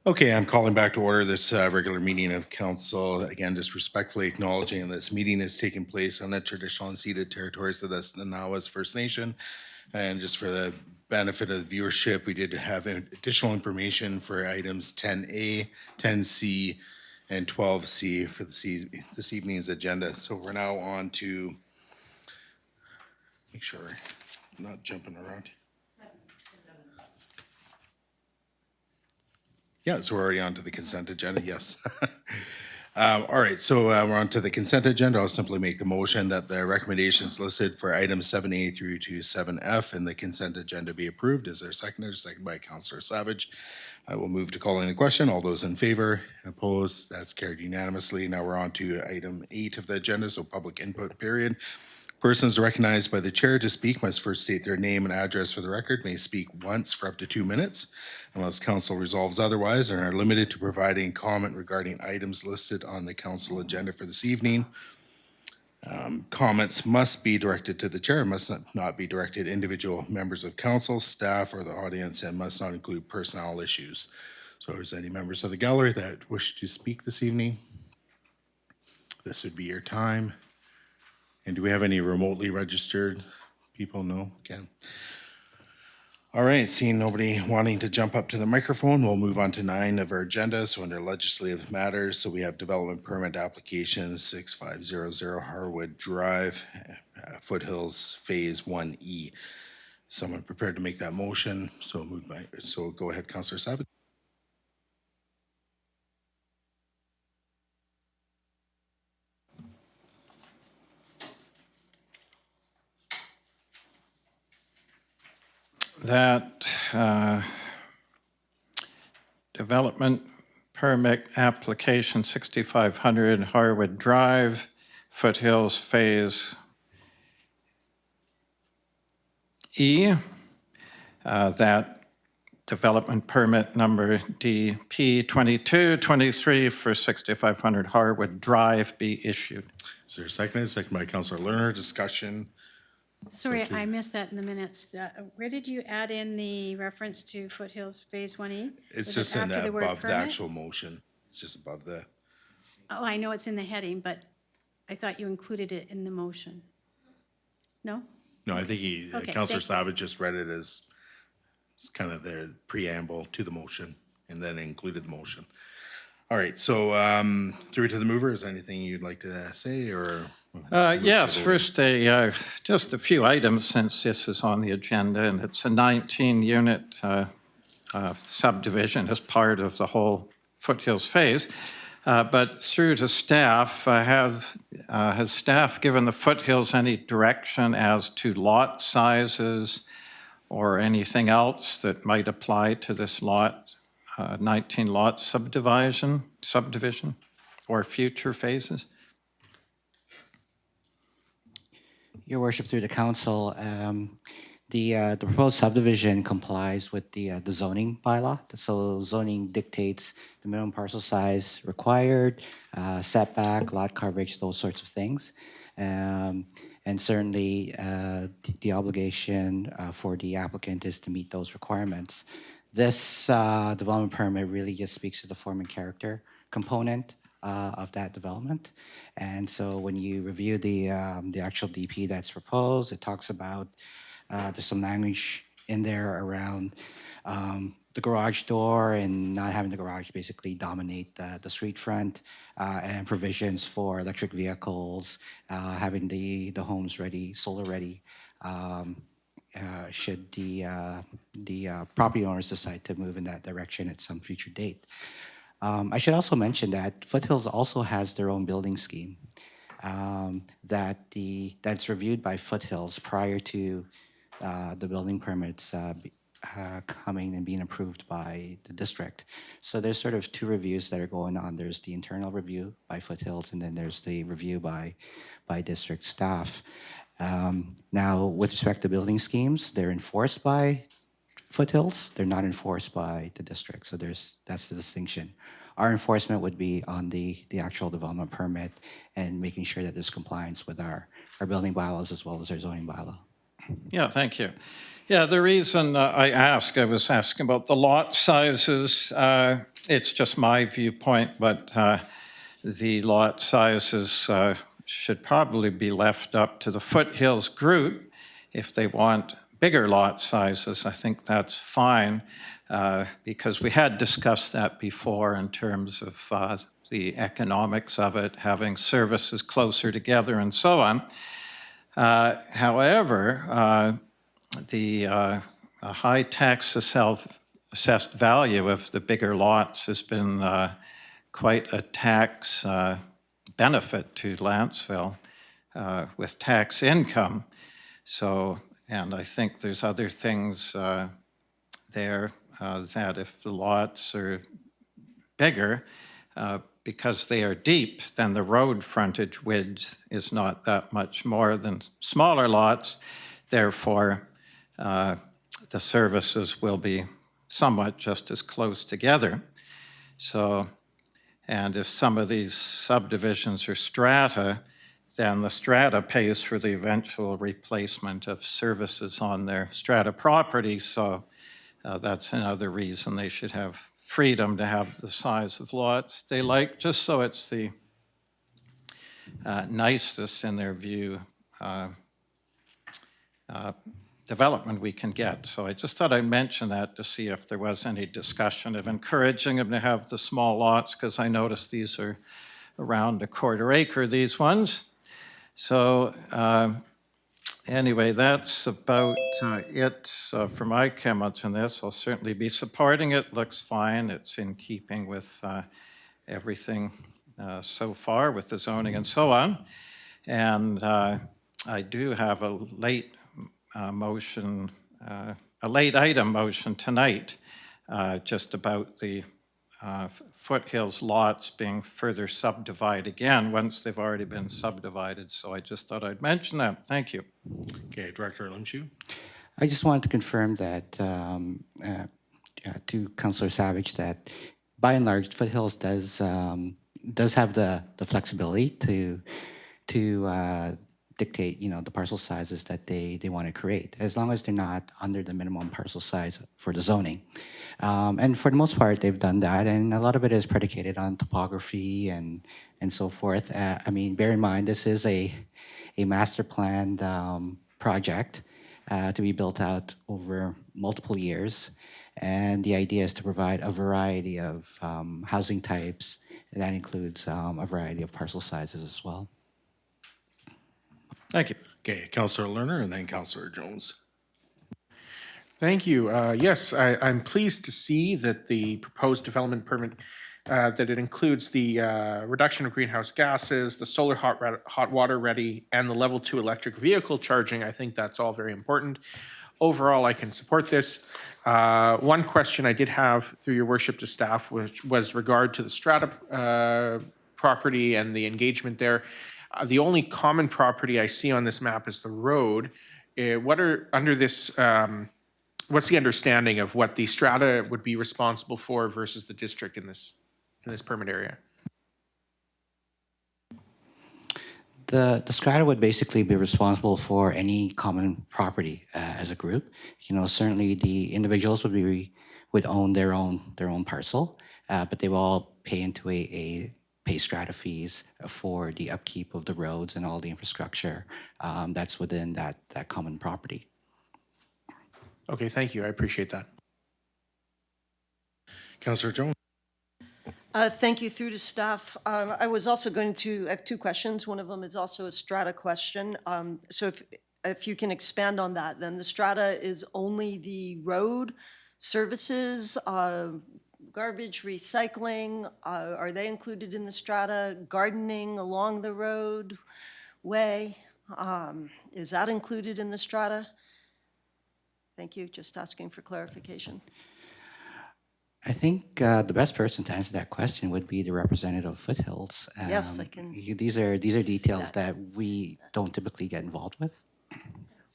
Okay, I'm calling back to order this regular meeting of council. Again, just respectfully acknowledging this meeting is taking place on the traditional unceded territories of the Nanawas First Nation. And just for the benefit of the viewership, we did have additional information for items 10A, 10C, and 12C for this evening's agenda. So we're now on to, make sure I'm not jumping around. Yeah, so we're already on to the consent agenda, yes. All right, so we're on to the consent agenda. I'll simply make the motion that the recommendations listed for items 7A through to 7F in the consent agenda be approved. Is there a second? Second by Councillor Savage. I will move to calling the question. All those in favor, opposed, that's carried unanimously. Now we're on to item 8 of the agenda, so public input period. Persons recognized by the chair to speak must first state their name and address for the record, may speak once for up to 2 minutes, unless council resolves otherwise, and are limited to providing comment regarding items listed on the council agenda for this evening. Comments must be directed to the chair, must not be directed to individual members of council, staff, or the audience, and must not include personnel issues. So if there's any members of the gallery that wish to speak this evening, this would be your time. And do we have any remotely registered people? No? Okay. All right, seeing nobody wanting to jump up to the microphone, we'll move on to 9 of our agenda. So under legislative matters, so we have development permit application 6500 Harwood Drive, Foothills Phase 1E. Someone prepared to make that motion, so go ahead, Councillor Savage. That development permit application 6500 Harwood Drive, Foothills Phase E, that development permit number DP 2223 for 6500 Harwood Drive be issued. Is there a second? Second by Councillor Lerner. Discussion. Sorry, I missed that in the minutes. Where did you add in the reference to Foothills Phase 1E? It's Was just it in after the, word above the permit? actual motion. It's just above the. Oh, I know it's in the heading, but I thought you included it in the motion. No? No, I think Okay, Councillor thank you. Savage just read it as kind of the preamble to the motion and then included the motion. All right, so through to the mover, is there anything you'd like to say or? Yes, first just a few items since this is on the agenda, and it's a 19-unit subdivision as part of the whole Foothills phase. But through to staff, has staff given the Foothills any direction as to lot sizes or anything else that might apply to this lot, 19-lot subdivision, or future phases? Your worship, through the council, the proposed subdivision complies with the zoning bylaw. So zoning dictates the minimum parcel size required, setback, lot coverage, those sorts of things. And certainly the obligation for the applicant is to meet those requirements. This development permit really just speaks to the form and character component of that development. And so when you review the actual DP that's proposed, it talks about, there's some language in there around the garage door and not having the garage basically dominate the street front, and provisions for electric vehicles, having the homes ready, solar ready, should the property owners decide to move in that direction at some future date. I should also mention that Foothills also has their own building scheme that's reviewed by Foothills prior to the building permits coming and being approved by the district. So there's sort of 2 reviews that are going on. There's the internal review by Foothills, and then there's the review by district staff. Now, with respect to building schemes, they're enforced by Foothills. They're not enforced by the district. So that's the distinction. Our enforcement would be on the actual development permit and making sure that there's compliance with our building bylaws as well as our zoning bylaw. Yeah, thank you. Yeah, the reason I was asking about the lot sizes. it's just my viewpoint, but the lot sizes should probably be left up to the Foothills group if they want bigger lot sizes. I think that's fine because we had discussed that before in terms of the economics of it, having services closer together and so on. However, the high tax assessed value of the bigger lots has been quite a tax benefit to Lantzville with tax income. So, and I think there's other things there that if the lots are bigger, because they are deep, then the road frontage width is not that much more than smaller lots. Therefore, the services will be somewhat just as close together. So, and if some of these subdivisions are strata, then the strata pays for the eventual replacement of services on their strata property. So that's another reason they should have freedom to have the size of lots they like, just so it's the nicest, in their view, development we can get. So I just thought I'd mention that to see if there was any discussion of encouraging them to have the small lots, because I noticed these are around a quarter acre, these ones. So anyway, that's about it for my comments on this. I'll certainly be supporting it. Looks fine. It's in keeping with everything so far with the zoning and so on. And I do have a late motion, a late item motion tonight, just about the Foothills lots being further subdivided again once they've already been subdivided. So I just thought I'd mention that. Thank you. Okay, Director Limshu. I just wanted to confirm that to Councillor Savage that by and large, Foothills does have the flexibility to dictate, the parcel sizes that they want to create, as long as they're not under the minimum parcel size for the zoning. And for the most part, they've done that, and a lot of it is predicated on topography and so forth. I mean, bear in mind, this is a master planned project to be built out over multiple years, and the idea is to provide a variety of housing types, and that includes a variety of parcel sizes as well. Thank you. Okay, Councillor Lerner and then Councillor Jones. Thank you. Yes, I'm pleased to see that the proposed development permit, that it includes the reduction of greenhouse gases, the solar hot water ready, and the level 2 electric vehicle charging. I think that's all very important. Overall, I can support this. One question I did have through your worship to staff was regard to the strata property and the engagement there. The only common property I see on this map is the road. What are under this? What's the understanding of what the strata would be responsible for versus the district in this permit area? The strata would basically be responsible for any common property as a group. Certainly the individuals would own their own parcel, but they will all pay into pay strata fees for the upkeep of the roads and all the infrastructure that's within that common property. Okay, thank you. I appreciate that. Councillor Jones. Thank you through to staff. I was also I have two questions. One of them is also a strata question. So if you can expand on that, then the strata is only the road services, garbage, recycling, are they included in the strata? Gardening along the roadway, is that included in the strata? Thank you, just asking for clarification. I think the best person to answer that question would be the representative of Foothills. Yes, I can. These are details that we don't typically get involved with.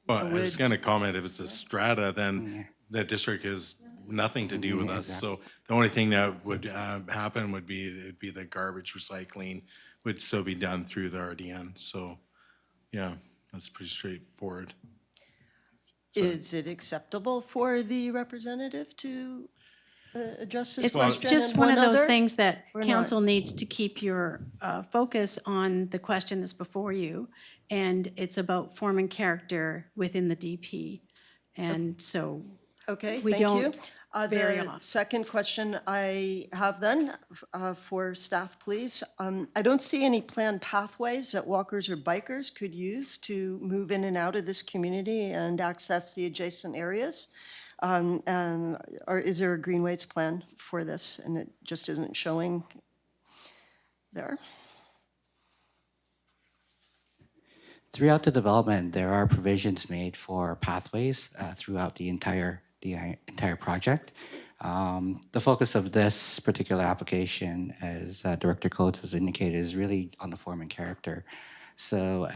Well, I was going to comment, if it's a strata, then the district has nothing to do with us. So the only thing that would happen would be the garbage recycling would still be done through the RDN. So yeah, that's pretty straightforward. Is it acceptable for the representative to address this It's question? just and one of those other? things that or not? council needs to keep your focus on the question that's before you. And it's about form and character within the DP. And so Okay, we thank you. don't very The often. second question I have then for staff, please. I don't see any planned pathways that walkers or bikers could use to move in and out of this community and access the adjacent areas. Or is there a greenways plan for this and it just isn't showing there? Throughout the development, there are provisions made for pathways throughout the entire project. The focus of this particular application, as Director Coates has indicated, is really on the form and character. So,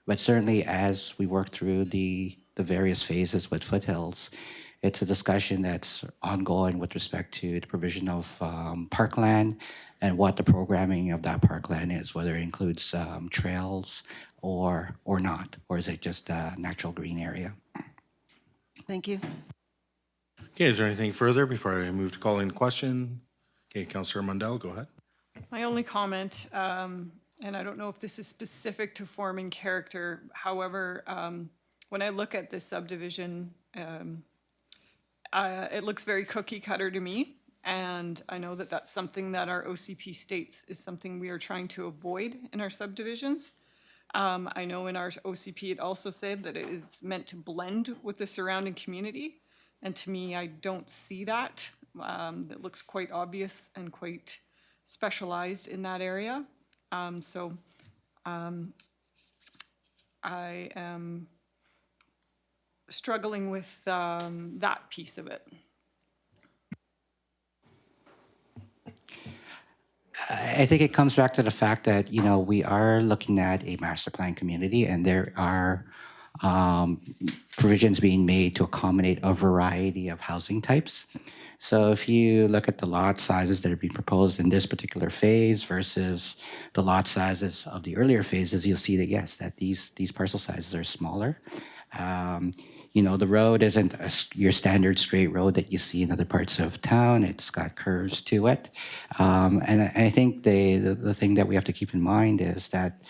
but certainly as we work through the various phases with Foothills, it's a discussion that's ongoing with respect to the provision of parkland and what the programming of that parkland is, whether it includes trails or not, or is it just a natural green area? Thank you. Okay, is there anything further before I move to calling the question? Okay, Councillor Mundell, go ahead. My only comment, and I don't know if this is specific to forming character, however, when I look at this subdivision, it looks very cookie cutter to me. And I know that that's something that our OCP states is something we are trying to avoid in our subdivisions. I know in our OCP, it also said that it is meant to blend with the surrounding community. And to me, I don't see that. That looks quite obvious and quite specialized in that area. So I am struggling with that piece of it. I think it comes back to the fact that, you know, we are looking at a master plan community and there are provisions being made to accommodate a variety of housing types. So if you look at the lot sizes that are being proposed in this particular phase versus the lot sizes of the earlier phases, you'll see that, yes, that these parcel sizes are smaller. You know, the road isn't your standard straight road that you see in other parts of town. It's got curves to it. And I think the thing that we have to keep in mind is that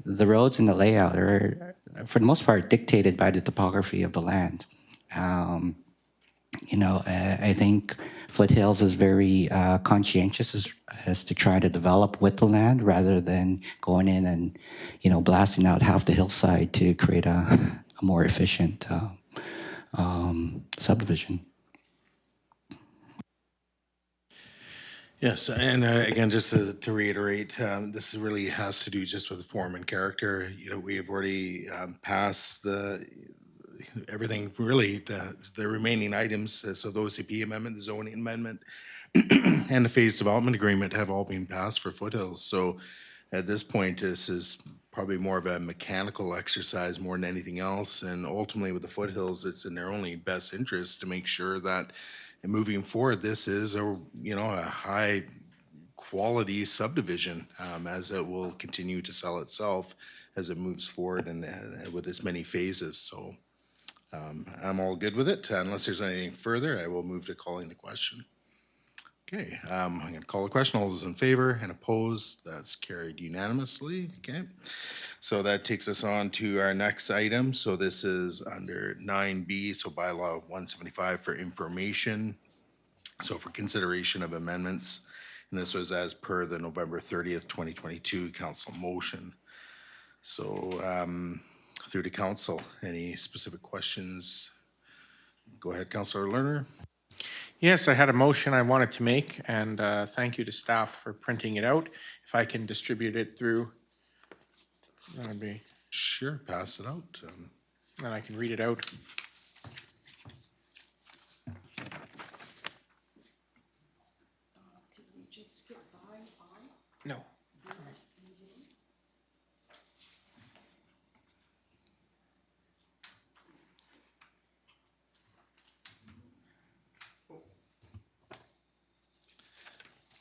the roads and the layout are, for the most part, dictated by the topography of the land. You know, I think Foothills is very conscientious as to try to develop with the land rather than going in and, you know, blasting out half the hillside to create a more efficient subdivision. Yes, and again, just to reiterate, this really has to do just with form and character. You know, we have already passed everything, really, the remaining items. So the OCP amendment, the zoning amendment, and the phase development agreement have all been passed for Foothills. So at this point, this is probably more of a mechanical exercise more than anything else. And ultimately with the Foothills, it's in their only best interest to make sure that moving forward, this is a high quality subdivision as it will continue to sell itself as it moves forward and with as many phases. So I'm all good with it. Unless there's anything further, I will move to calling the question. Okay, I'm going to call the question. All those in favor and opposed, that's carried unanimously. Okay, so that takes us on to our next item. So this is under 9B, so bylaw 175 for information. So for consideration of amendments, and this was as per the November 30th, 2022 council motion. So through to council, any specific questions? Go ahead, Councillor Lerner. Yes, I had a motion I wanted to make, and thank you to staff for printing it out. If I can distribute it through, that would be, Sure, pass it out. and I can read it out. No.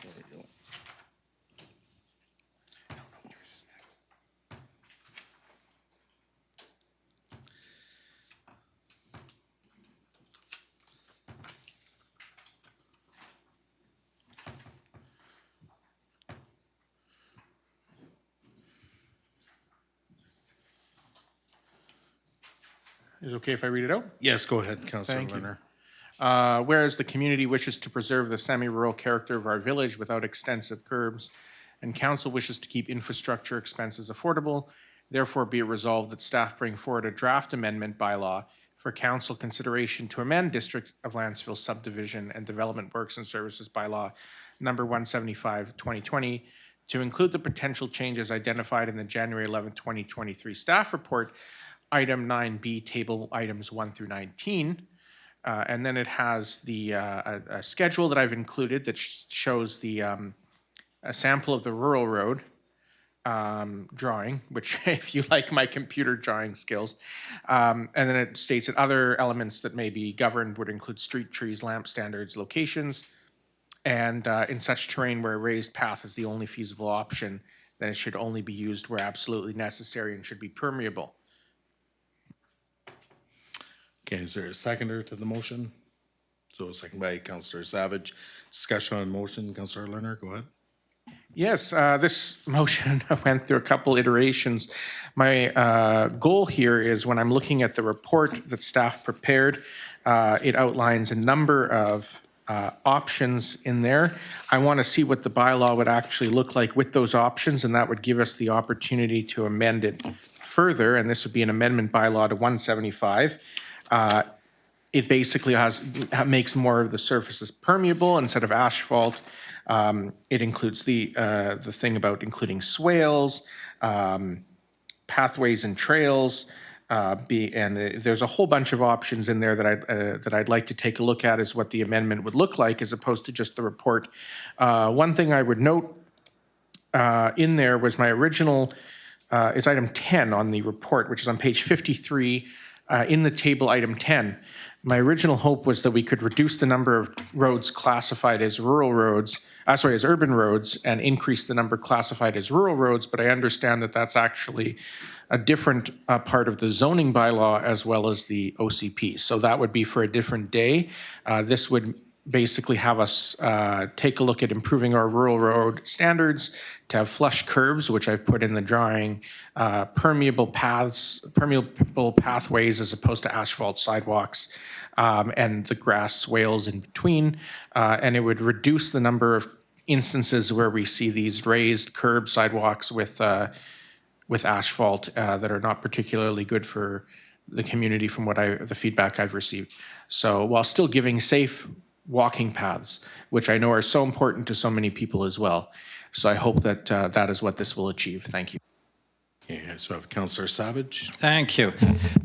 There we go. Is it okay if I read it out? Yes, go ahead, Councillor Thank you. Lerner. Whereas the community wishes to preserve the semi-rural character of our village without extensive curbs, and council wishes to keep infrastructure expenses affordable, therefore be it resolved that staff bring forward a draft amendment bylaw for council consideration to amend District of Lantzville Subdivision and Development Works and Services Bylaw number 175, 2020, to include the potential changes identified in the January 11, 2023 staff report, item 9B, table items 1 through 19. And then it has the a schedule that I've included that shows the a sample of the rural road drawing, which if you like my computer drawing skills, and then it states that other elements that may be governed would include street trees, lamp standards, locations, and in such terrain where a raised path is the only feasible option, then it should only be used where absolutely necessary and should be permeable. Okay, is there a seconder to the motion? So a second by Councillor Savage. Discussion on motion, Councillor Lerner, go ahead. Yes, this motion went through a couple iterations. My goal here is when I'm looking at the report that staff prepared, it outlines a number of options in there. I want to see what the bylaw would actually look like with those options, and that would give us the opportunity to amend it further, and this would be an amendment bylaw to 175. It basically makes more of the surfaces permeable instead of asphalt. It includes the thing about including swales, pathways and trails, and there's a whole bunch of options in there that I'd like to take a look at as what the amendment would look like as opposed to just the report. One thing I would note in there was my original is item 10 on the report, which is on page 53 in the table item 10. My original hope was that we could reduce the number of roads classified as rural roads, as urban roads, and increase the number classified as rural roads, but I understand that that's actually a different part of the zoning bylaw as well as the OCP. So that would be for a different day. This would basically have us take a look at improving our rural road standards, to have flush curbs, which I've put in the drawing, permeable pathways as opposed to asphalt sidewalks, and the grass swales in between. And it would reduce the number of instances where we see these raised curb sidewalks with asphalt that are not particularly good for the community from the feedback I've received. So while still giving safe walking paths, which I know are so important to so many people as well. So I hope that that is what this will achieve. Thank you. Okay, so I have Councillor Savage. Thank you.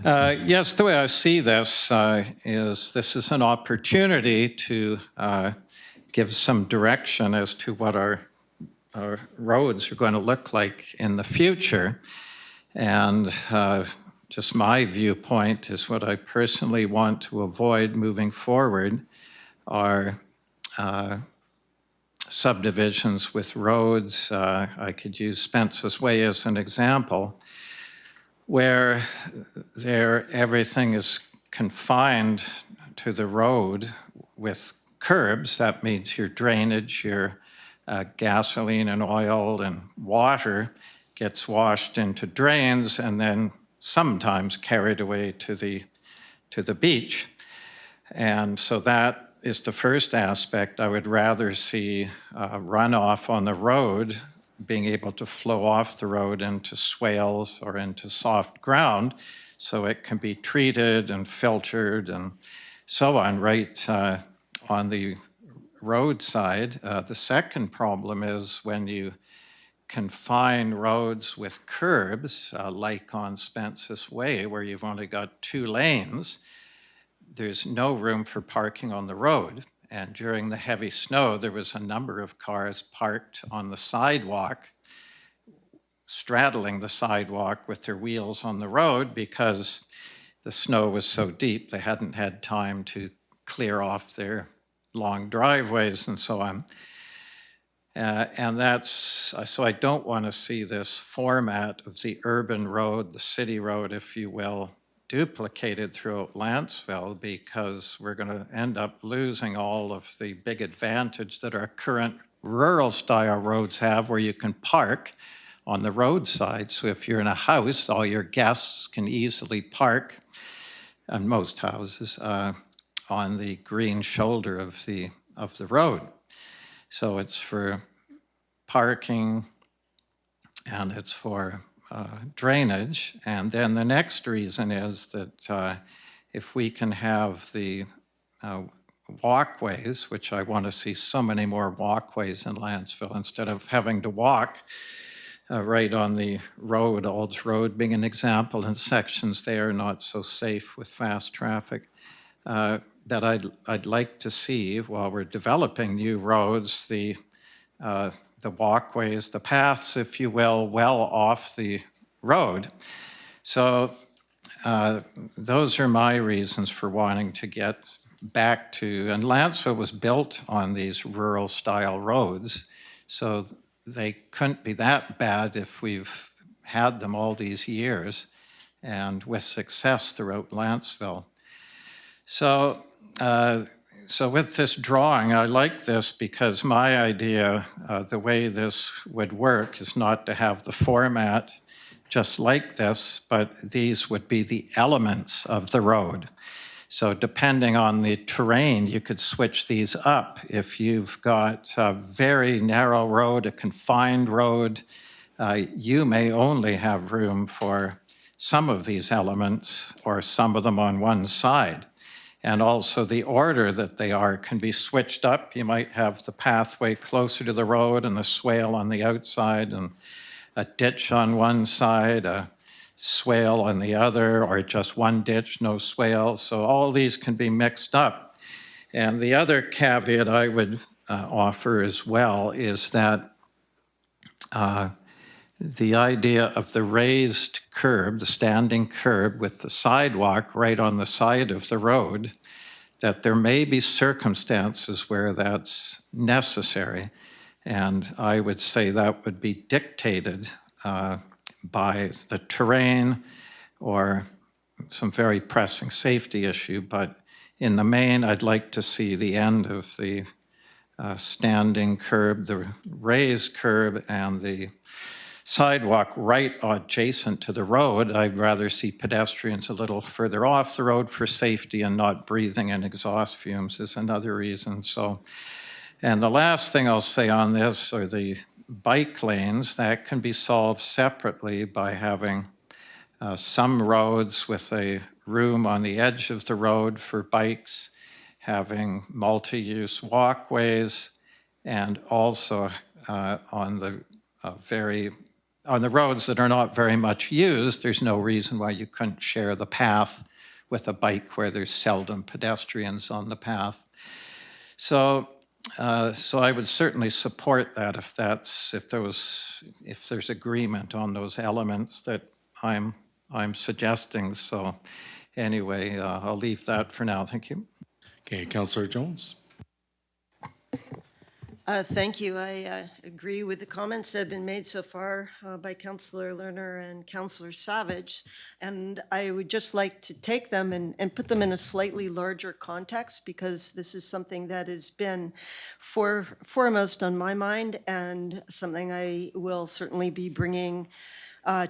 Yes, the way I see this is an opportunity to give some direction as to what our roads are going to look like in the future. And just my viewpoint is what I personally want to avoid moving forward are subdivisions with roads. I could use Spence's Way as an example, where everything is confined to the road with curbs. That means your drainage, your gasoline and oil and water gets washed into drains and then sometimes carried away to the beach. And so that is the first aspect. I would rather see runoff on the road being able to flow off the road into swales or into soft ground so it can be treated and filtered and so on right on the roadside. The second problem is when you confine roads with curbs, like on Spence's Way, where you've only got 2 lanes, there's no room for parking on the road. And during the heavy snow, there was a number of cars parked on the sidewalk, straddling the sidewalk with their wheels on the road because the snow was so deep, they hadn't had time to clear off their long driveways and so on. And that's, so I don't want to see this format of the urban road, the city road, if you will, duplicated throughout Lantzville, because we're going to end up losing all of the big advantage that our current rural style roads have, where you can park on the roadside. So if you're in a house, all your guests can easily park and most houses, on the green shoulder of the road. So it's for parking and it's for drainage. And then the next reason is that if we can have the walkways, which I want to see so many more walkways in Lantzville, instead of having to walk right on the road, Olds Road being an example, in sections there not so safe with fast traffic, that I'd like to see while we're developing new roads, the walkways, the paths, if you will, well off the road. So those are my reasons for wanting to get back to, and Lantzville was built on these rural style roads, so they couldn't be that bad if we've had them all these years and with success throughout Lantzville. So, so with this drawing, I like this because my idea, the way this would work is not to have the format just like this, but these would be the elements of the road. So depending on the terrain, you could switch these up. If you've got a very narrow road, a confined road, you may only have room for some of these elements or some of them on one side. And also the order that they are can be switched up. You might have the pathway closer to the road and the swale on the outside and a ditch on one side, a swale on the other, or just one ditch, no swale. So all these can be mixed up. And the other caveat I would offer as well is that the idea of the raised curb, the standing curb with the sidewalk right on the side of the road, that there may be circumstances where that's necessary. And I would say that would be dictated by the terrain or some very pressing safety issue. But in the main, I'd like to see the end of the standing curb, the raised curb, and the sidewalk right adjacent to the road. I'd rather see pedestrians a little further off the road for safety and not breathing in exhaust fumes is another reason. So, and the last thing I'll say on this are the bike lanes. That can be solved separately by having some roads with a room on the edge of the road for bikes, having multi-use walkways, and also on the roads that are not very much used, there's no reason why you couldn't share the path with a bike where there's seldom pedestrians on the path. So I would certainly support that if there's agreement on those elements that I'm suggesting. So anyway, I'll leave that for now. Thank you. Okay, Councillor Jones. Thank you. I agree with the comments that have been made so far by Councillor Lerner and Councillor Savage. And I would just like to take them and put them in a slightly larger context, because this is something that has been foremost on my mind and something I will certainly be bringing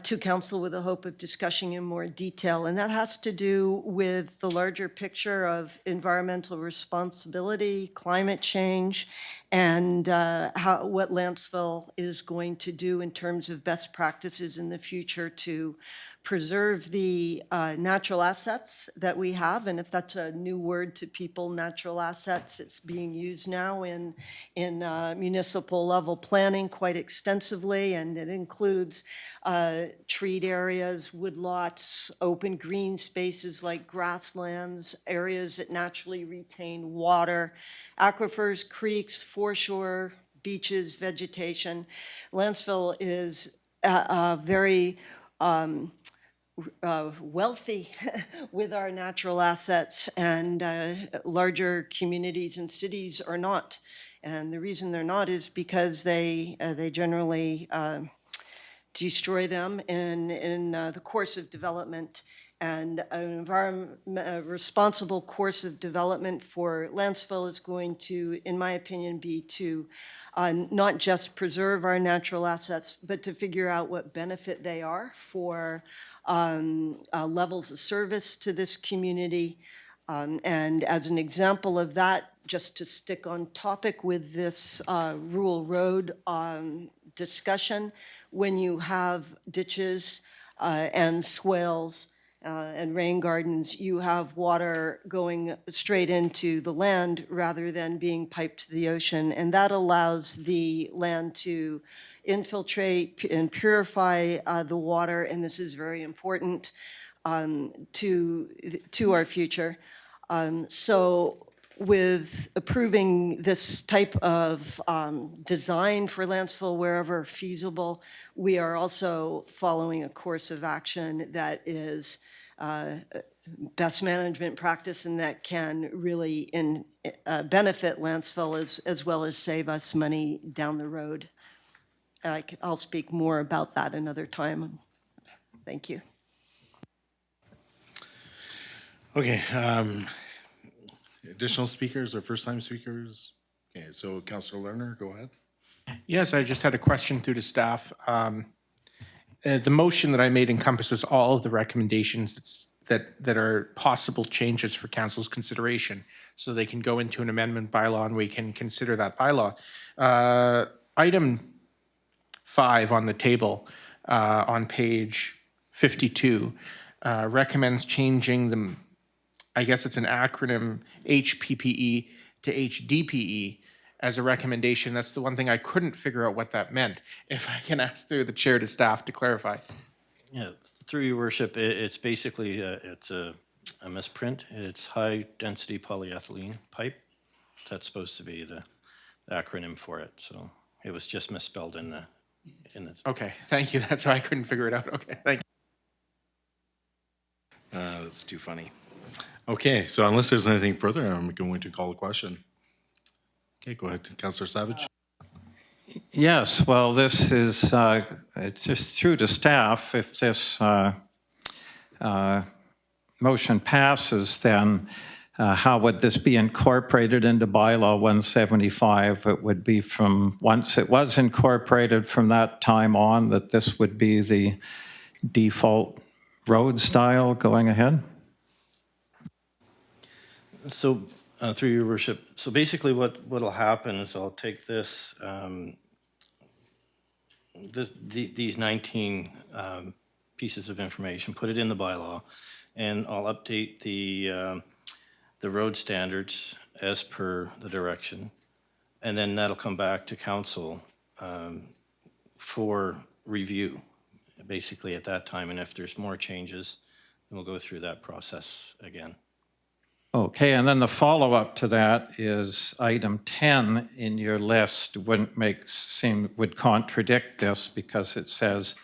to council with the hope of discussing in more detail. And that has to do with the larger picture of environmental responsibility, climate change, and what Lantzville is going to do in terms of best practices in the future to preserve the natural assets that we have. And if that's a new word to people, natural assets, it's being used now in municipal level planning quite extensively, and it includes treed areas, woodlots, open green spaces like grasslands, areas that naturally retain water, aquifers, creeks, foreshore, beaches, vegetation. Lantzville is very wealthy with our natural assets, and larger communities and cities are not. And the reason they're not is because they generally destroy them in the course of development. And a responsible course of development for Lantzville is going to, in my opinion, be to not just preserve our natural assets, but to figure out what benefit they are for levels of service to this community. And as an example of that, just to stick on topic with this rural road discussion, when you have ditches and swales and rain gardens, you have water going straight into the land rather than being piped to the ocean. And that allows the land to infiltrate and purify the water, and this is very important to our future. So with approving this type of design for Lantzville wherever feasible, we are also following a course of action that is best management practice and that can really benefit Lantzville as well as save us money down the road. I'll speak more about that another time. Thank you. Okay, additional speakers or first-time speakers? Okay, so Councilor Lerner, go ahead. Yes, I just had a question through to staff. The motion that I made encompasses all of the recommendations that are possible changes for council's consideration, so they can go into an amendment bylaw and we can consider that bylaw. Item 5 on the table on page 52 recommends changing the, I guess it's an acronym, HPPE to HDPE as a recommendation. That's the one thing I couldn't figure out what that meant. If I can ask through the chair to staff to clarify. Yeah, through your worship, it's basically, it's a misprint. It's high-density polyethylene pipe. That's supposed to be the acronym for it, so it was just misspelled in the. Okay, thank you. That's why I couldn't figure it out. Okay, thank you. That's too funny. Okay, so unless there's anything further, I'm going to call a question. Okay, go ahead, Councilor Savage. Yes, well, this is, it's just through to staff. If this motion passes, then how would this be incorporated into bylaw 175? It would be from, once it was incorporated from that time on, that this would be the default road style going ahead? So through your worship, so basically what'll happen is I'll take this, these 19 pieces of information, put it in the bylaw, and I'll update the road standards as per the direction, and then that'll come back to council for review, basically at that time, and if there's more changes, then we'll go through that process again. Okay, and then the follow-up to that is item 10 in your list would contradict this because it says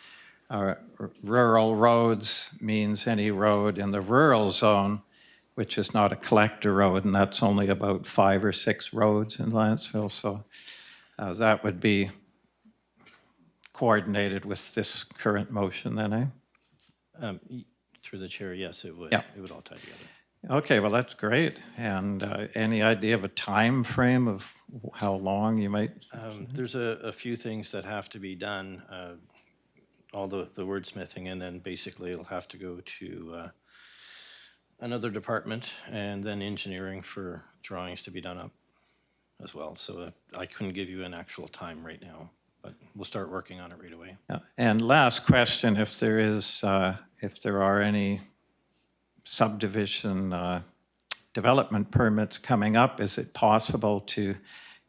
rural roads means any road in the rural zone, which is not a collector road, and that's only about 5 or 6 roads in Lantzville. So that would be coordinated with this current motion then, eh? Through the chair, yes, it would. Yeah. It would all tie together. Okay, well, that's great. And any idea of a time frame of how long you might? There's a few things that have to be done, all the wordsmithing, and then basically it'll have to go to another department and then engineering for drawings to be done up as well. So I couldn't give you an actual time right now, but we'll start working on it right away. Yeah. And last question, if there are any subdivision development permits coming up, is it possible to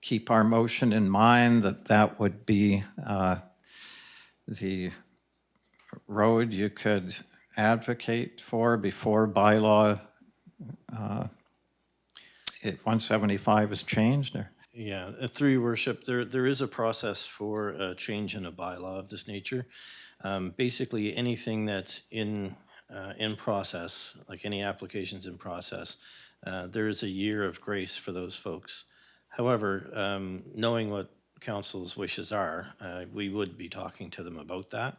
keep our motion in mind that would be the road you could advocate for before bylaw 175 is changed? Or? Yeah, through your worship, there is a process for a change in a bylaw of this nature. Basically, anything that's in process, like any applications in process, there is a year of grace for those folks. However, knowing what council's wishes are, we would be talking to them about that,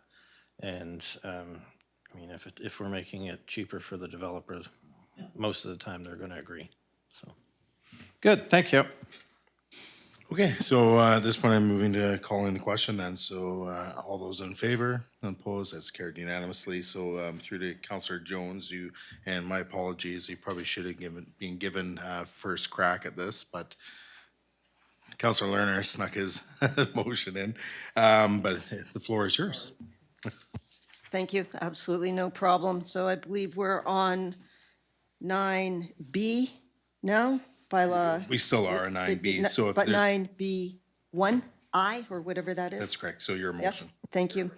and mean, if we're making it cheaper for the developers, most of the time they're going to agree, so. Good, thank you. Okay, so at this point, I'm moving to call in the question then. So all those in favor, opposed, that's carried unanimously. So through to Councillor Jones, and my apologies, you probably should have been given first crack at this, but Councillor Lerner snuck his motion in. But the floor is yours. Thank you, absolutely no problem. So I believe we're on 9B now, bylaw. We still are a 9B, so if But there's, 9B1I, or whatever that is? that's correct, so your Yes, motion. thank you.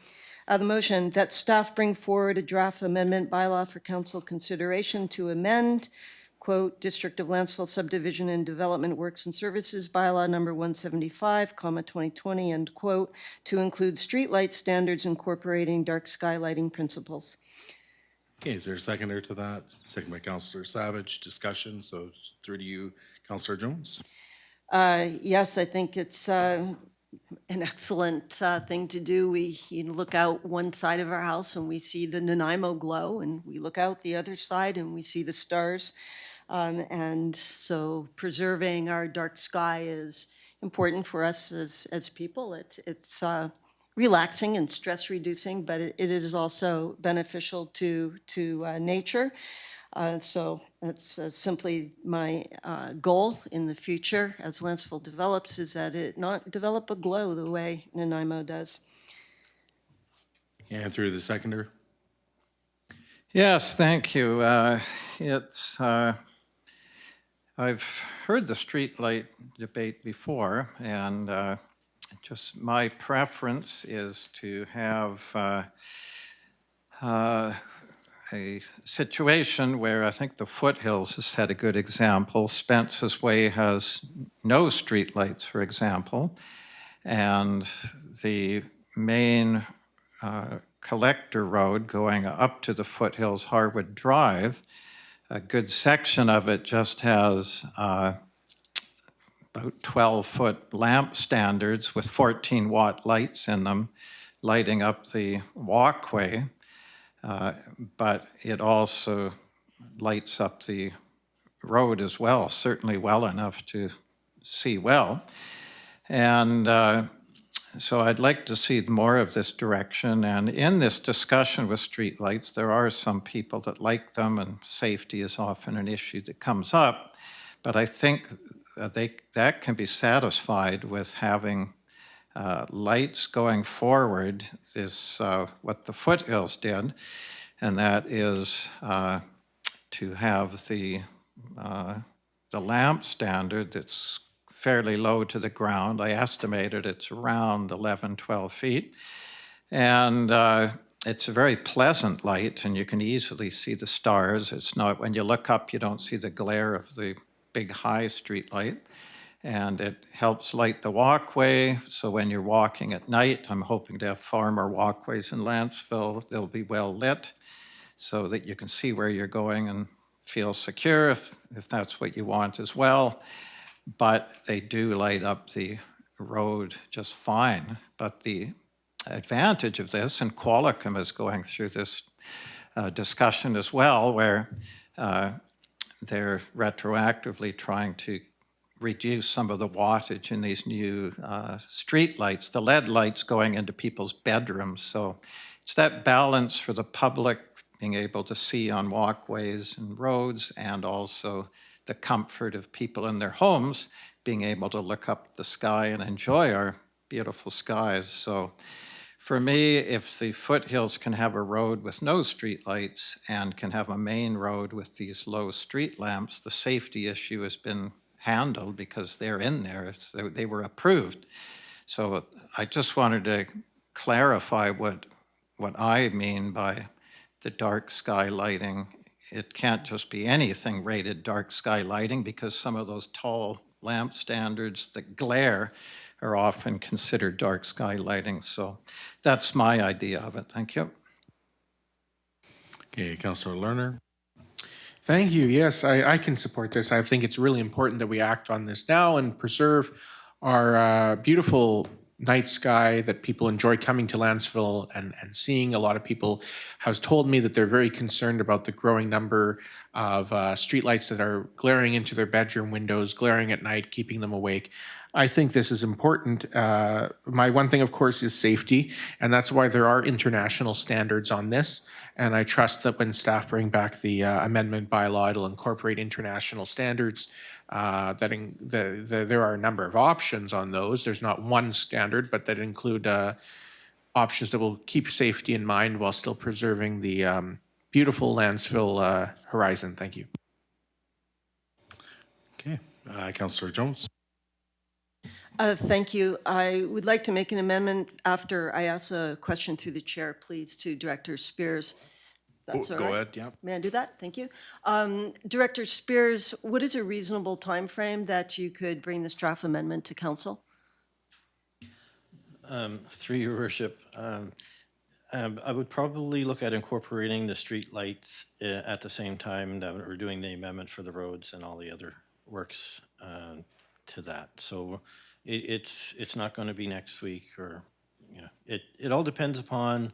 The motion that staff bring forward a draft amendment bylaw for council consideration to amend, quote, District of Lantzville Subdivision and Development Works and Services bylaw number 175, 2020, end quote, to include streetlight standards incorporating dark sky lighting principles. Okay, is there a seconder to that? Second by Councillor Savage. Discussion, so it's through to you, Councillor Jones. Yes, I think it's an excellent thing to do. You look out one side of our house and we see the Nanaimo glow, and we look out the other side and we see the stars. And so preserving our dark sky is important for us as people. It's relaxing and stress reducing, but it is also beneficial to nature. So that's simply my goal in the future as Lantzville develops, is that it not develop a glow the way Nanaimo does. And through the seconder. Yes, thank you. I've heard the streetlight debate before, and just my preference is to have a situation where I think the Foothills has set a good example. Spence's Way has no streetlights, for example, and the main collector road going up to the Foothills Harwood Drive, a good section of it just has about 12-foot lamp standards with 14-watt lights in them, lighting up the walkway. But it also lights up the road as well, certainly well enough to see well. And so I'd like to see more of this direction. And in this discussion with streetlights, there are some people that like them, and safety is often an issue that comes up. But I think that can be satisfied with having lights going forward, is what the Foothills did, and that is to have the lamp standard that's fairly low to the ground. I estimated it's around 11, 12 feet. And it's a very pleasant light, and you can easily see the stars. It's not, when you look up, you don't see the glare of the big high street light. And it helps light the walkway, so when you're walking at night, I'm hoping to have far more walkways in Lantzville. They'll be well lit so that you can see where you're going and feel secure if that's what you want as well. But they do light up the road just fine. But the advantage of this, and Qualicum is going through this discussion as well, where they're retroactively trying to reduce some of the wattage in these new street lights, the LED lights going into people's bedrooms. So it's that balance for the public being able to see on walkways and roads, and also the comfort of people in their homes being able to look up the sky and enjoy our beautiful skies. So for me, if the Foothills can have a road with no street lights and can have a main road with these low street lamps, the safety issue has been handled because they're in there. They were approved. So I just wanted to clarify what I mean by the dark sky lighting. It can't just be anything rated dark sky lighting, because some of those tall lamp standards that glare are often considered dark sky lighting. So that's my idea of it. Thank you. Okay, Councillor Lerner. Thank you. Yes, I can support this. I think it's really important that we act on this now and preserve our beautiful night sky, that people enjoy coming to Lantzville and seeing. A lot of people have told me that they're very concerned about the growing number of streetlights that are glaring into their bedroom windows, glaring at night, keeping them awake. I think this is important. My one thing, of course, is safety, and that's why there are international standards on this. And I trust that when staff bring back the amendment bylaw, it'll incorporate international standards. There are a number of options on those. There's not one standard, but that include options that will keep safety in mind while still preserving the beautiful Lantzville horizon. Thank you. Okay, Councillor Jones. Thank you. I would like to make an amendment after I ask a question through the chair, please, to Director Spears. That's all Go right? ahead, yeah. May I do that? Thank you. Director Spears, what is a reasonable timeframe that you could bring this draft amendment to council? Through your worship, I would probably look at incorporating the street lights at the same time that we're doing the amendment for the roads and all the other works to that. So it's not going to be next week, or it all depends upon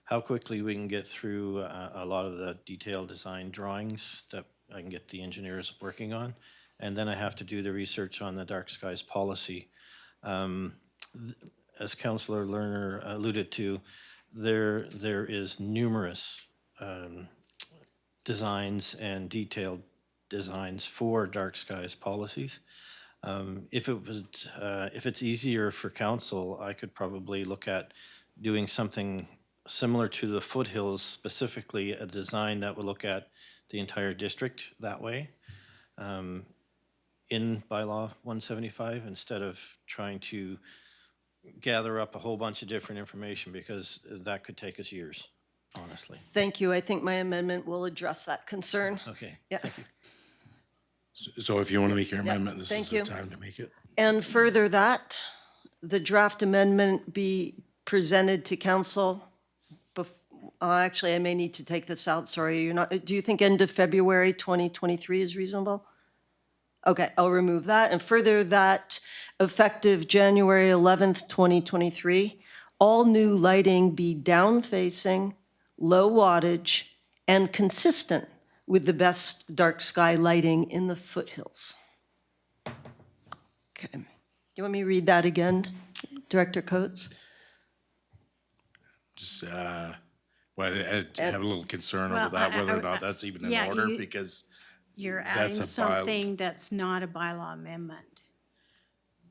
how quickly we can get through a lot of the detailed design drawings that I can get the engineers working on, and then I have to do the research on the dark skies policy. As Councillor Lerner alluded to, there is numerous designs and detailed designs for dark skies policies. If it's easier for council, I could probably look at doing something similar to the foothills, specifically a design that would look at the entire district that way in bylaw 175, instead of trying to gather up a whole bunch of different information, because that could take us years, honestly. Thank you. I think my amendment will address that concern. Okay, Yeah. thank you. So if you want to make your amendment, this is thank the you. time to make it. And further that, the draft amendment be presented to council. Actually, I may need to take this out. Sorry, you're not. Do you think end of February 2023 is reasonable? Okay, I'll remove that. And further that, effective January 11th, 2023, all new lighting be down-facing, low wattage, and consistent with the best dark sky lighting in the foothills. Okay. Do you want me to read that again, Director Coates? Just, well, I have a little concern Well, over that, I- whether or not that's even in yeah, order, you- because You're That's adding a something that's not a bylaw amendment.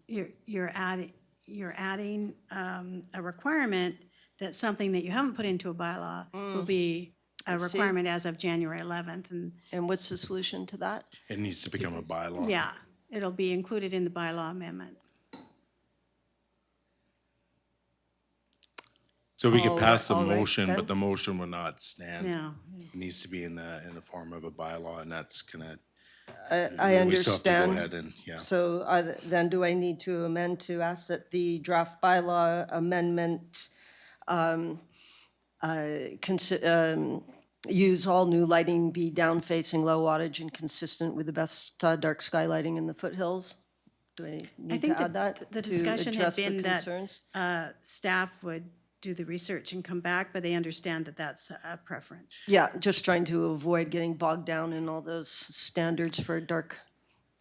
You're adding a requirement that something that you haven't put into a bylaw will be a see. requirement as of January 11th. And what's the solution to that? it needs to become a bylaw. Yeah, it'll be included in the bylaw amendment. So we could All pass the right, motion, then. but the motion will not stand. No. It needs to be in the form of a bylaw, and that's gonna. I We still have to go understand. ahead and, yeah. So then do I need to amend to ask that the draft bylaw amendment use all new lighting be down-facing, low wattage, and consistent with the best dark sky lighting in the foothills? Do I need think to add that that the to discussion had address the been that concerns? Staff would do the research and come back, but they understand that that's a preference. Yeah, just trying to avoid getting bogged down in all those standards for dark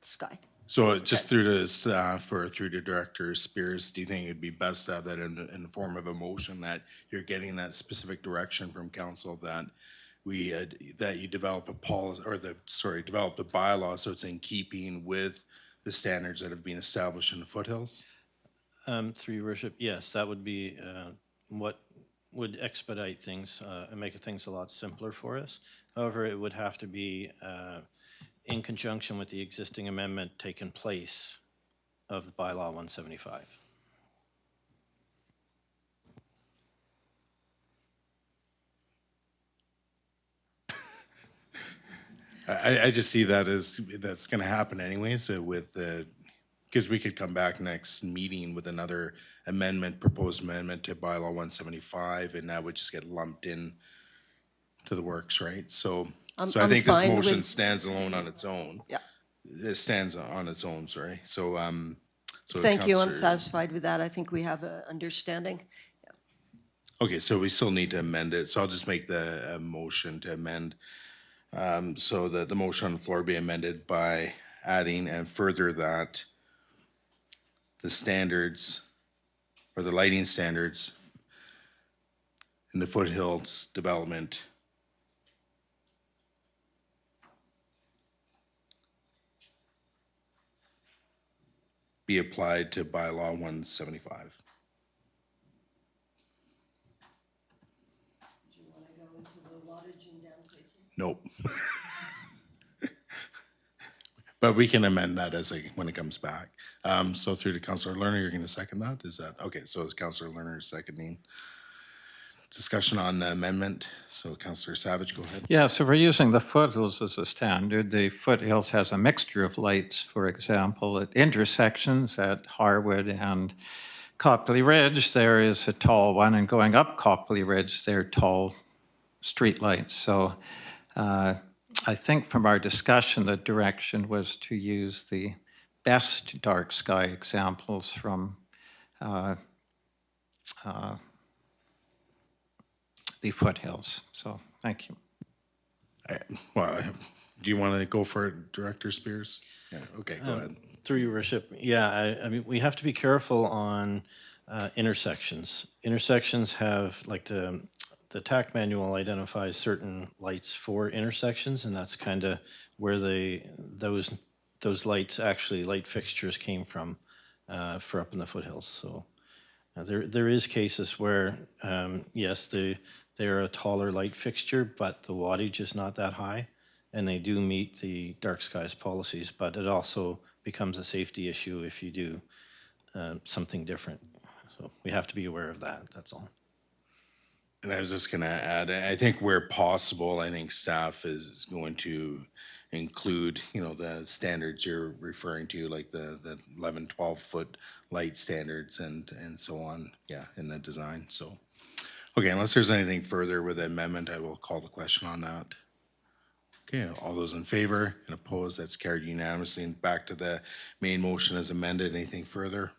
sky. So just through the staff or through the Director Spears, do you think it'd be best to have that in the form of a motion, that you're getting that specific direction from council, that that you develop a policy, or develop a bylaw so it's in keeping with the standards that have been established in the foothills? Through your worship, yes, that would be what would expedite things and make things a lot simpler for us. However, it would have to be in conjunction with the existing amendment taking place of the bylaw 175. I just see that as, that's gonna happen anyway, so with the, because we could come back next meeting with another amendment, proposed amendment to bylaw 175, and that would just get lumped in to the works, right? So I I'm think this fine motion with- stands alone on its own. Yeah. It stands on its own, sorry. So So Thank you, I'm Counselor- satisfied with that. I think we have an understanding. Okay, so we still need to amend it, so I'll just make the motion to amend. So that the motion on the floor be amended by adding and further that the standards or the lighting standards in the foothills development be applied to bylaw 175. Nope. But we can amend that when it comes back. So through to Councillor Lerner, you're gonna second that? Is that, okay, so is Councillor Lerner seconding? Discussion on the amendment. So Councillor Savage, go ahead. Yeah, so we're using the foothills as a standard. The foothills has a mixture of lights, for example, at intersections at Harwood and Copley Ridge, there is a tall one, and going up Copley Ridge, there are tall streetlights. So I think from our discussion, the direction was to use the best dark sky examples from the foothills. So thank you. Well, do you want to go for it, Director Spears? Yeah, okay, go ahead. Through your worship, yeah, I mean, we have to be careful on intersections. Intersections have, like the TAC manual identifies certain lights for intersections, and that's kind of where those lights, actually light fixtures came from for up in the foothills. So there is cases where, yes, they're a taller light fixture, but the wattage is not that high, and they do meet the dark skies policies, but it also becomes a safety issue if you do something different. So we have to be aware of that, that's all. And I was just gonna add, I think where possible, I think staff is going to include, the standards you're referring to, like the 11, 12-foot light standards and so on, yeah, in the design, so. Okay, unless there's anything further with the amendment, I will call the question on that. Okay, all those in favor and opposed, that's carried unanimously. And back to the main motion as amended, anything further?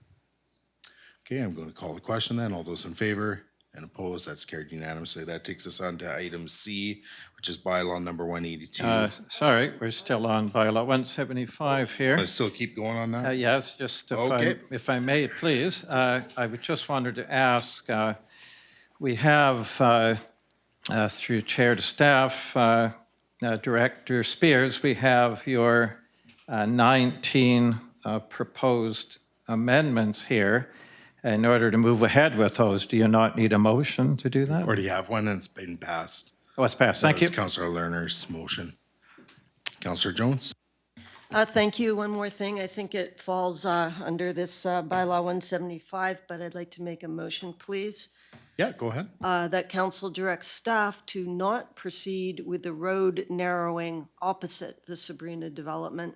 Okay, I'm going to call the question then. All those in favor and opposed, that's carried unanimously. That takes us on to item C, which is bylaw number 182. Sorry, we're still on bylaw 175 here. Let's still keep going on that? Yes, just Okay. if I may, please. I would just wanted to ask, we have, through chair to staff, Director Spears, we have your 19 proposed amendments here. In order to move ahead with those, do you not need a motion to do that? Already have one and it's been passed. Oh, it's passed. Thank you. That was Councillor Lerner's motion. Councillor Jones? Thank you. One more thing. I think it falls under this bylaw 175, but I'd like to make a motion, please. Yeah, go ahead. That council directs staff to not proceed with the road narrowing opposite the Sabrina development.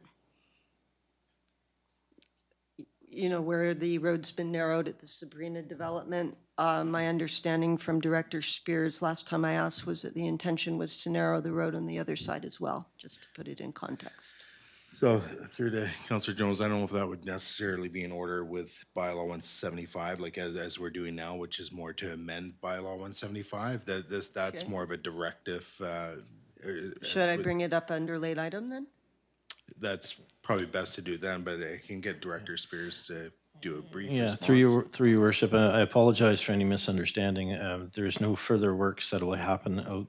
Where the road's been narrowed at the Sabrina development. My understanding from Director Spears last time I asked was that the intention was to narrow the road on the other side as well, just to put it in context. So through to Councillor Jones, I don't know if that would necessarily be in order with bylaw 175, like as we're doing now, which is more to amend bylaw 175. That's Okay. more of a directive. Should I bring it up under late item then? That's probably best to do then, but I can get Director Spears to do a brief Yeah, response. through your worship, I apologize for any misunderstanding. There's no further works that will happen out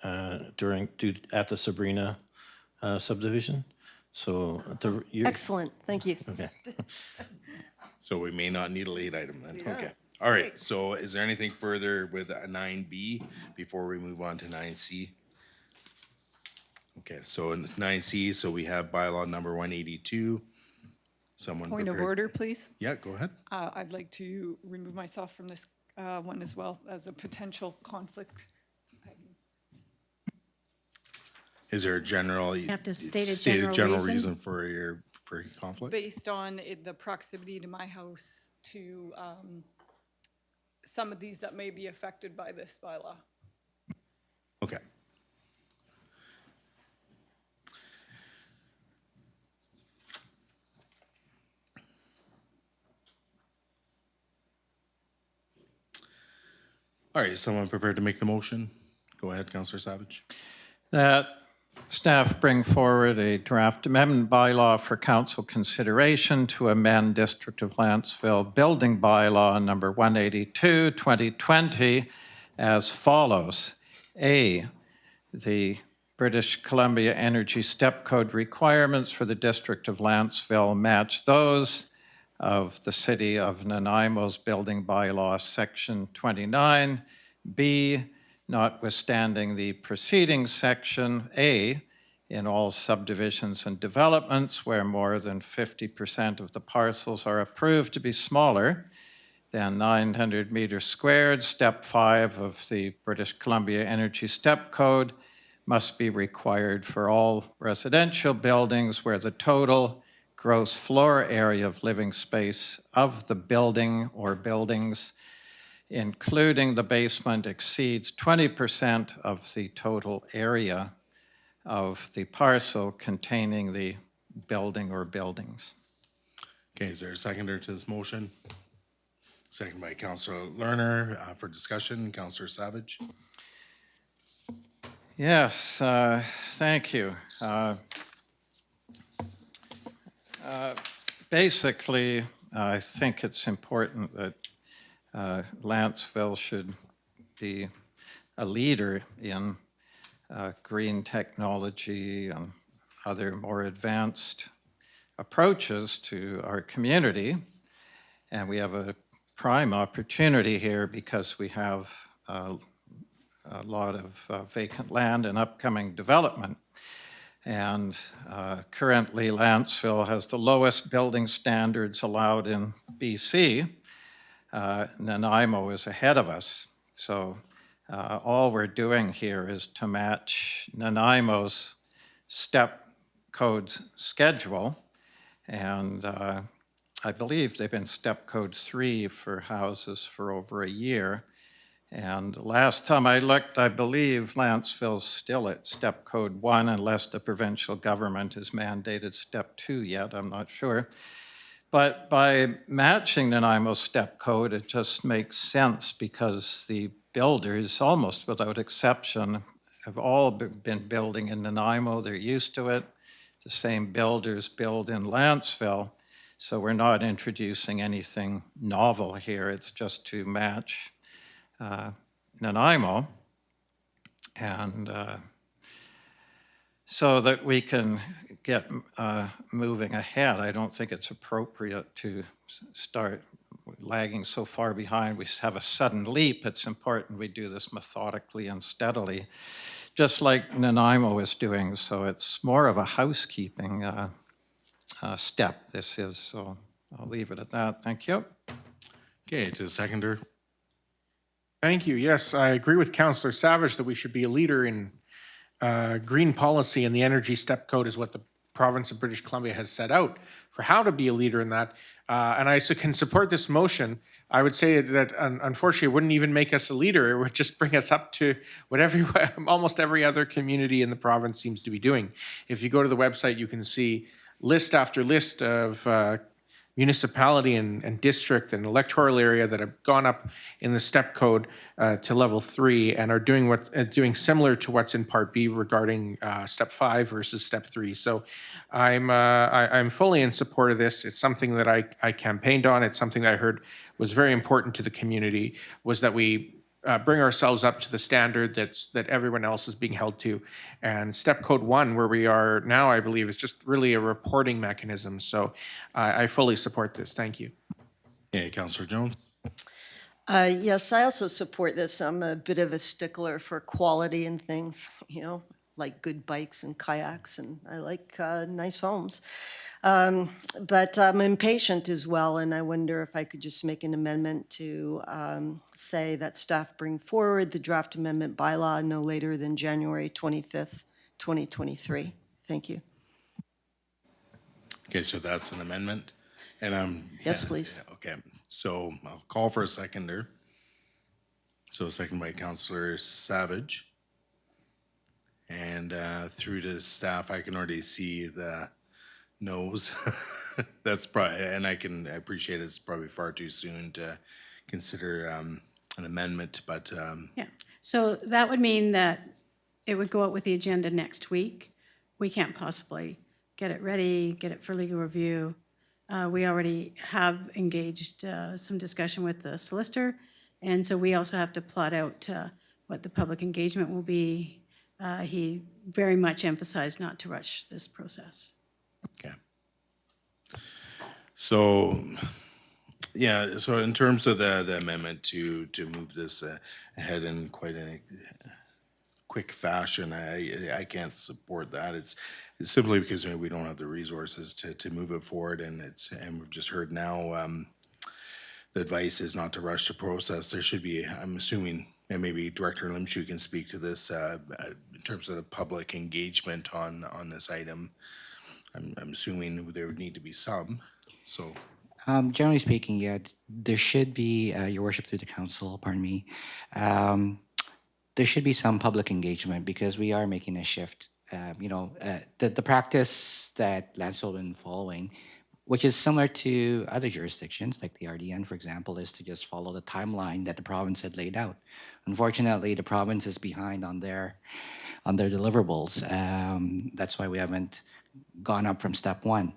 at the Sabrina subdivision. So Excellent, thank you. okay. So we may not need a late item then, Yeah, okay. that's All right, great. so is there anything further with 9B before we move on to 9C? Okay, so in 9C, so we have bylaw number 182. Someone Point of prepared- order, please. Yeah, go ahead. I'd like to remove myself from this one as well as a potential conflict. Is there a general? You have to state a general reason. reason for your conflict? Based on the proximity to my house to some of these that may be affected by this bylaw. Okay. All right, is someone prepared to make the motion? Go ahead, Councillor Savage. That staff bring forward a draft amendment bylaw for council consideration to amend District of Lantzville Building Bylaw number 182, 2020 as follows. A, the British Columbia Energy Step Code requirements for the District of Lantzville match those of the City of Nanaimo's Building Bylaw, Section 29. B, notwithstanding the preceding Section A, in all subdivisions and developments where more than 50% of the parcels are approved to be smaller than 900 meters squared, Step 5 of the British Columbia Energy Step Code must be required for all residential buildings where the total gross floor area of living space of the building or buildings, including the basement, exceeds 20% of the total area of the parcel containing the building or buildings. Okay, is there a seconder to this motion? Second by Councillor Lerner. For discussion, Councillor Savage. Yes, thank you. Basically, I think it's important that Lantzville should be a leader in green technology and other more advanced approaches to our community. And we have a prime opportunity here because we have a lot of vacant land and upcoming development. And currently, Lantzville has the lowest building standards allowed in BC. Nanaimo is ahead of us. So all we're doing here is to match Nanaimo's step code schedule. And I believe they've been step code 3 for houses for over a year. And last time I looked, I believe Lantzville's still at step code 1 unless the provincial government has mandated step 2 yet, I'm not sure. But by matching Nanaimo's step code, it just makes sense because the builders, almost without exception, have all been building in Nanaimo. They're used to it. The same builders build in Lantzville. So we're not introducing anything novel here. It's just to match Nanaimo, and so that we can get moving ahead. I don't think it's appropriate to start lagging so far behind. We have a sudden leap. It's important we do this methodically and steadily, just like Nanaimo is doing. So it's more of a housekeeping step, this is. So I'll leave it at that. Thank you. Okay, to the seconder. Thank you. Yes, I agree with Councillor Savage that we should be a leader in green policy, and the Energy Step Code is what the province of British Columbia has set out for how to be a leader in that. And I can support this motion. I would say that unfortunately it wouldn't even make us a leader. It would just bring us up to what almost every other community in the province seems to be doing. If you go to the website, you can see list after list of municipality and district and electoral area that have gone up in the step code to level 3 and are doing similar to what's in Part B regarding step 5 versus step 3. So I'm fully in support of this. It's something that I campaigned on. It's something that I heard was very important to the community, was that we bring ourselves up to the standard that everyone else is being held to. And step code 1, where we are now, I believe, is just really a reporting mechanism. So I fully support this. Thank you. Okay, Councillor Jones. Yes, I also support this. I'm a bit of a stickler for quality and things, like good bikes and kayaks, and I like nice homes. But I'm impatient as well, and I wonder if I could just make an amendment to say that staff bring forward the draft amendment bylaw no later than January 25th, 2023. Thank you. Okay, so that's an amendment, and Yes, please. Okay, so I'll call for a seconder. So second by Councillor Savage, and through to staff, I can already see the no's. That's probably, and I appreciate it's probably far too soon to consider an amendment, but Yeah, so that would mean that it would go out with the agenda next week. We can't possibly get it ready, get it for legal review. We already have engaged some discussion with the solicitor, and so we also have to plot out what the public engagement will be. He very much emphasized not to rush this process. okay. So, yeah, so in terms of the amendment to move this ahead in quite a quick fashion, I can't support that. It's simply because we don't have the resources to move it forward, and we've just heard now the advice is not to rush the process. There should be, I'm assuming, and maybe Director Limshu can speak to this in terms of the public engagement on this item. I'm assuming there would need to be some, so. Generally speaking, yeah, there should be, Your Worship, through the council, pardon me, there should be some public engagement because we are making a shift. The practice that Lantzville has been following, which is similar to other jurisdictions, like the RDN, for example, is to just follow the timeline that the province had laid out. Unfortunately, the province is behind on their deliverables. That's why we haven't gone up from step one.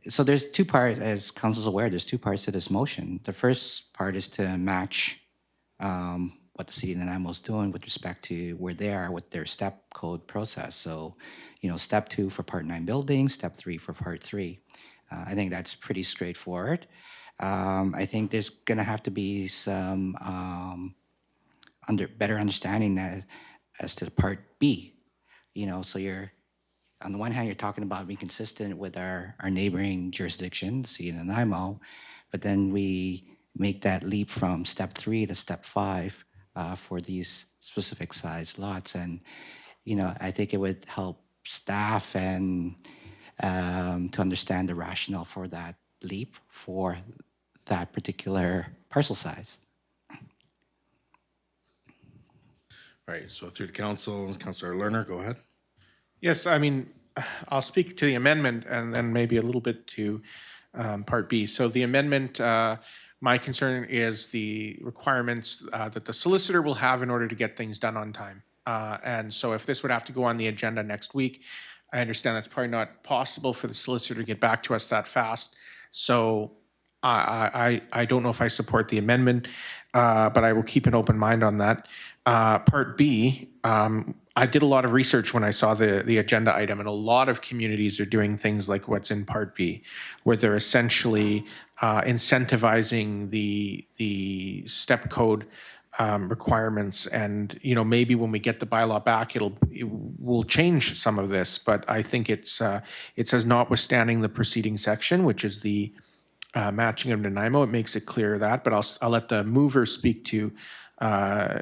So there's two parts, as council's aware, there's two parts to this motion. The first part is to match what the city of Nanaimo is doing with respect to where they are with their step code process. So, step 2 for Part 9 buildings, step 3 for Part 3. I think that's pretty straightforward. I think there's going to have to be some better understanding as to Part B. So you're on the one hand, you're talking about being consistent with our neighboring jurisdiction, city of Nanaimo, but then we make that leap from step 3 to step 5 for these specific size lots. And, I think it would help staff and to understand the rationale for that leap for that particular parcel size. All right, so through the council, Councilor Lerner, go ahead. Yes, I mean, I'll speak to the amendment and then maybe a little bit to Part B. So the amendment, my concern is the requirements that the solicitor will have in order to get things done on time. And so if this would have to go on the agenda next week, I understand that's probably not possible for the solicitor to get back to us that fast. So I don't know if I support the amendment, but I will keep an open mind on that. Part B, I did a lot of research when I saw the agenda item, and a lot of communities are doing things like what's in Part B, where they're essentially incentivizing the step code requirements. And maybe when we get the bylaw back, it will change some of this. But I think it says notwithstanding the preceding section, which is the matching of Nanaimo. It makes it clear that, but I'll let the mover speak to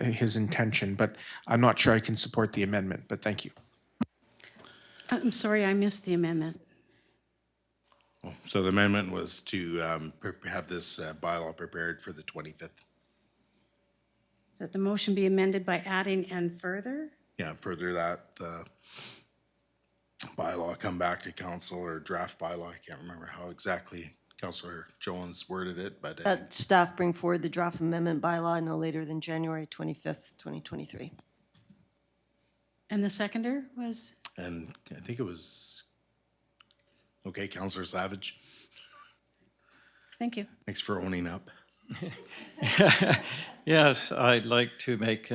his intention, but I'm not sure I can support the amendment, but thank you. I'm sorry, I missed the amendment. So the amendment was to have this bylaw prepared for the 25th. That the motion be amended by adding "and further"? Yeah, further that the bylaw come back to council, or draft bylaw, I can't remember how exactly Councilor Jones worded it, but That staff bring forward the draft amendment bylaw no later than January 25th, 2023. And the seconder was? and I think it was, okay, Councilor Savage, Thank you. thanks for owning up. Yes, I'd like to make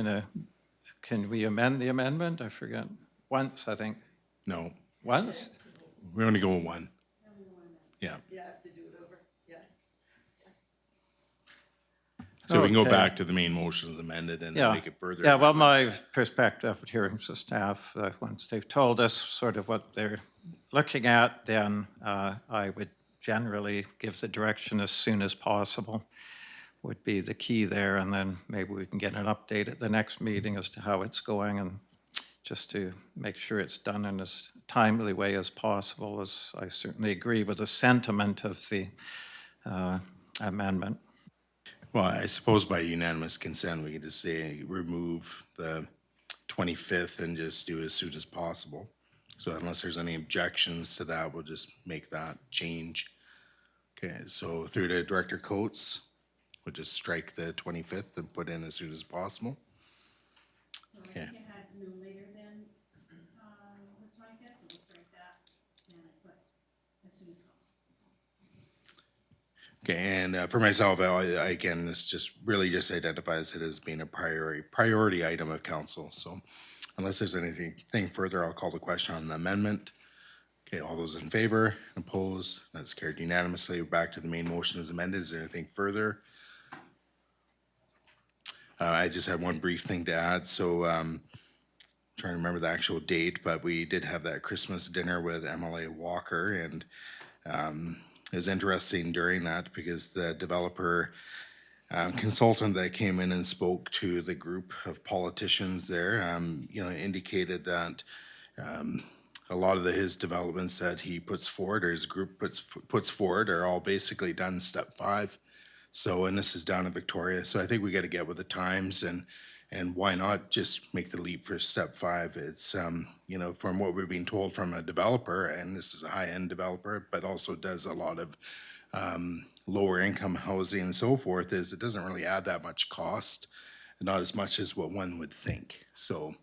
can we amend the amendment? I forget. Once, I think. No, Once? we only go with one. Yeah, Yeah, I have to do it over, yeah. so we can go Okay. back to the main motions amended and then Yeah. make it further. Yeah, well, my perspective, hearing from staff, once they've told us sort of what they're looking at, then I would generally give the direction as soon as possible would be the key there, and then maybe we can get an update at the next meeting as to how it's going, and just to make sure it's done in as timely way as possible, as I certainly agree with the sentiment of the amendment. Well, I suppose by unanimous consent, we could just say remove the 25th and just do it as soon as possible. So unless there's any objections to that, we'll just make that change. Okay, so through to Director Coates. We'll just strike the 25th and put in as soon as possible. Okay. You had no later than, the 25th, so we'll strike that, and I put as soon as possible. Okay, and for myself, again, this just really just identifies it as being a priority item of council. So unless there's anything further, I'll call the question on the amendment. Okay, all those in favor, opposed, that's carried unanimously. Back to the main motion as amended. Is there anything further? I just had one brief thing to add. So trying to remember the actual date, but we did have that Christmas dinner with MLA Walker, and it was interesting during that because the developer consultant that came in and spoke to the group of politicians there, indicated that a lot of his developments that he puts forward or his group puts forward are all basically done step 5. So, and this is down in Victoria. So I think we got to get with the times and why not just make the leap for step 5? It's, from what we're being told from a developer, and this is a high-end developer, but also does a lot of lower income housing and so forth, is it doesn't really add that much cost, not as much as what one would think. So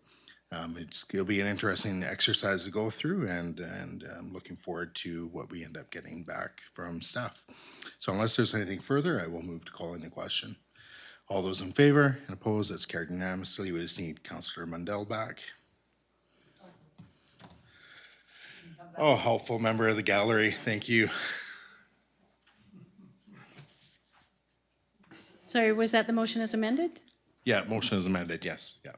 it'll be an interesting exercise to go through, and I'm looking forward to what we end up getting back from staff. So unless there's anything further, I will move to calling the question. All those in favor and opposed, that's carried unanimously. We just need Councillor Mundell back. Oh, helpful member of the gallery, thank you. So was that the motion as amended? Yeah, motion is amended, yes, yeah.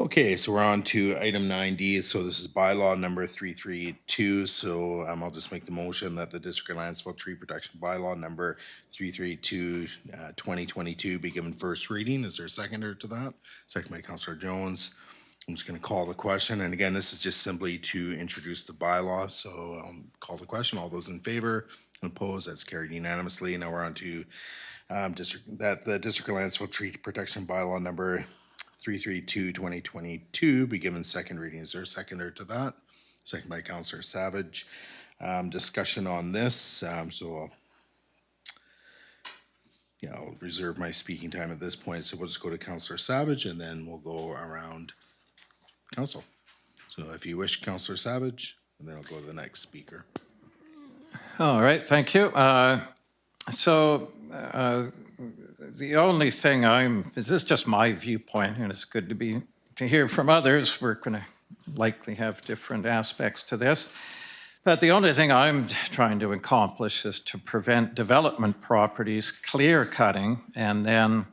Okay, so we're on to item 9D. So this is bylaw number 332. So I'll just make the motion that the District of Lantzville Tree Protection Bylaw number 332, 2022 be given first reading. Is there a seconder to that? Second by Councillor Jones. I'm just going to call the question. And again, this is just simply to introduce the bylaw. So I'll call the question. All those in favor and opposed, that's carried unanimously. Now we're on to the District of Lantzville Tree Protection Bylaw number 332, 2022 be given second reading. Is there a seconder to that? Second by Councillor Savage. Discussion on this. So I'll reserve my speaking time at this point. So we'll just go to Councillor Savage and then we'll go around council. So if you wish, Councillor Savage, and then I'll go to the next speaker. All right, thank you. The only thing this is just my viewpoint, and it's good to hear from others. We're going to likely have different aspects to this. But the only thing I'm trying to accomplish is to prevent development properties clear cutting and then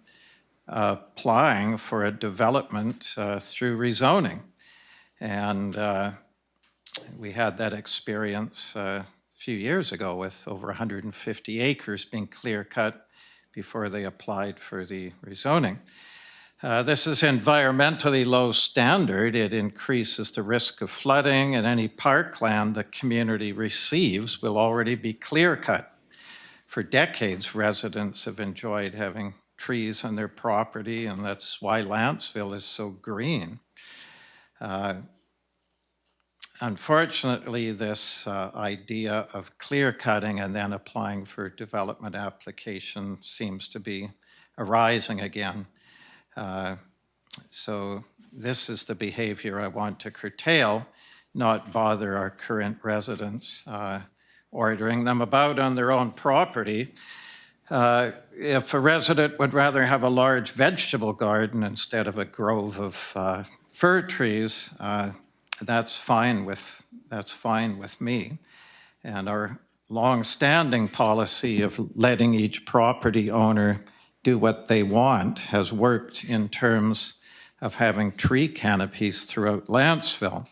applying for a development through rezoning. And we had that experience a few years ago with over 150 acres being clear cut before they applied for the rezoning. This is environmentally low standard. It increases the risk of flooding, and any parkland the community receives will already be clear cut. For decades, residents have enjoyed having trees on their property, and that's why Lantzville is so green. Unfortunately, this idea of clear cutting and then applying for development application seems to be arising again. So this is the behavior I want to curtail, not bother our current residents, ordering them about on their own property. If a resident would rather have a large vegetable garden instead of a grove of fir trees, that's fine with me. And our long-standing policy of letting each property owner do what they want has worked in terms of having tree canopies throughout Lantzville.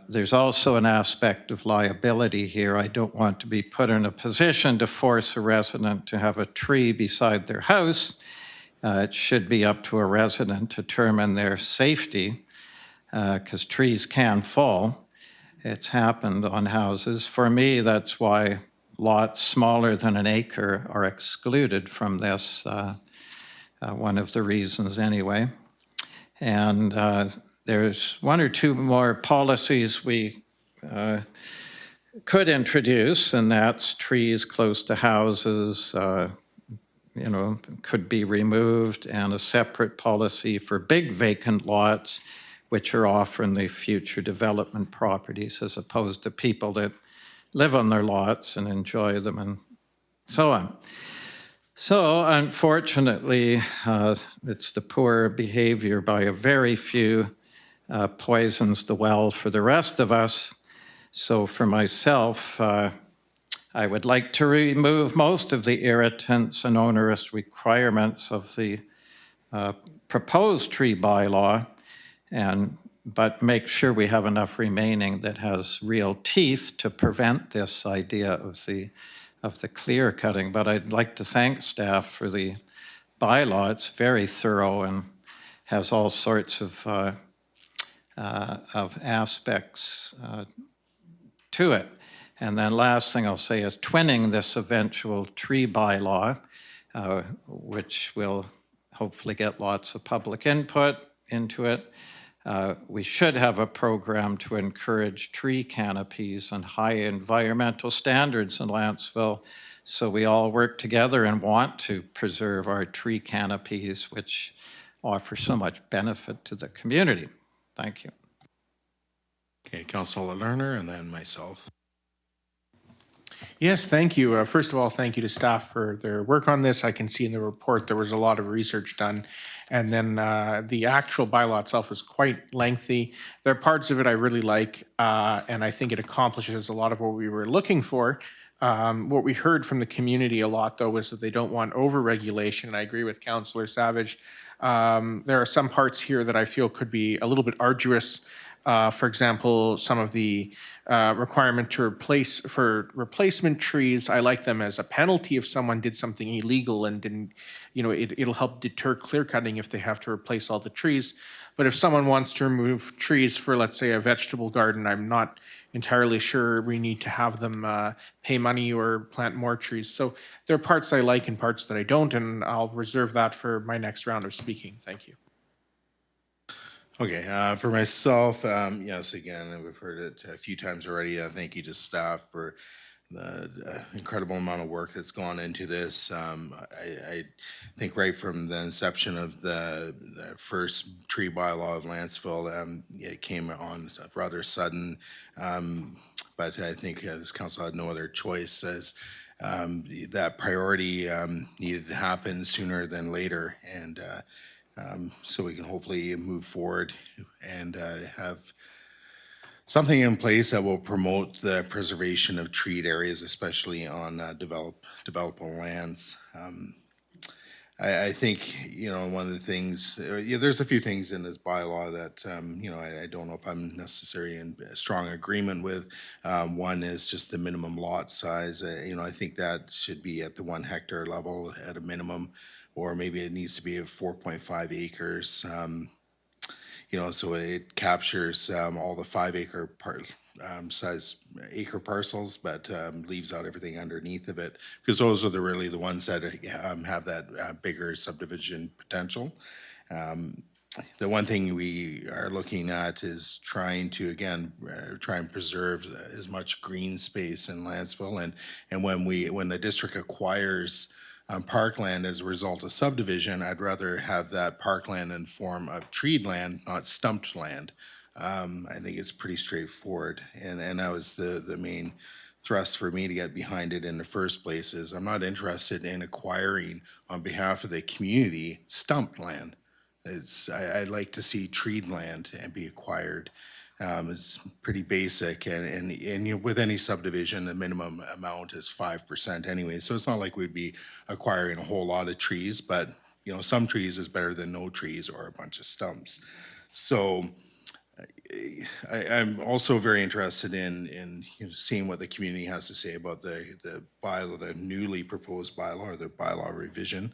There's also an aspect of liability here. I don't want to be put in a position to force a resident to have a tree beside their house It should be up to a resident to determine their safety, because trees can fall. It's happened on houses. For me, that's why lots smaller than an acre are excluded from this, one of the reasons anyway. And there's one or two more policies we could introduce, and that's trees close to houses, could be removed, and a separate policy for big vacant lots, which are often the future development properties, as opposed to people that live on their lots and enjoy them and so on. So unfortunately, it's the poor behavior by a very few poisons the well for the rest of us. So for myself, I would like to remove most of the irritants and onerous requirements of the proposed tree bylaw, but make sure we have enough remaining that has real teeth to prevent this idea of the clear cutting. But I'd like to thank staff for the bylaw. It's very thorough and has all sorts of aspects to it. And then last thing I'll say is twinning this eventual tree bylaw, which will hopefully get lots of public input into it. We should have a program to encourage tree canopies and high environmental standards in Lantzville, so we all work together and want to preserve our tree canopies, which offer so much benefit to the community. Thank you. Okay, Councilor Lerner and then myself. Yes, thank you. First of all, thank you to staff for their work on this. I can see in the report there was a lot of research done. And then the actual bylaw itself is quite lengthy. There are parts of it I really like, and I think it accomplishes a lot of what we were looking for. What we heard from the community a lot, though, was that they don't want over-regulation, and I agree with Councillor Savage. There are some parts here that I feel could be a little bit arduous. For example, some of the requirement to replacement trees, I like them as a penalty if someone did something illegal and didn't, it'll help deter clear cutting if they have to replace all the trees. But if someone wants to remove trees for, let's say, a vegetable garden, I'm not entirely sure we need to have them pay money or plant more trees. So there are parts I like and parts that I don't, and I'll reserve that for my next round of speaking. Thank you. Okay, for myself, yes, again, we've heard it a few times already. Thank you to staff for the incredible amount of work that's gone into this. I think right from the inception of the first tree bylaw of Lantzville, it came on rather sudden. But I think this council had no other choice as that priority needed to happen sooner than later. And so we can hopefully move forward and have something in place that will promote the preservation of treed areas, especially on developable lands. I think, one of the things, there's a few things in this bylaw that, I don't know if I'm necessarily in strong agreement with. One is just the minimum lot size. I think that should be at the 1 hectare level at a minimum, or maybe it needs to be at 4.5 acres. So it captures all the 5 acre size acre parcels, but leaves out everything underneath of it, because those are really the ones that have that bigger subdivision potential. The one thing we are looking at is trying to, again, try and preserve as much green space in Lantzville. And when the district acquires parkland as a result of subdivision, I'd rather have that parkland in form of treed land, not stumped land. I think it's pretty straightforward, and that was the main thrust for me to get behind it in the first place. Is I'm not interested in acquiring on behalf of the community stumped land. I'd like to see treed land and be acquired. It's pretty basic, and with any subdivision, the minimum amount is 5% anyway. So it's not like we'd be acquiring a whole lot of trees, but some trees is better than no trees or a bunch of stumps. So I'm also very interested in seeing what the community has to say about the bylaw, the newly proposed bylaw, or the bylaw revision.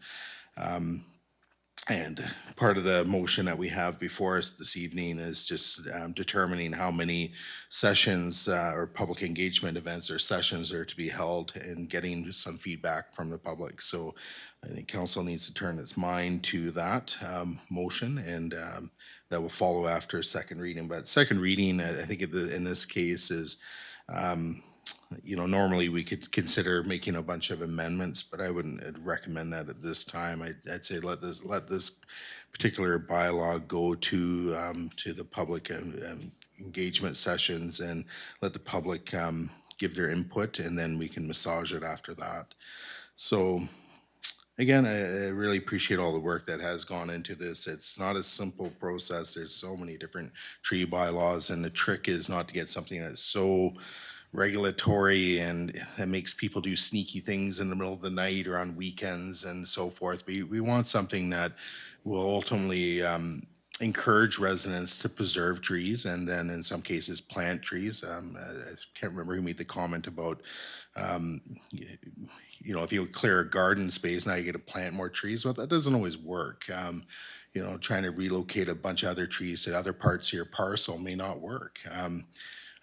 And part of the motion that we have before us this evening is just determining how many sessions or public engagement events or sessions are to be held and getting some feedback from the public. So I think council needs to turn its mind to that motion, and that will follow after second reading. But second reading, I think in this case is, normally we could consider making a bunch of amendments, but I wouldn't recommend that at this time. I'd say let this particular bylaw go to the public engagement sessions, and let the public give their input, and then we can massage it after that. So again, I really appreciate all the work that has gone into this. It's not a simple process. There's so many different tree bylaws, and the trick is not to get something that's so regulatory and that makes people do sneaky things in the middle of the night or on weekends and so forth. We want something that will ultimately encourage residents to preserve trees, and then in some cases plant trees. I can't remember who made the comment about if you clear a garden space, now you get to plant more trees. Well, that doesn't always work. Trying to relocate a bunch of other trees to other parts of your parcel may not work.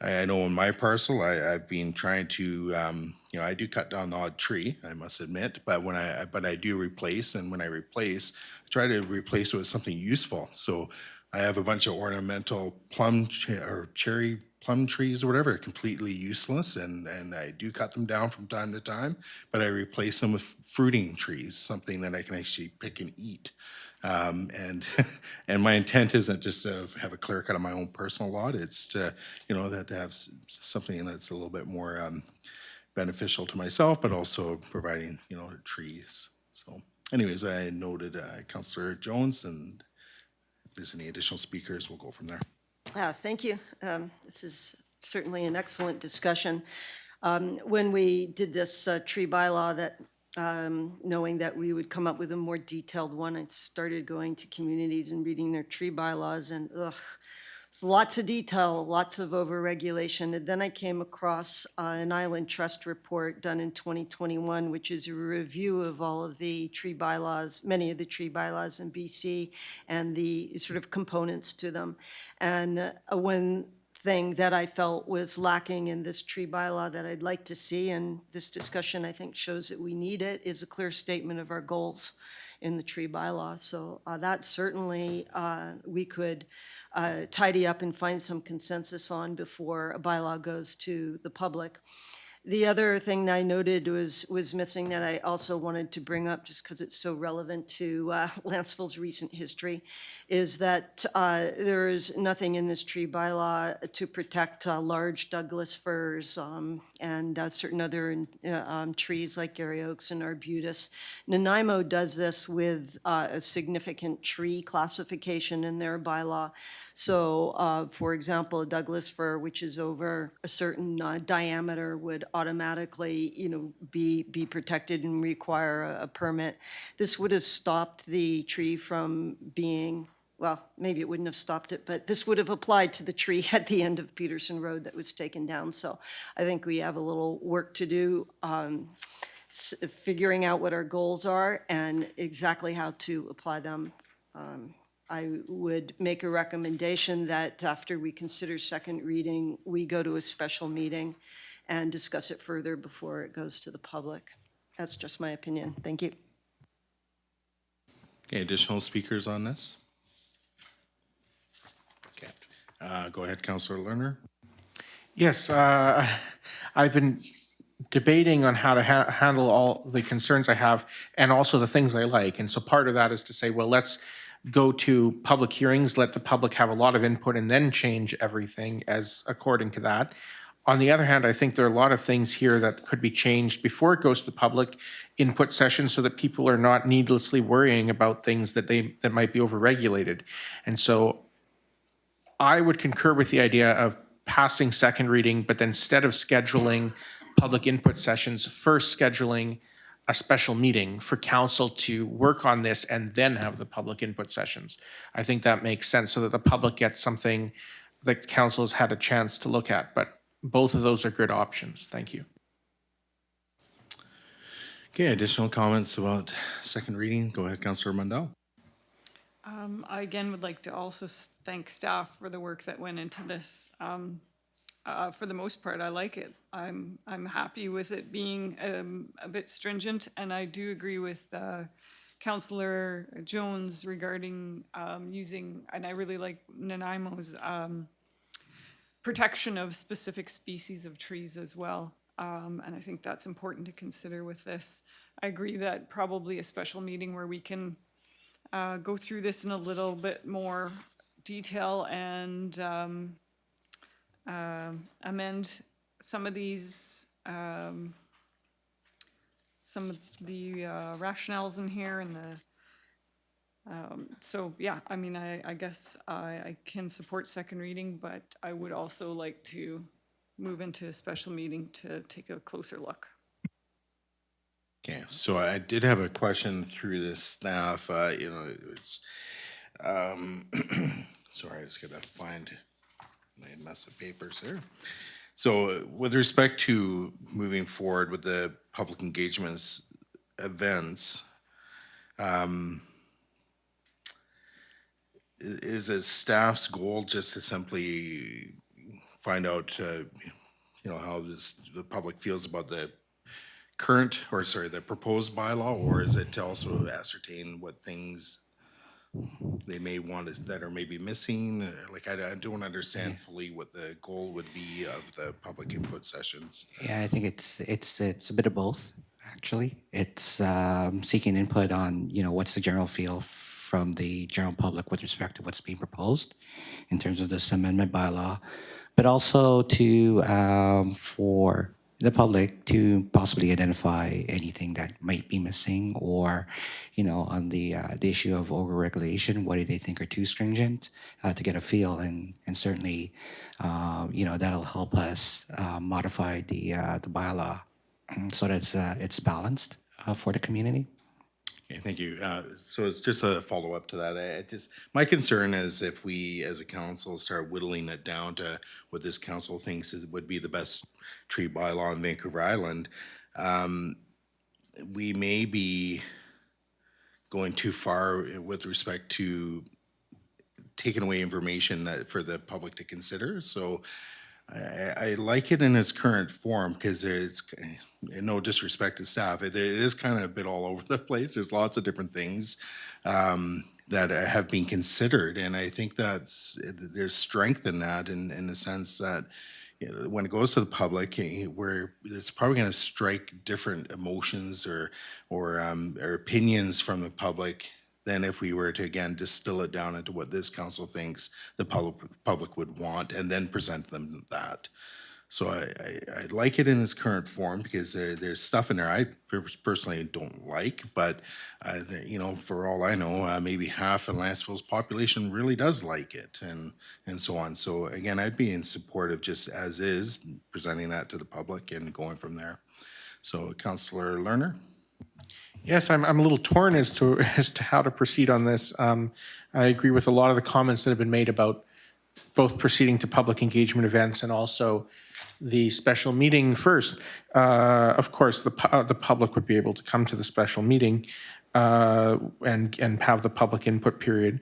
I know in my parcel, I've been trying to, I do cut down the odd tree, I must admit, but I do replace, and when I replace, I try to replace it with something useful. So I have a bunch of ornamental or cherry plum trees or whatever, completely useless, and I do cut them down from time to time, but I replace them with fruiting trees, something that I can actually pick and eat. And and my intent isn't just to have a clear cut of my own personal lot. It's to to have something that's a little bit more beneficial to myself, but also providing trees. So, anyways, I noted Councillor Jones, and if there's any additional speakers, we'll go from there. Thank you. This is certainly an excellent discussion. When we did this tree bylaw, that knowing that we would come up with a more detailed one, I started going to communities and reading their tree bylaws, and lots of detail, lots of overregulation. And then I came across an Island Trust report done in 2021, which is a review of all of the tree bylaws, many of the tree bylaws in BC, and the sort of components to them. And one thing that I felt was lacking in this tree bylaw that I'd like to see, and this discussion I think shows that we need it, is a clear statement of our goals in the tree bylaw. So that certainly we could tidy up and find some consensus on before a bylaw goes to the public. The other thing that I noted was missing that I also wanted to bring up, just because it's so relevant to Lantzville's recent history, is that there is nothing in this tree bylaw to protect large Douglas firs and certain other trees like Gary oaks and arbutus. Nanaimo does this with a significant tree classification in their bylaw. So, for example, a Douglas fir, which is over a certain diameter, would automatically, be protected and require a permit. This would have stopped the tree from being, well, maybe it wouldn't have stopped it, but this would have applied to the tree at the end of Peterson Road that was taken down. So I think we have a little work to do figuring out what our goals are and exactly how to apply them. I would make a recommendation that after we consider second reading, we go to a special meeting and discuss it further before it goes to the public. That's just my opinion. Thank you. Okay, additional speakers on this? Okay, go ahead, Councillor Lerner. Yes, I've been debating on how to handle all the concerns I have and also the things I like. And so part of that is to say, well, let's go to public hearings, let the public have a lot of input, and then change everything as according to that. On the other hand, I think there are a lot of things here that could be changed before it goes to the public input session so that people are not needlessly worrying about things that might be overregulated. And so I would concur with the idea of passing second reading, but then instead of scheduling public input sessions, first scheduling a special meeting for council to work on this and then have the public input sessions. I think that makes sense so that the public gets something that council has had a chance to look at, but both of those are good options. Thank you. Okay, additional comments about second reading? Go ahead, Councillor Mundell. I again would like to also thank staff for the work that went into this. For the most part, I like it. I'm happy with it being a bit stringent, and I do agree with Councillor Jones regarding using, and I really like Nanaimo's protection of specific species of trees as well. And I think that's important to consider with this. I agree that probably a special meeting where we can go through this in a little bit more detail and amend some of these, some of the rationales in here and the, so yeah, I mean, I guess I can support second reading, but I would also like to move into a special meeting to take a closer look. Okay, so I did have a question through the staff, it's, sorry, I just gotta find my mess of papers here. So with respect to moving forward with the public engagements events, is it staff's goal just to simply find out, how the public feels about the the proposed bylaw, or is it to also ascertain what things they may want that are maybe missing? Like, I don't understand fully what the goal would be of the public input sessions. Yeah, I think it's a bit of both, actually. It's seeking input on, what's the general feel from the general public with respect to what's being proposed in terms of this amendment bylaw, but also to for the public to possibly identify anything that might be missing, or, on the issue of over-regulation, what do they think are too stringent, to get a feel, and certainly, that'll help us modify the bylaw so that it's balanced for the community. Okay, thank you. So it's just a follow-up to that. My concern is if we, as a council, start whittling it down to what this council thinks would be the best tree bylaw in Vancouver Island, we may be going too far with respect to taking away information for the public to consider. So I like it in its current form because it's, no disrespect to staff, it is kind of a bit all over the place. There's lots of different things that have been considered, and I think there's strength in that in the sense that when it goes to the public, where it's probably going to strike different emotions or opinions from the public than if we were to, again, distill it down into what this council thinks the public would want and then present them that. So I like it in its current form because there's stuff in there I personally don't like, but for all I know, maybe half of Lantzville's population really does like it, and so on. So again, I'd be in support of just as is, presenting that to the public and going from there. So Councillor Lerner? Yes, I'm a little torn as to how to proceed on this. I agree with a lot of the comments that have been made about both proceeding to public engagement events and also the special meeting first. Of course, the public would be able to come to the special meeting and have the public input period.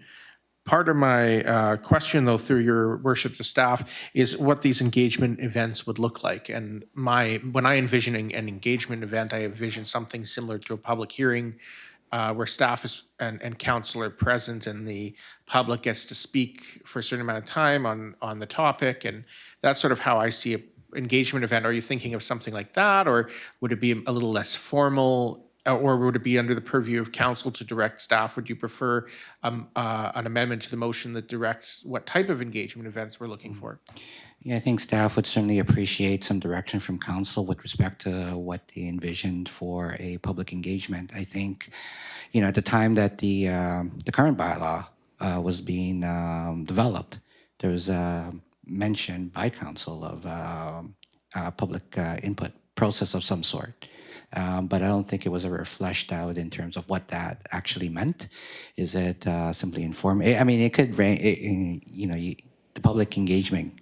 Part of my question, though, through your worship to staff, is what these engagement events would look like. And when I envision an engagement event, I envision something similar to a public hearing where staff and council are present and the public gets to speak for a certain amount of time on the topic. And that's sort of how I see an engagement event. Are you thinking of something like that, or would it be a little less formal? Or would it be under the purview of council to direct staff? Would you prefer an amendment to the motion that directs what type of engagement events we're looking for? Yeah, I think staff would certainly appreciate some direction from council with respect to what they envisioned for a public engagement. I think, at the time that the current bylaw was being developed, there was a mention by council of a public input process of some sort. But I don't think it was ever fleshed out in terms of what that actually meant. Is it simply inform? I mean, it could, the public engagement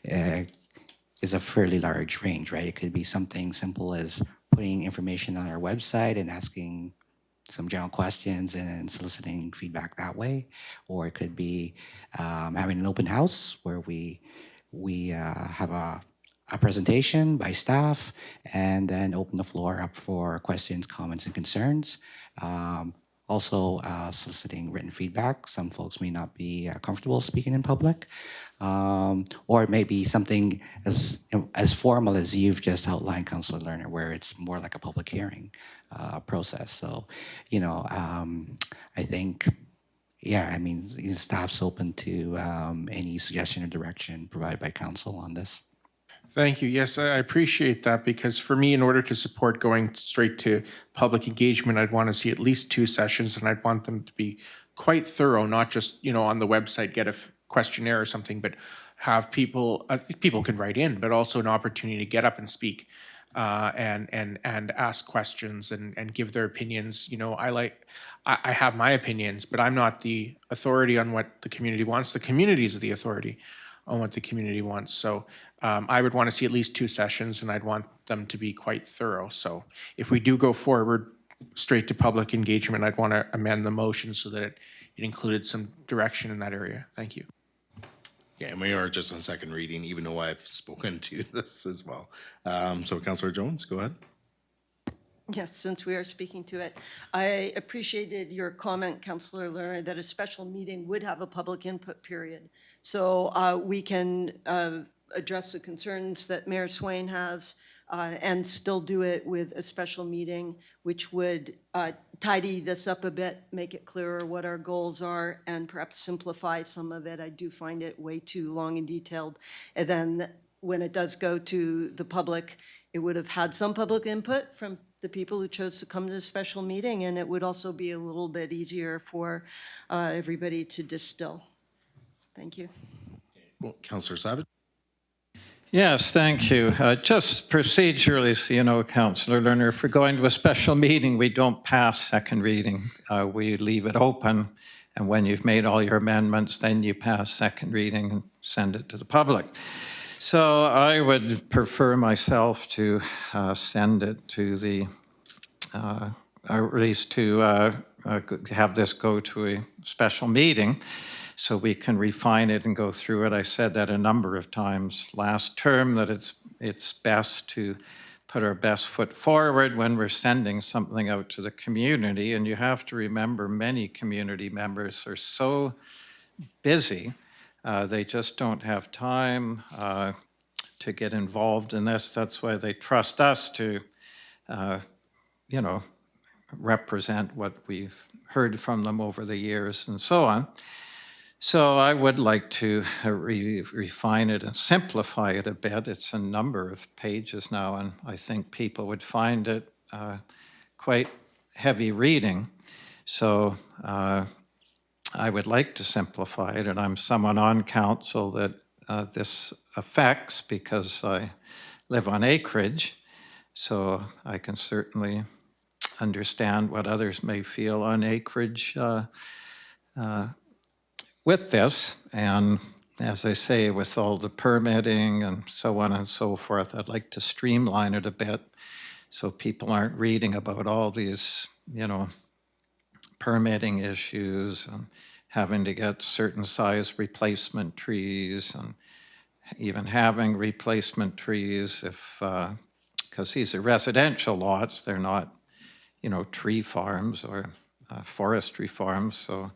is a fairly large range, right? It could be something simple as putting information on our website and asking some general questions and soliciting feedback that way, or it could be having an open house where we have a presentation by staff and then open the floor up for questions, comments, and concerns. Also, soliciting written feedback. Some folks may not be comfortable speaking in public, or it may be something as formal as you've just outlined, Councillor Lerner, where it's more like a public hearing process. So, I think, yeah, I mean, staff's open to any suggestion or direction provided by council on this. Thank you. Yes, I appreciate that, because for me, in order to support going straight to public engagement, I'd want to see at least 2 sessions, and I'd want them to be quite thorough, not just, on the website, get a questionnaire or something, but have people, people can write in, but also an opportunity to get up and speak and ask questions and give their opinions. I have my opinions, but I'm not the authority on what the community wants. The community is the authority on what the community wants. So I would want to see at least 2 sessions, and I'd want them to be quite thorough. So if we do go forward straight to public engagement, I'd want to amend the motion so that it included some direction in that area. Thank you. Yeah, and we are just on second reading, even though I've spoken to this as well. So Councillor Jones, go ahead. Yes, since we are speaking to it, I appreciated your comment, Councillor Lerner, that a special meeting would have a public input period. So we can address the concerns that Mayor Swain has and still do it with a special meeting, which would tidy this up a bit, make it clearer what our goals are, and perhaps simplify some of it. I do find it way too long and detailed. And then when it does go to the public, it would have had some public input from the people who chose to come to the special meeting, and it would also be a little bit easier for everybody to distill. Thank you. Well, Councillor Savage. Yes, thank you. Just procedurally, so you know, Councillor Lerner, if we're going to a special meeting, we don't pass second reading. We leave it open, and when you've made all your amendments, then you pass second reading and send it to the public. So I would prefer myself to send it to the, or at least to have this go to a special meeting so we can refine it and go through it. I said that a number of times last term, that it's best to put our best foot forward when we're sending something out to the community. And you have to remember, many community members are so busy, they just don't have time to get involved in this. That's why they trust us to, represent what we've heard from them over the years and so on. So I would like to refine it and simplify it a bit. It's a number of pages now, and I think people would find it quite heavy reading. So I would like to simplify it, and I'm someone on council that this affects because I live on acreage, so I can certainly understand what others may feel on acreage with this. And as I say, with all the permitting and so on and so forth, I'd like to streamline it a bit so people aren't reading about all these, permitting issues and having to get certain size replacement trees and even having replacement trees if, because these are residential lots, they're not, tree farms or forestry farms. So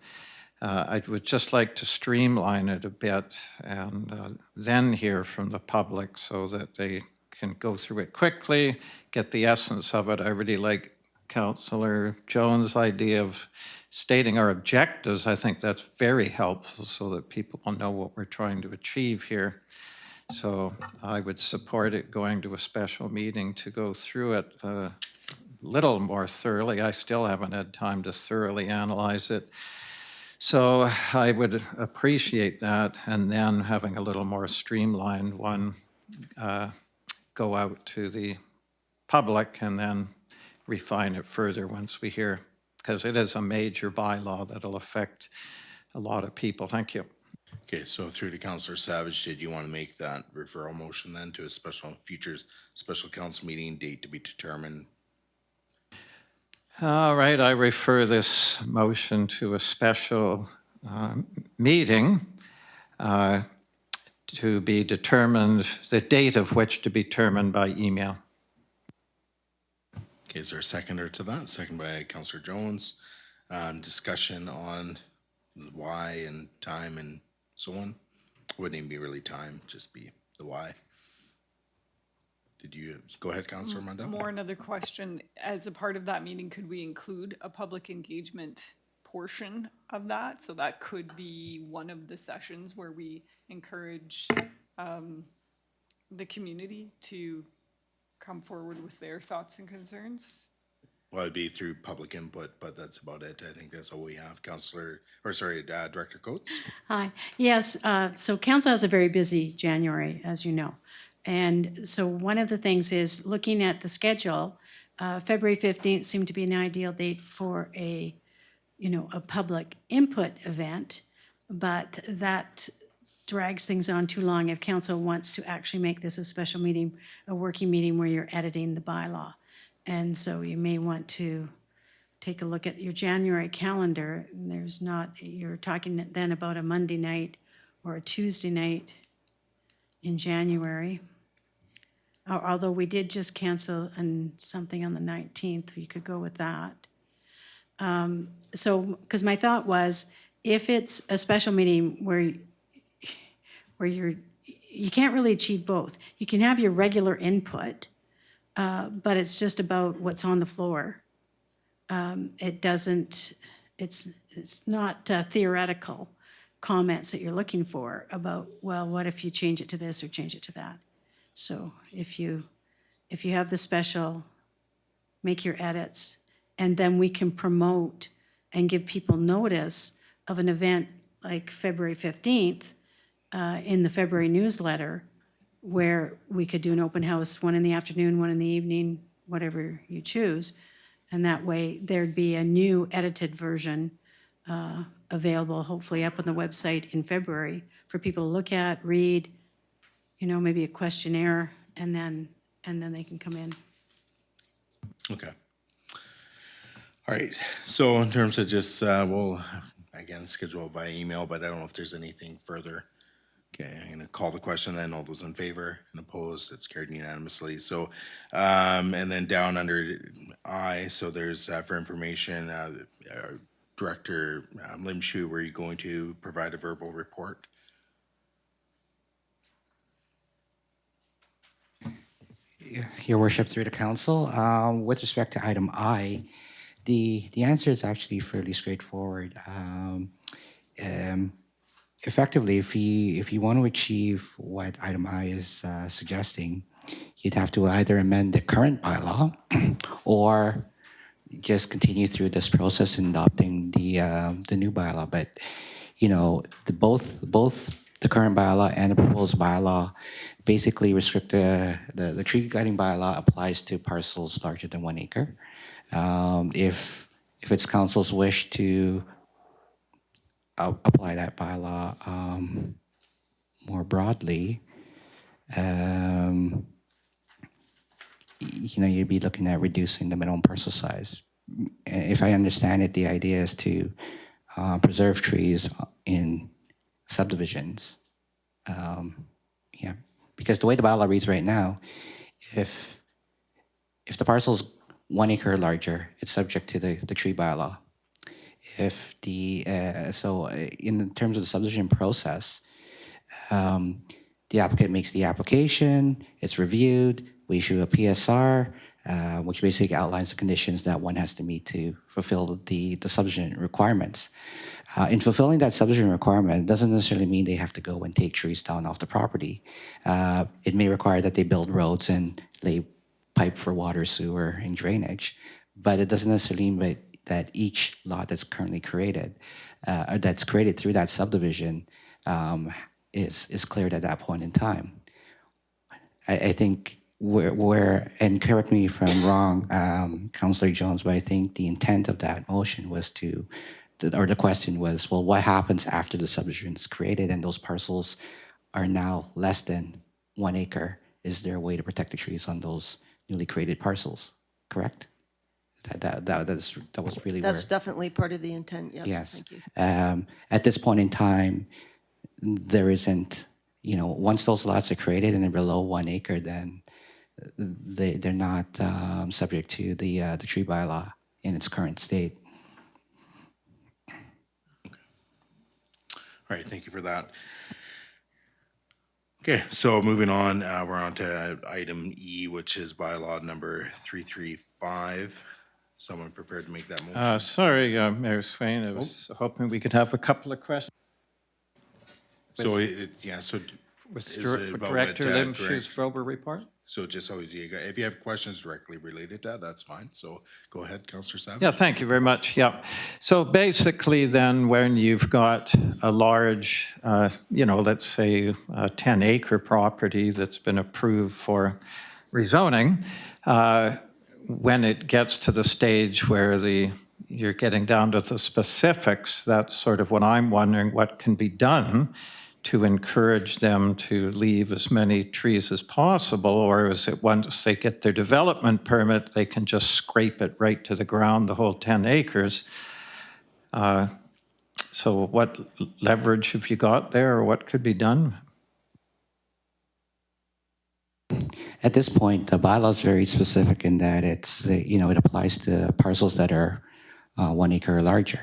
I would just like to streamline it a bit and then hear from the public so that they can go through it quickly, get the essence of it. I really like Councillor Jones' idea of stating our objectives. I think that's very helpful so that people will know what we're trying to achieve here. So I would support it going to a special meeting to go through it a little more thoroughly. I still haven't had time to thoroughly analyze it. So I would appreciate that, and then having a little more streamlined one go out to the public and then refine it further once we hear, because it is a major bylaw that'll affect a lot of people. Thank you. Okay, so through to Councillor Savage, did you want to make that referral motion then to a future special council meeting date to be determined? All right, I refer this motion to a special meeting to be determined, the date of which to be determined by email. Okay, is there a seconder to that? Second by Counselor Jones. Discussion on why and time and so on. Wouldn't even be really time, just be the why. Did you, go ahead, Counselor Mundell? More another question, as a part of that meeting, could we include a public engagement portion of that? So that could be one of the sessions where we encourage the community to come forward with their thoughts and concerns. Well, it'd be through public input, but that's about it. I think that's all we have. Director Coates? Hi. Yes, so council has a very busy January, as you know. And so one of the things is looking at the schedule, February 15th seemed to be an ideal date for a public input event, but that drags things on too long if council wants to actually make this a special meeting, a working meeting where you're editing the bylaw. And so you may want to take a look at your January calendar. There's not, you're talking then about a Monday night or a Tuesday night in January. Although we did just cancel something on the 19th, you could go with that. So, because my thought was, if it's a special meeting where you can't really achieve both. You can have your regular input, but it's just about what's on the floor. It's not theoretical comments that you're looking for about, well, what if you change it to this or change it to that? So if you have the special, make your edits, and then we can promote and give people notice of an event like February 15th in the February newsletter, where we could do an open house, one in the afternoon, one in the evening, whatever you choose. And that way there'd be a new edited version available, hopefully up on the website in February for people to look at, read, maybe a questionnaire, and then they can come in. Okay. All right, so in terms of just, we'll, again, schedule by email, but I don't know if there's anything further. Okay, I'm gonna call the question then. All those in favor and opposed, it's carried unanimously. So, and then down under I, so there's, for information, Director Lim Shu, were you going to provide a verbal report? Your worship, through the council, with respect to item I, the answer is actually fairly straightforward. Effectively, if you want to achieve what item I is suggesting, you'd have to either amend the current bylaw or just continue through this process in adopting the new bylaw. But both the current bylaw and the proposed bylaw basically restrict the tree cutting bylaw applies to parcels larger than 1 acre. If it's council's wish to apply that bylaw more broadly, you'd be looking at reducing the minimum parcel size. If I understand it, the idea is to preserve trees in subdivisions. Because the way the bylaw reads right now, if the parcel's 1 acre or larger, it's subject to the tree bylaw. If so in terms of the subdivision process, the applicant makes the application, it's reviewed, we issue a PSR, which basically outlines the conditions that one has to meet to fulfill the subdivision requirements. In fulfilling that subdivision requirement, it doesn't necessarily mean they have to go and take trees down off the property. It may require that they build roads and lay pipe for water, sewer, and drainage, but it doesn't necessarily mean that each lot that's currently created, or that's created through that subdivision, is cleared at that point in time. I think where, and correct me if I'm wrong, Councillor Jones, but I think the intent of that motion was or the question was, well, what happens after the subdivision is created and those parcels are now less than 1 acre? Is there a way to protect the trees on those newly created parcels? Correct? That was really That's where. definitely part of the intent, yes, Yes. thank you. At this point in time, there isn't, once those lots are created and they're below 1 acre, then they're not subject to the tree bylaw in its current state. All right, thank you for that. Okay, so moving on, we're on to item E, which is bylaw number 335. Someone prepared to make that motion? Sorry, Mayor Swain, I was hoping we could have a couple of questions So, yeah, so with is it about what, Director Lim Shoe's Frober report. So just so if you have questions directly related to that, that's fine. So go ahead, Councillor Savage. Yeah, thank you very much. Yeah. So basically then when you've got a large, let's say a 10-acre property that's been approved for rezoning, when it gets to the stage where you're getting down to the specifics, that's sort of what I'm wondering, what can be done to encourage them to leave as many trees as possible, or is it once they get their development permit, they can just scrape it right to the ground, the whole 10 acres? So what leverage have you got there, or what could be done? At this point, the bylaw is very specific in that it applies to parcels that are 1 acre or larger.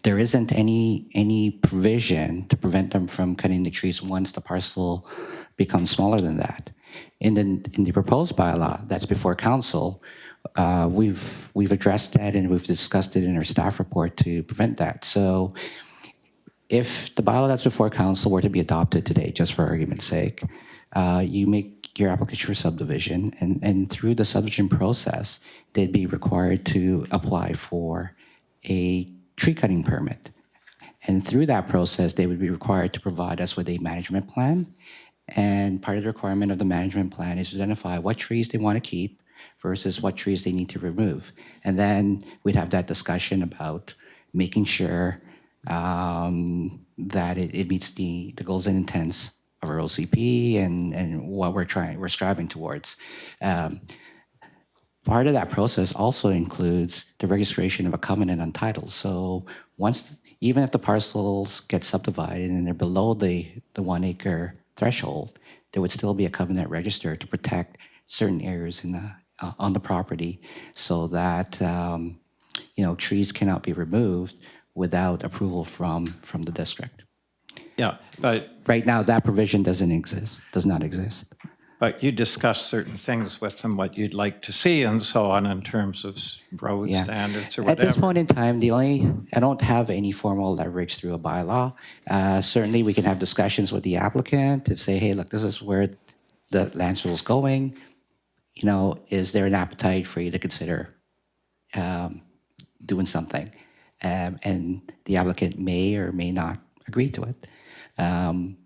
There isn't any provision to prevent them from cutting the trees once the parcel becomes smaller than that. In the proposed bylaw that's before council, we've addressed that and we've discussed it in our staff report to prevent that. So if the bylaw that's before council were to be adopted today, just for argument's sake, you make your application for subdivision, and through the subdivision process, they'd be required to apply for a tree cutting permit. And through that process, they would be required to provide us with a management plan. And part of the requirement of the management plan is to identify what trees they want to keep versus what trees they need to remove. And then we'd have that discussion about making sure that it meets the goals and intents of our OCP and what we're striving towards. Part of that process also includes the registration of a covenant on title. So even if the parcels get subdivided and they're below the 1 acre threshold, there would still be a covenant registered to protect certain areas on the property so that trees cannot be removed without approval from the district. Yeah, but Right now, that provision does not exist. you discuss certain things with them, what you'd like to see and so on in terms of road standards or At this whatever. point in time, I don't have any formal leverage through a bylaw. Certainly, we can have discussions with the applicant to say, hey, look, this is where the Lantzville is going. Is there an appetite for you to consider doing something? And the applicant may or may not agree to it. And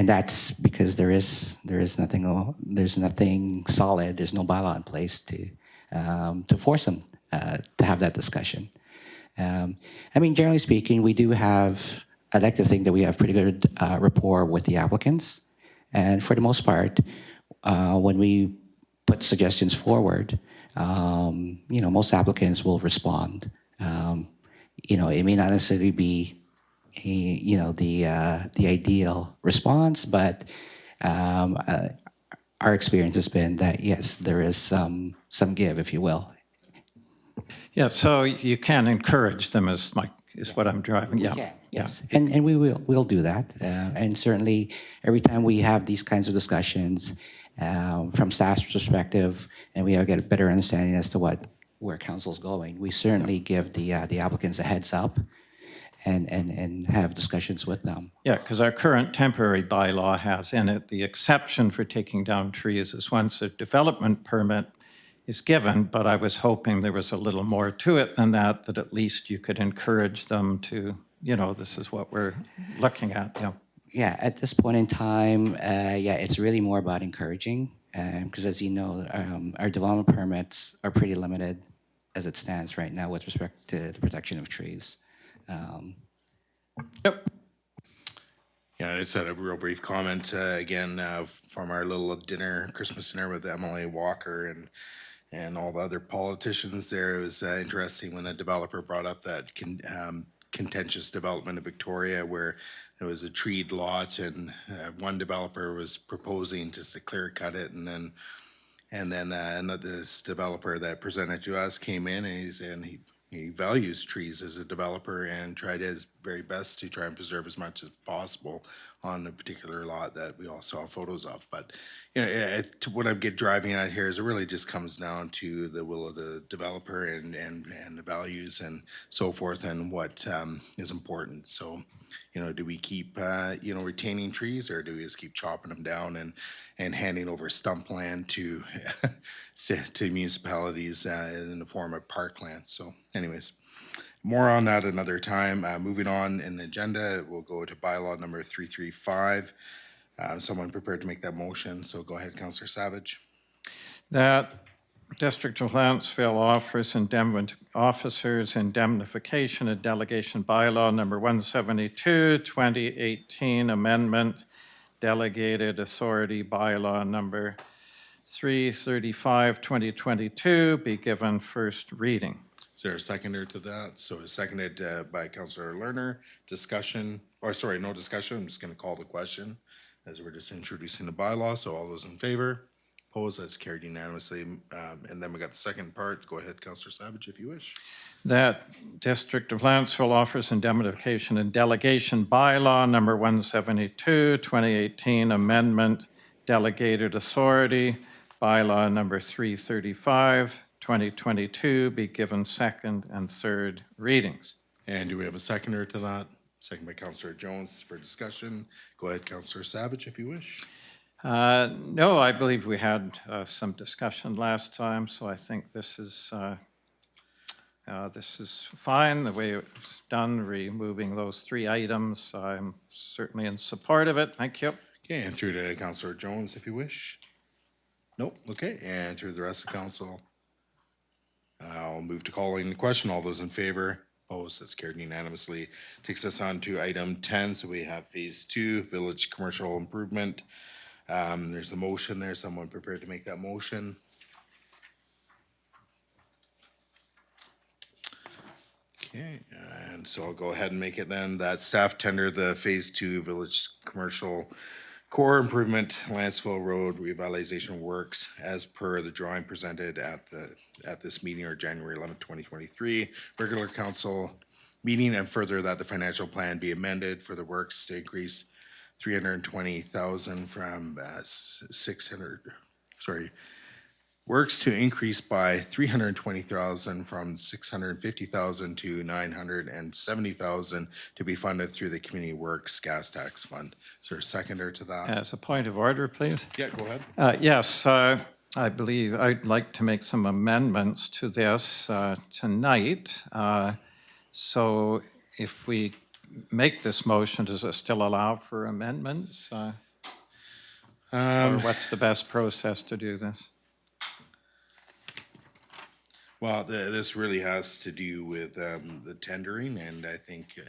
that's because there's nothing solid. There's no bylaw in place to force them to have that discussion. Generally speaking, I'd like to think that we have pretty good rapport with the applicants. And for the most part, when we put suggestions forward, most applicants will respond. It may not necessarily be the ideal response, but our experience has been that yes, there is some give, if you will. Yeah, so you can encourage them is what I'm driving. Yeah. Yes, and we'll do that. And certainly, every time we have these kinds of discussions from staff's perspective, and we get a better understanding as to where council's going, we certainly give the applicants a heads up and have discussions with them. Yeah, because our current temporary bylaw has in it the exception for taking down trees is once a development permit is given, but I was hoping there was a little more to it than that at least you could encourage them to, this is what we're looking at. Yeah. Yeah, at this point in time, it's really more about encouraging, because as you know, our development permits are pretty limited as it stands right now with respect to the protection of trees. Yep. Yeah, I just had a real brief comment, again, from our little dinner, Christmas dinner with Emily Walker and all the other politicians there. It was interesting when a developer brought up that contentious development of Victoria where there was a treed lot and one developer was proposing just to clear cut it, and then this developer that presented to us came in and he values trees as a developer and tried his very best to try and preserve as much as possible on a particular lot that we all saw photos of. But you know, what I'm driving at here is it really just comes down to the will of the developer and the values and so forth and what is important. So, you know, do we keep retaining trees or do we just keep chopping them down and handing over stump land to to municipalities in the form of parkland? So, anyways, more on that another time. Moving on in the agenda, we'll go to bylaw number 335. Someone prepared to make that motion, so go ahead, Councillor Savage. That District of Lantzville officers indemnification and delegation bylaw number 172, 2018 amendment, delegated authority bylaw number 335, 2022 be given first reading. Is there a seconder to that? So it's seconded by Councillor Lerner. Discussion, or sorry, no discussion. I'm just going to call the question as we're just introducing the bylaw. So all those in favor? Opposed? That's carried unanimously. And then we got the second part. Go ahead, Councillor Savage, if you wish. That District of Lantzville offers indemnification and delegation bylaw number 172, 2018 amendment, delegated authority bylaw number 335, 2022 be given second and third readings. And do we have a seconder to that? Second by Councillor Jones for discussion. Go ahead, Councillor Savage, if you wish. No, I believe we had some discussion last time, so I think this is fine, the way it was done, removing those three items. I'm certainly in support of it. Thank you. Okay, and through to Councillor Jones, if you wish. Nope, okay, and through the rest of council. I'll move to calling the question. All those in favor? Opposed? That's carried unanimously. Takes us on to item 10. So we have phase 2, village commercial improvement. There's a motion there. Someone prepared to make that motion? Okay, and so I'll go ahead and make it then. That staff tender the phase 2 village commercial core improvement Lantzville Road revitalization works as per the drawing presented at this meeting or January 11th, 2023 regular council meeting, and further that the financial plan be amended for the works to increase 320,000 from 600. Works to increase by 320,000 from 650,000 to 970,000 to be funded through the Community Works Gas Tax Fund. Is there a seconder to that? As a point of order, please. Yeah, go ahead. Yes, I believe I'd like to make some amendments to this tonight. So if we make this motion, does it still allow for amendments? Or what's the best process to do this? Well, this really has to do with the tendering, and I think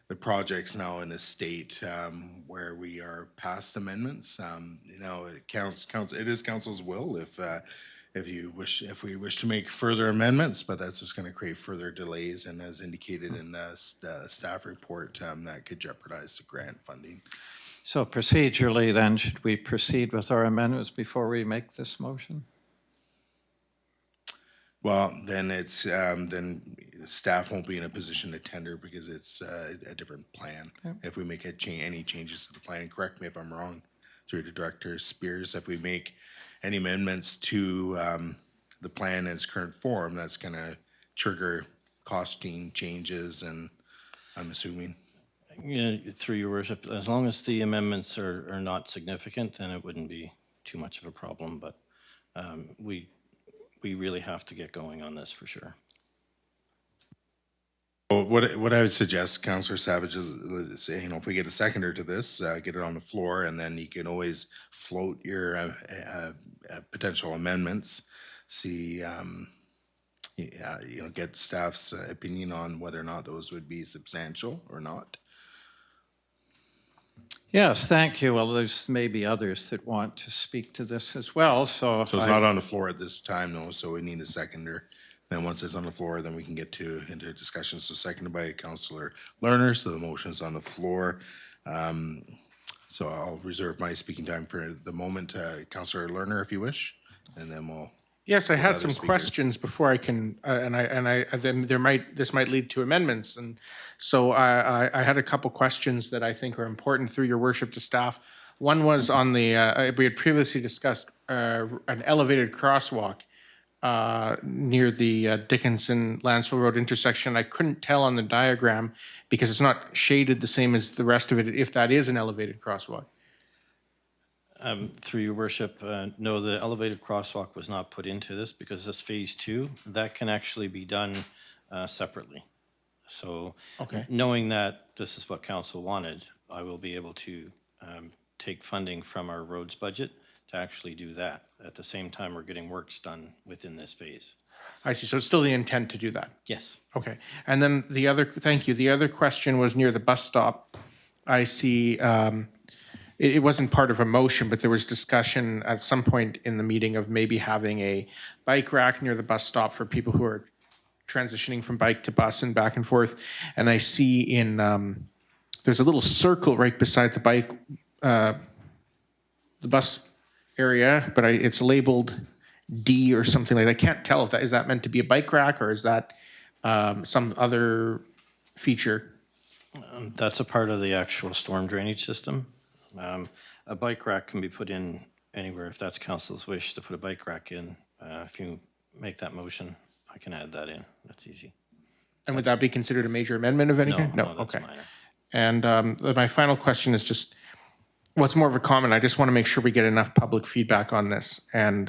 the project's now in a state where we are past amendments. It is council's will if we wish to make further amendments, but that's just going to create further delays, and as indicated in the staff report, that could jeopardize the grant funding. So procedurally, then, should we proceed with our amendments before we make this motion? Well, then then staff won't be in a position to tender because it's a different plan. If we make any changes to the plan, correct me if I'm wrong, through to Director Spears, if we make any amendments to the plan in its current form, that's going to trigger costing changes, and I'm assuming. Yeah, through your worship, as long as the amendments are not significant, then it wouldn't be too much of a problem, but we really have to get going on this for sure. Well, what I would suggest, Councillor Savage, is if we get a seconder to this, get it on the floor, and then you can always float your potential amendments. See, get staff's opinion on whether or not those would be substantial or not. Yes, thank you. Well, there's maybe others that want to speak to this as well, so. So it's not on the floor at this time, though, so we need a seconder. Then once it's on the floor, then we can get into discussion. So seconded by Counselor Lerner, so the motion is on the floor. So I'll reserve my speaking time for the moment. Counselor Lerner, if you wish, and then we'll. Yes, I had other some speakers. questions before I can, then this might lead to amendments. And so I had a couple questions that I think are important through your worship to staff. One was on the, we had previously discussed an elevated crosswalk near the Dickinson Lantzville Road intersection. I couldn't tell on the diagram because it's not shaded the same as the rest of it, if that is an elevated crosswalk. Through your worship, no, the elevated crosswalk was not put into this because this phase 2, that can actually be done separately. So Okay. knowing that this is what council wanted, I will be able to take funding from our roads budget to actually do that. At the same time, we're getting works done within this phase. I see, so it's still the intent to do that? Yes. Okay, and then the other, thank you, the other question was near the bus stop. I see, it wasn't part of a motion, but there was discussion at some point in the meeting of maybe having a bike rack near the bus stop for people who are transitioning from bike to bus and back and forth. And I see in, there's a little circle right beside the bike, the bus area, but it's labeled D or something like that. I can't tell if that, is that meant to be a bike rack or is that some other feature? That's a part of the actual storm drainage system. A bike rack can be put in anywhere if that's council's wish to put a bike rack in. If you make that motion, I can add that in. That's easy. And would that be considered a major amendment of any No, kind? no, that's Okay. minor. And my final question is just, what's more of a comment? I just want to make sure we get enough public feedback on this. And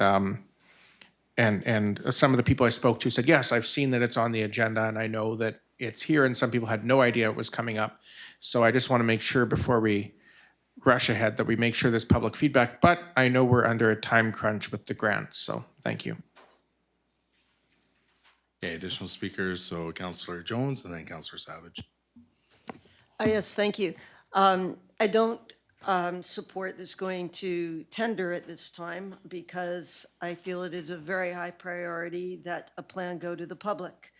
some of the people I spoke to said, yes, I've seen that it's on the agenda and I know that it's here, and some people had no idea it was coming up. So I just want to make sure before we rush ahead that we make sure there's public feedback, but I know we're under a time crunch with the grant, so thank you. Okay, additional speakers, so Counselor Jones and then Counselor Savage. Yes, thank you. I don't support this going to tender at this time because I feel it is a very high priority that a plan go to the public.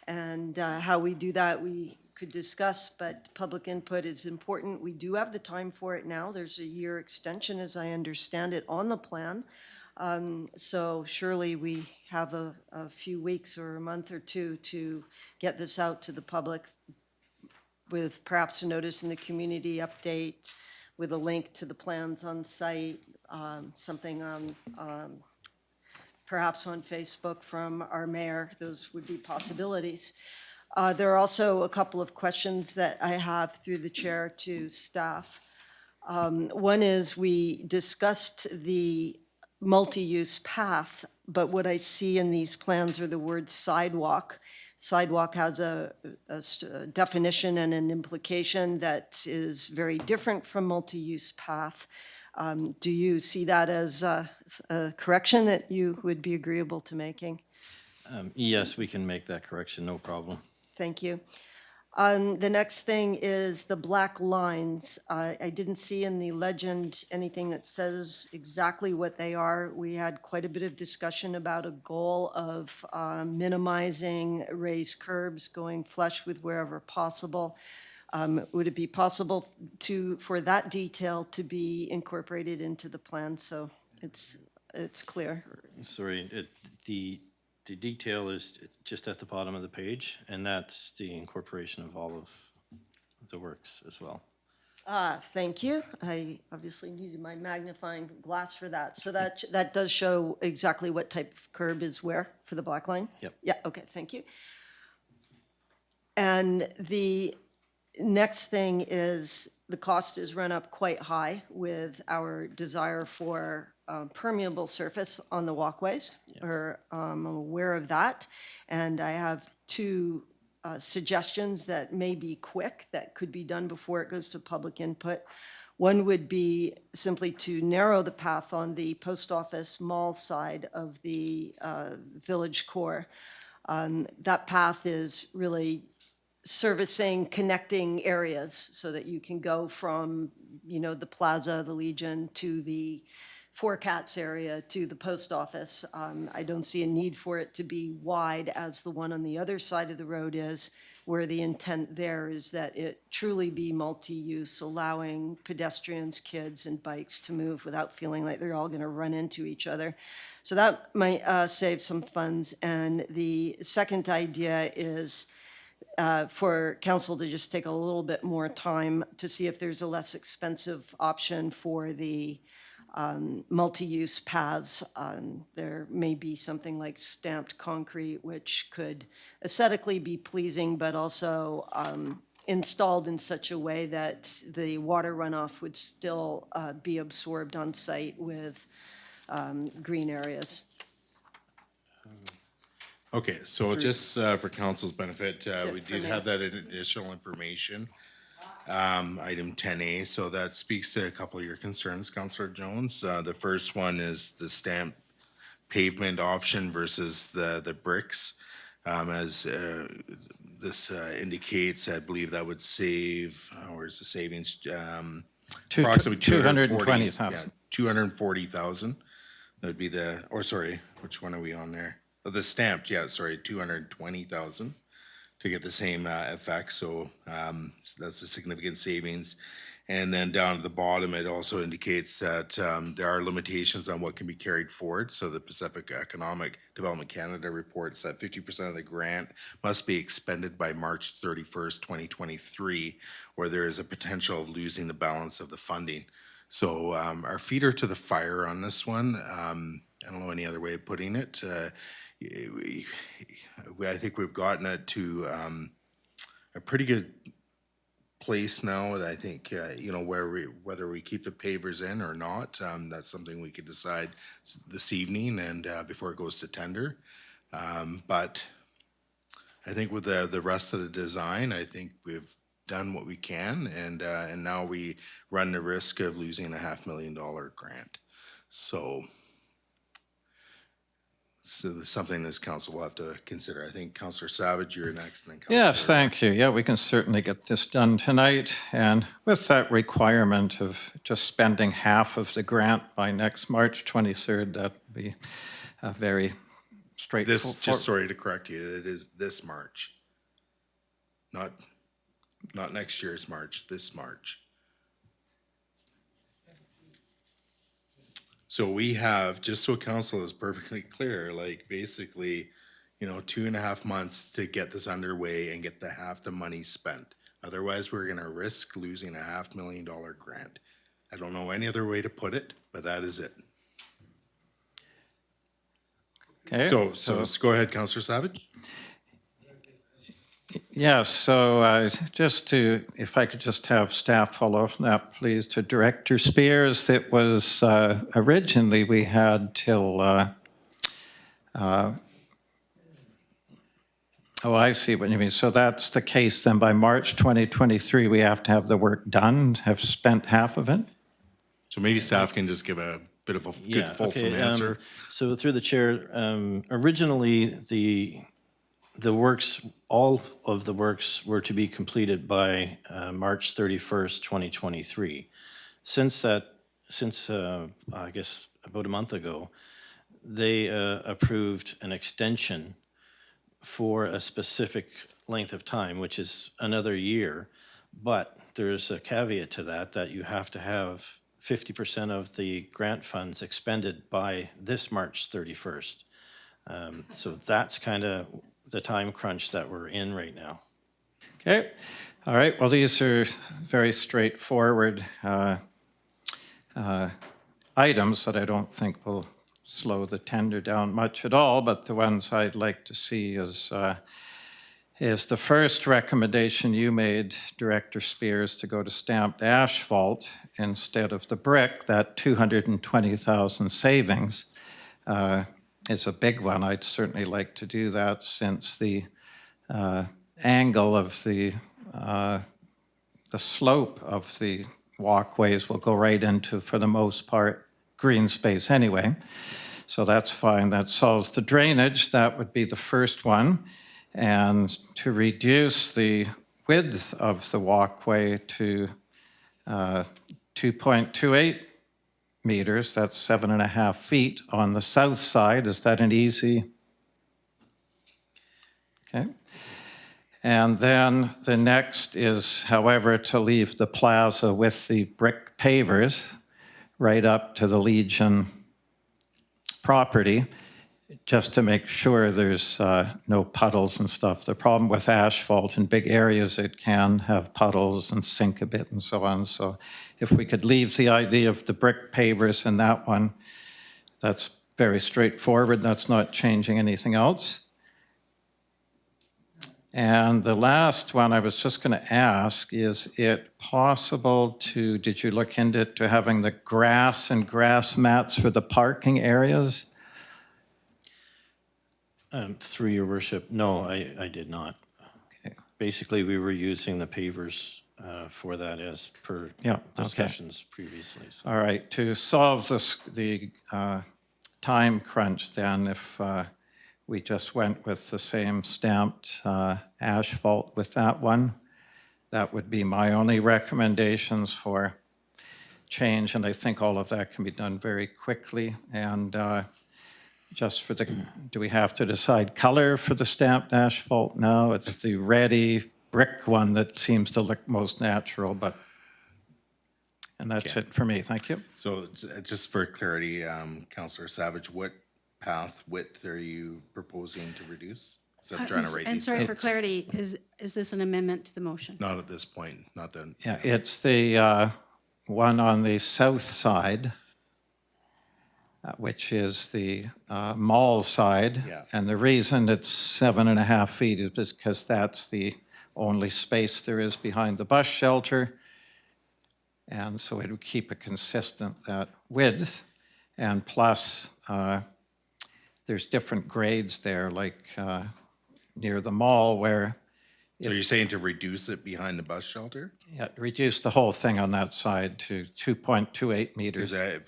And how we do that, we could discuss, but public input is important. We do have the time for it now. There's a year extension, as I understand it, on the plan. So surely we have a few weeks or a month or two to get this out to the public with perhaps a notice in the community update, with a link to the plans on site, something on, perhaps on Facebook from our mayor. Those would be possibilities. There are also a couple of questions that I have through the chair to staff. One is, we discussed the multi-use path, but what I see in these plans are the words sidewalk. Sidewalk has a definition and an implication that is very different from multi-use path. Do you see that as a correction that you would be agreeable to making? Yes, we can make that correction, no problem. Thank you. The next thing is the black lines. I didn't see in the legend anything that says exactly what they are. We had quite a bit of discussion about a goal of minimizing raised curbs, going flush with wherever possible. Would it be possible for that detail to be incorporated into the plan so it's clear? Sorry, the detail is just at the bottom of the page, and that's the incorporation of all of the works as well. Thank you. I obviously needed my magnifying glass for that. So that does show exactly what type of curb is where for the black line? Yep. Yeah, okay, thank you. And the next thing is, the cost is run up quite high with our desire for permeable surface on the walkways. I'm aware of that. And I have two suggestions that may be quick, that could be done before it goes to public input. One would be simply to narrow the path on the post office mall side of the village core. That path is really servicing connecting areas so that you can go from, the Plaza, the Legion, to the Four Cats area, to the post office. I don't see a need for it to be wide as the one on the other side of the road is, where the intent there is that it truly be multi-use, allowing pedestrians, kids, and bikes to move without feeling like they're all going to run into each other. So that might save some funds. And the second idea is for council to just take a little bit more time to see if there's a less expensive option for the multi-use paths. There may be something like stamped concrete, which could aesthetically be pleasing, but also installed in such a way that the water runoff would still be absorbed on site with green areas. Okay, so just for council's benefit, we for did me. have that additional information. Item 10A, so that speaks to a couple of your concerns, Councillor Jones. The first one is the stamp pavement option versus the bricks. As this indicates, I believe that would save, where's the savings? Approximately 220,000. yeah, 240,000. That would be which one are we on there? Oh, the stamped, 220,000 to get the same effect, so that's a significant savings. And then down at the bottom, it also indicates that there are limitations on what can be carried forward. So the Pacific Economic Development Canada reports that 50% of the grant must be expended by March 31st, 2023, or there is a potential of losing the balance of the funding. So our feet are to the fire on this one. I don't know any other way of putting it. I think we've gotten it to a pretty good place now. I think whether we keep the pavers in or not, that's something we could decide this evening and before it goes to tender. But I think with the rest of the design, I think we've done what we can, and now we run the risk of losing a $500,000 grant. So that's something this council will have to consider. I think Councillor Savage, you're next. And then Yes, thank you. Yeah, we can certainly get this done tonight. And with that requirement of just spending half of the grant by next March 23rd, that would be a very straightforward. Just sorry to correct you, it is this March. Not next year's March, this March. So we have, just so council is perfectly clear, like basically, 2.5 months to get this underway and get the half the money spent. Otherwise, we're gonna risk losing a $500,000 grant. I don't know any other way to put it, but that is it. Okay. So let's go ahead, Councillor Savage. Yes, so if I could just have staff follow up on that, please, to Director Spears. It was originally we had till, I see what you mean. So that's the case then by March 2023, we have to have the work done, have spent half of it? So maybe staff can just give a bit of a good fulsome answer. So through the chair, originally the works, all of the works were to be completed by March 31st, 2023. Since I guess about a month ago, they approved an extension for a specific length of time, which is another year. But there's a caveat to that you have to have 50% of the grant funds expended by this March 31st. So that's kind of the time crunch that we're in right now. Okay, all right, well, these are very straightforward items that I don't think will slow the tender down much at all, but the ones I'd like to see is the first recommendation you made, Director Spears, to go to stamped asphalt instead of the brick. That 220,000 savings is a big one. I'd certainly like to do that since the angle of the slope of the walkways will go right into, for the most part, green space anyway. So that's fine. That solves the drainage. That would be the first one. and to reduce the width of the walkway to 2.28 meters, that's 7.5 feet on the south side. Is that an easy? Okay. And then the next is, however, to leave the plaza with the brick pavers right up to the Legion property, just to make sure there's no puddles and stuff. The problem with asphalt in big areas, it can have puddles and sink a bit and so on. So if we could leave the idea of the brick pavers in that one, that's very straightforward. That's not changing anything else. And the last one I was just going to ask, is it possible to, did you look into it, to having the grass and grass mats for the parking areas? Through your worship, no, I did not. Okay. Basically, we were using the pavers for that as per Yeah, okay. discussions previously. So. All right, to solve this, the time crunch then, if we just went with the same stamped asphalt with that one, that would be my only recommendations for change, and I think all of that can be done very quickly. And just for the, do we have to decide color for the stamped asphalt? No, it's the ready brick one that seems to look most natural, but, and that's Okay. it for me, thank you. So just for clarity, Councillor Savage, what path width are you proposing to reduce? So I'm trying to write And these sorry down. for clarity, is this an amendment to the motion? Not at this point, not then. Yeah, it's the one on the south side, which is the mall side. Yeah. And the reason it's 7.5 feet is because that's the only space there is behind the bus shelter. And so it would keep it consistent, that width. And plus, there's different grades there, like near the mall where So you're saying to reduce it behind the bus shelter? it reduced the whole thing on that side to 2.28 meters. Because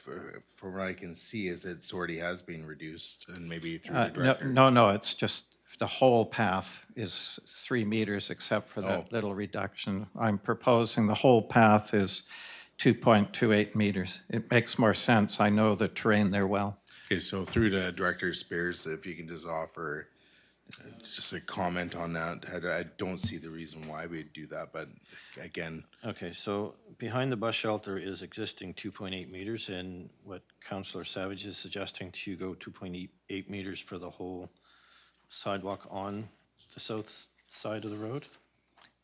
from what I can see, is it already has been reduced and maybe through the No, director? no, it's just the whole path is 3 meters except for that Oh. little reduction. I'm proposing the whole path is 2.28 meters. It makes more sense. I know the terrain there well. Okay, so through to Director Spears, if you can just offer just a comment on that. I don't see the reason why we'd do that, but again, Okay, so behind the bus shelter is existing 2.8 meters, and what Councillor Savage is suggesting to go 2.8 meters for the whole sidewalk on the south side of the road?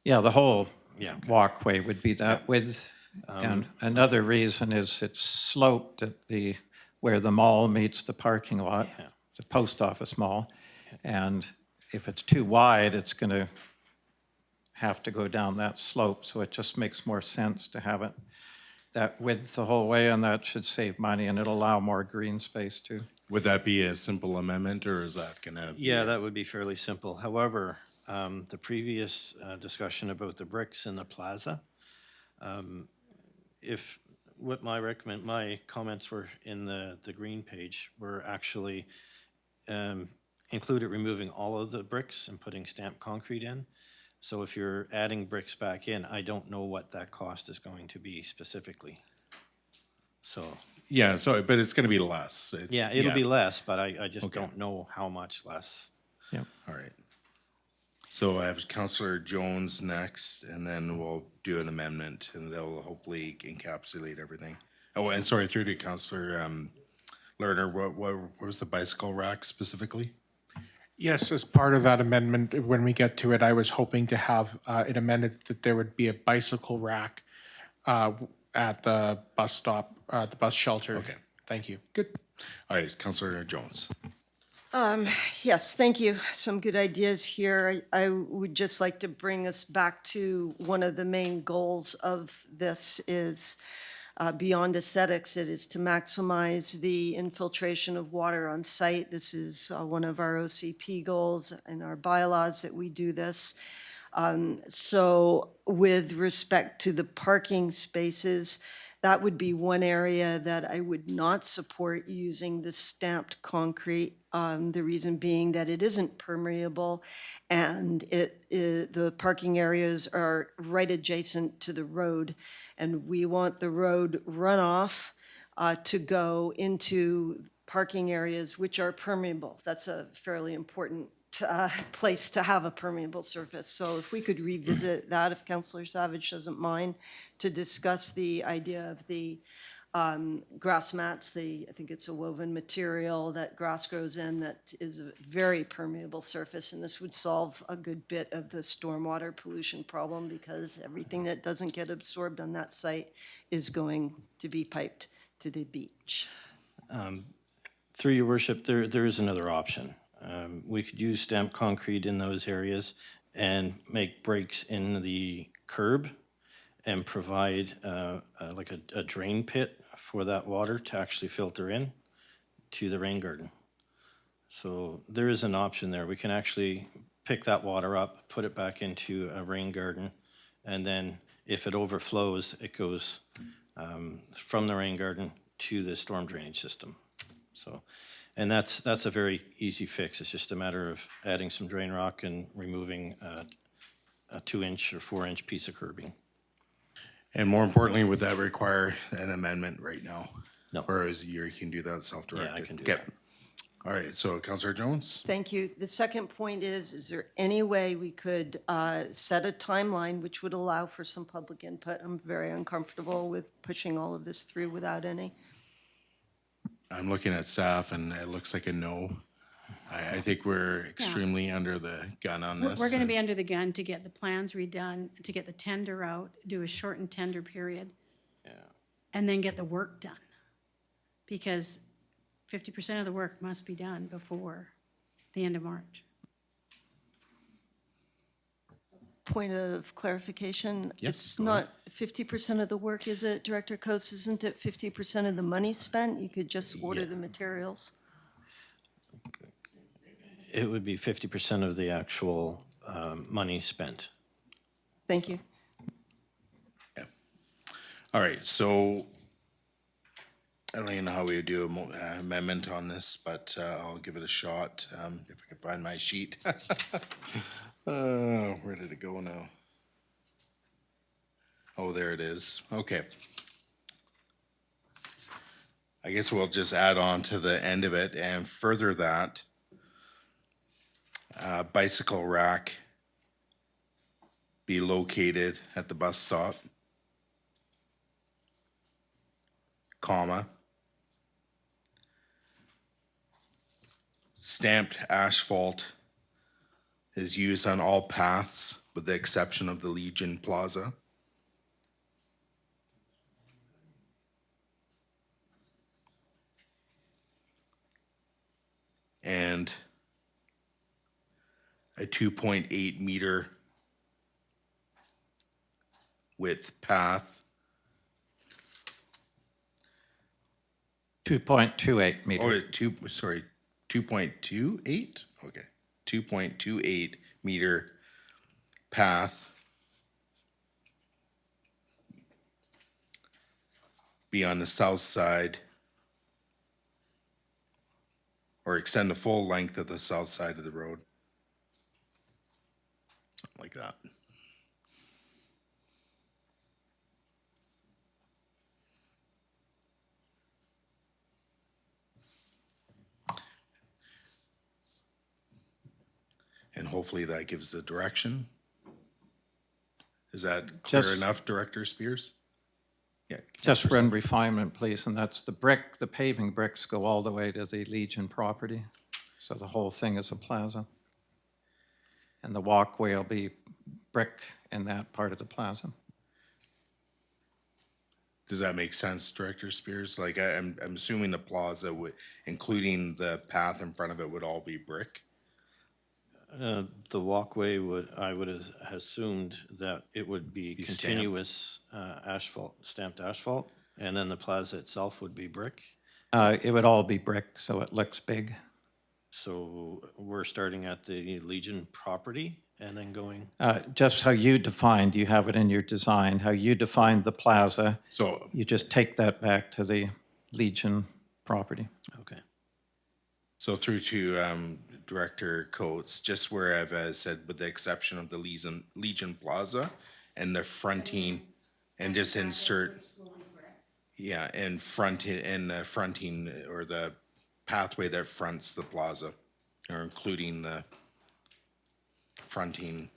Yeah, the whole Yeah, okay. walkway would be that width. And another reason is it's sloped at the, where the mall meets the parking lot, Yeah. the post office mall. And if it's too wide, it's going to have to go down that slope. So it just makes more sense to have it that width the whole way, and that should save money, and it'll allow more green space too. would that be a simple amendment or is that gonna? Yeah, that would be fairly simple. However, the previous discussion about the bricks in the plaza, if what my comments were in the green page were actually included removing all of the bricks and putting stamped concrete in. So if you're adding bricks back in, I don't know what that cost is going to be specifically. So, Yeah, so, but it's gonna be less. yeah, it'll be less, but I just don't know how much less. All right. So I have Councillor Jones next, and then we'll do an amendment, and they'll hopefully encapsulate everything. Oh, and sorry, through to Councillor Lerner, what was the bicycle rack specifically? Yes, as part of that amendment, when we get to it, I was hoping to have it amended that there would be a bicycle rack at the bus stop, the bus shelter. Okay. Thank you. Good. All right, Councillor Jones. Yes, thank you. Some good ideas here. I would just like to bring us back to one of the main goals of this is beyond aesthetics, it is to maximize the infiltration of water on site. This is one of our OCP goals and our bylaws that we do this. So with respect to the parking spaces, that would be one area that I would not support using the stamped concrete. The reason being that it isn't permeable, and the parking areas are right adjacent to the road, and we want the road runoff to go into parking areas which are permeable. That's a fairly important place to have a permeable surface. So if we could revisit that, if Councillor Savage doesn't mind, to discuss the idea of the grass mats, I think it's a woven material that grass grows in that is a very permeable surface, and this would solve a good bit of the stormwater pollution problem because everything that doesn't get absorbed on that site is going to be piped to the beach. Through your worship, there is another option. We could use stamped concrete in those areas and make breaks in the curb and provide like a drain pit for that water to actually filter in to the rain garden. So there is an option there. We can actually pick that water up, put it back into a rain garden, and then if it overflows, it goes from the rain garden to the storm drainage system. So, and that's a very easy fix. It's just a matter of adding some drain rock and removing a 2-inch or 4-inch piece of curbing. And more importantly, would that require an amendment right now? No. Or is you can do that self-directed? Yeah, I can do Okay. that. All right, so Councillor Jones? Thank you. The second point is there any way we could set a timeline which would allow for some public input? I'm very uncomfortable with pushing all of this through without any. I'm looking at staff and it looks like a no. I think we're extremely under the gun on this. We're going to be under the gun to get the plans redone, to get the tender out, do a shortened tender period. And then get the work done. Because 50% of the work must be done before the end of March. Point of clarification. Yes, It's go ahead. not 50% of the work, is it, Director Coates? Isn't it 50% of the money spent? You could just order the materials. It would be 50% of the actual money spent. Thank you. All right, so I don't even know how we would do an amendment on this, but I'll give it a shot if I can find my sheet. Where did it go now? Oh, there it is. Okay. I guess we'll just add on to the end of it and further that. Bicycle rack be located at the bus stop, comma. Stamped asphalt is used on all paths with the exception of the Legion Plaza. And a 2.8 meter width path 2.28 meters. or 2.28? Okay, 2.28 meter path be on the south side or extend the full length of the south side of the road. Something like that. And hopefully that gives the direction. Is that clear Just- enough, Director Spears? Yeah. Just Councillor one refinement, please, and that's the paving bricks go all the way to the Legion property. So the whole thing is a plaza. And the walkway will be brick in that part of the plaza. Does that make sense, Director Spears? Like, I'm assuming the plaza would, including the path in front of it, would all be brick? The walkway I would have assumed that it would be Be stamped. continuous asphalt, stamped asphalt, and then the plaza itself would be brick. It would all be brick, so it looks big. So we're starting at the Legion property and then going, Just how you defined, you have it in your design, how you defined the plaza, So, you just take that back to the Legion property. okay. So through to Director Coates, just where I've said with the exception of the Legion Plaza and the fronting, and just insert, yeah, and the fronting or the pathway that fronts the plaza, or including the fronting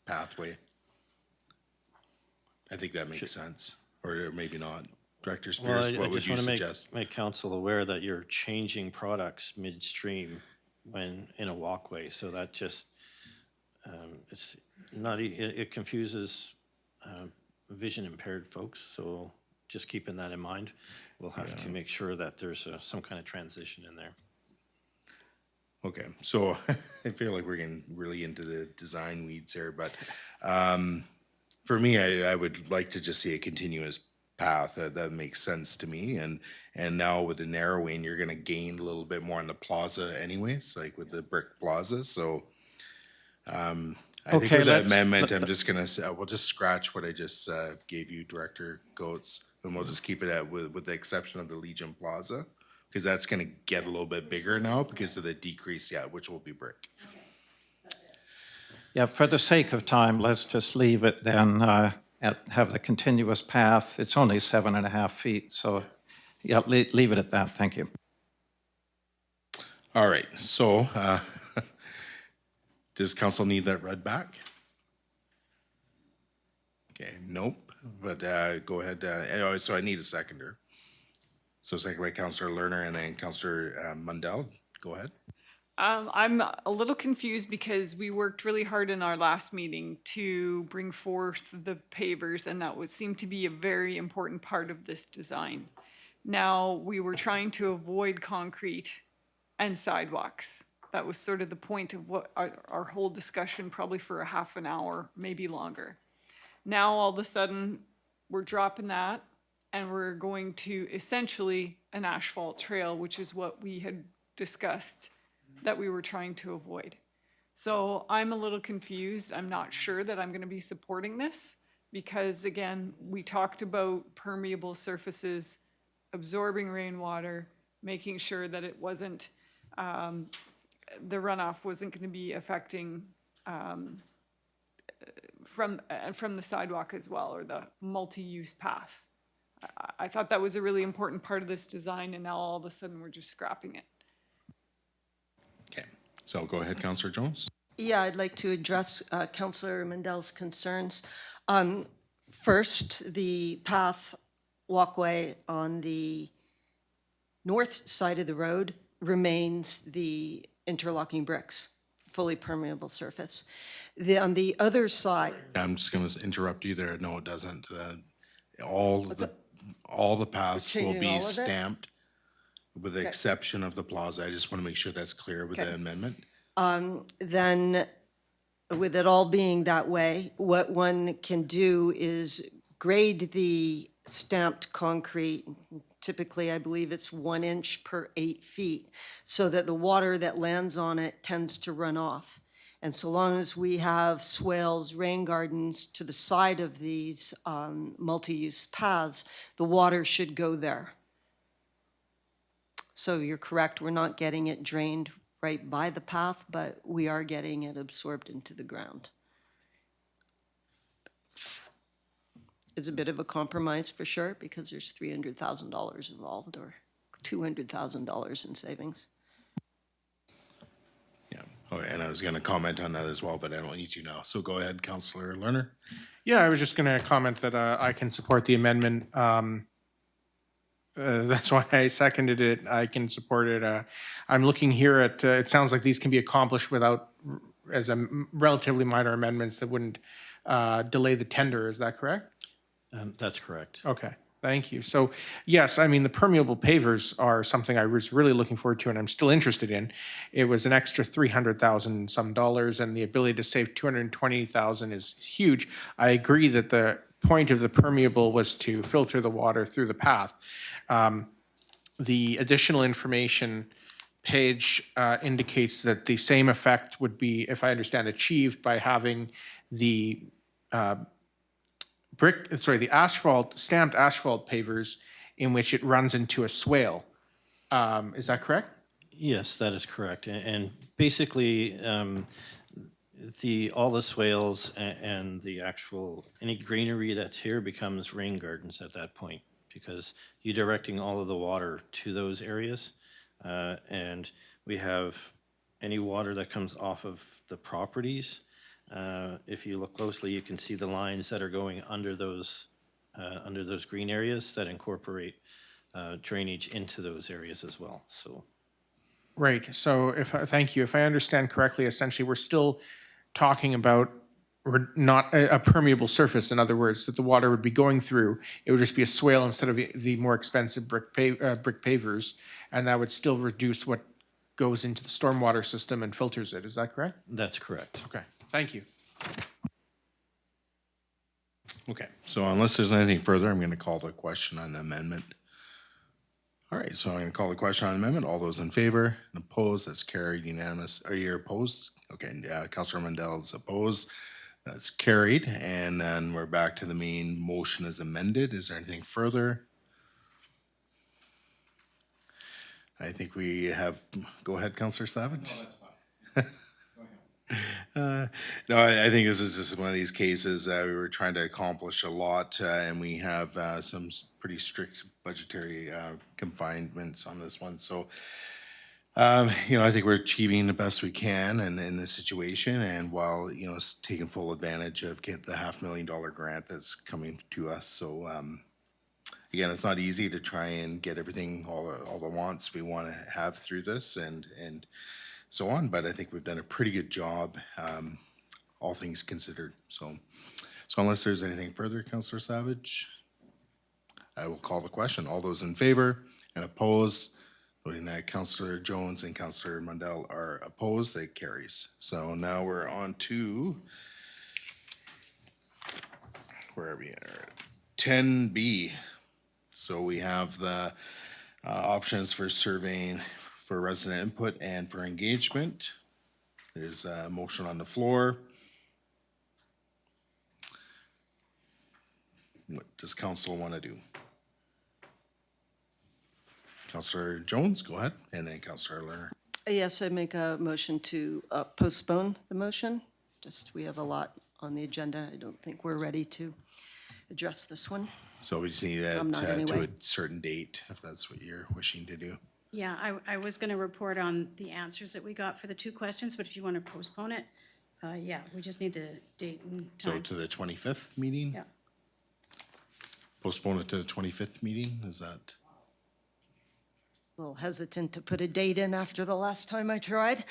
pathway. I think that makes sense, or maybe not. Director Well, Spears, I what would just you want to suggest? make council aware that you're changing products midstream when in a walkway, so that just, it's not, it confuses vision impaired folks, so just keeping that in mind. We'll have to make sure that there's some kind of transition in there. Okay, so I feel like we're getting really into the design weeds here, but for me, I would like to just see a continuous path. That makes sense to me. And now with the narrowing, you're gonna gain a little bit more on the plaza anyways, like with the brick plaza, so I think Okay, with that let's- amendment, I'm just gonna say, we'll just scratch what I just gave you, Director Goetz, and we'll just keep it at with the exception of the Legion Plaza, because that's gonna get a little bit bigger now because of the decrease, yeah, which will be brick. Yeah, for the sake of time, let's just leave it then, have the continuous path. It's only 7.5 feet, so yeah, leave it at that, thank you. All right, so does council need that read back? Okay, nope, but go ahead, so I need a seconder. So second by Councillor Lerner and then Councillor Mundell, go ahead. I'm a little confused because we worked really hard in our last meeting to bring forth the pavers, and that would seem to be a very important part of this design. Now, we were trying to avoid concrete and sidewalks. That was sort of the point of what our whole discussion, probably for a half an hour, maybe longer. Now, all of a sudden, we're dropping that, and we're going to essentially an asphalt trail, which is what we had discussed that we were trying to avoid. So I'm a little confused. I'm not sure that I'm going to be supporting this because, again, we talked about permeable surfaces, absorbing rainwater, making sure that it wasn't, the runoff wasn't going to be affecting from the sidewalk as well, or the multi-use path. I thought that was a really important part of this design, and now all of a sudden we're just scrapping it. Okay, so go ahead, Councillor Jones. Yeah, I'd like to address Councillor Mandel's concerns. First, the path walkway on the north side of the road remains the interlocking bricks, fully permeable surface. On the other side, I'm just gonna interrupt you there. No, it doesn't. All the paths will changing all be of it? stamped with the exception of the plaza. I just want to make sure that's clear with the Okay. amendment. then with it all being that way, what one can do is grade the stamped concrete. Typically, I believe it's 1 inch per 8 feet, so that the water that lands on it tends to run off. And so long as we have swales, rain gardens to the side of these multi-use paths, the water should go there. So you're correct, we're not getting it drained right by the path, but we are getting it absorbed into the ground. It's a bit of a compromise for sure, because there's $300,000 involved, or $200,000 in savings. Yeah. Oh, and I was gonna comment on that as well, but I don't need to now. So go ahead, Councillor Lerner. Yeah, I was just going to comment that I can support the amendment. That's why I seconded it. I can support it. I'm looking here at, it sounds like these can be accomplished without, as a relatively minor amendments that wouldn't delay the tender. Is that correct? That's correct. Okay, thank you. So, yes, I mean, the permeable pavers are something I was really looking forward to and I'm still interested in. It was an extra $300,000 some dollars, and the ability to save $220,000 is huge. I agree that the point of the permeable was to filter the water through the path. The additional information page indicates that the same effect would be, if I understand, achieved by having the the asphalt, stamped asphalt pavers in which it runs into a swale. Is that correct? Yes, that is correct. And basically, all the swales and the actual, any greenery that's here becomes rain gardens at that point, because you're directing all of the water to those areas. And we have any water that comes off of the properties. If you look closely, you can see the lines that are going under those green areas that incorporate drainage into those areas as well, so. Right, so thank you. If I understand correctly, essentially, we're still talking about not a permeable surface, in other words, that the water would be going through. It would just be a swale instead of the more expensive brick pavers, and that would still reduce what goes into the stormwater system and filters it. Is that correct? That's correct. Okay, thank you. Okay, so unless there's anything further, I'm going to call the question on the amendment. All right, so I'm going to call the question on the amendment. All those in favor and opposed, that's carried unanimous. Are you opposed? Okay, Councilor Mandel is opposed. That's carried. And then we're back to the main motion as amended. Is there anything further? I think we have, go ahead, Councilor Savage. No, I think this is just one of these cases, we were trying to accomplish a lot, and we have some pretty strict budgetary confinements on this one. So, I think we're achieving the best we can in this situation, and while, it's taking full advantage of the $500,000 grant that's coming to us. So, again, it's not easy to try and get everything, all the wants we want to have through this, and so on, but I think we've done a pretty good job, all things considered. So unless there's anything further, Councillor Savage, I will call the question. All those in favor and opposed, voting that Councillor Jones and Councillor Mundell are opposed, that carries. So now we're on to, where are we at? 10B. So we have the options for surveying for resident input and for engagement. There's a motion on the floor. What does council want to do? Councillor Jones, go ahead, and then Councillor Lerner. Yes, I make a motion to postpone the motion. Just, we have a lot on the agenda. I don't think we're ready to address this one. So we just need I'm not to anyway. a certain date, if that's what you're wishing to do. Yeah, I was going to report on the answers that we got for the two questions, but if you want to postpone it, yeah, we just need the date and So time. to the 25th meeting? Yeah. Postpone it to the 25th meeting, is that? A little hesitant to put a date in after the last time I tried.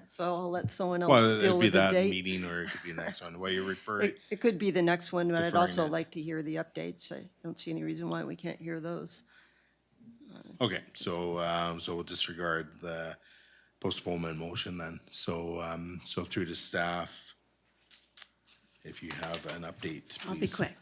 So I'll let someone else Well, deal it'd be with the that date. meeting, or it could be the next one. Well, you're referring, It could be the next one, but I'd Deferring also it. like to hear the updates. I don't see any reason why we can't hear those. okay, so we'll disregard the postponement motion then. So through to staff, if you have an update, please. I'll be quick.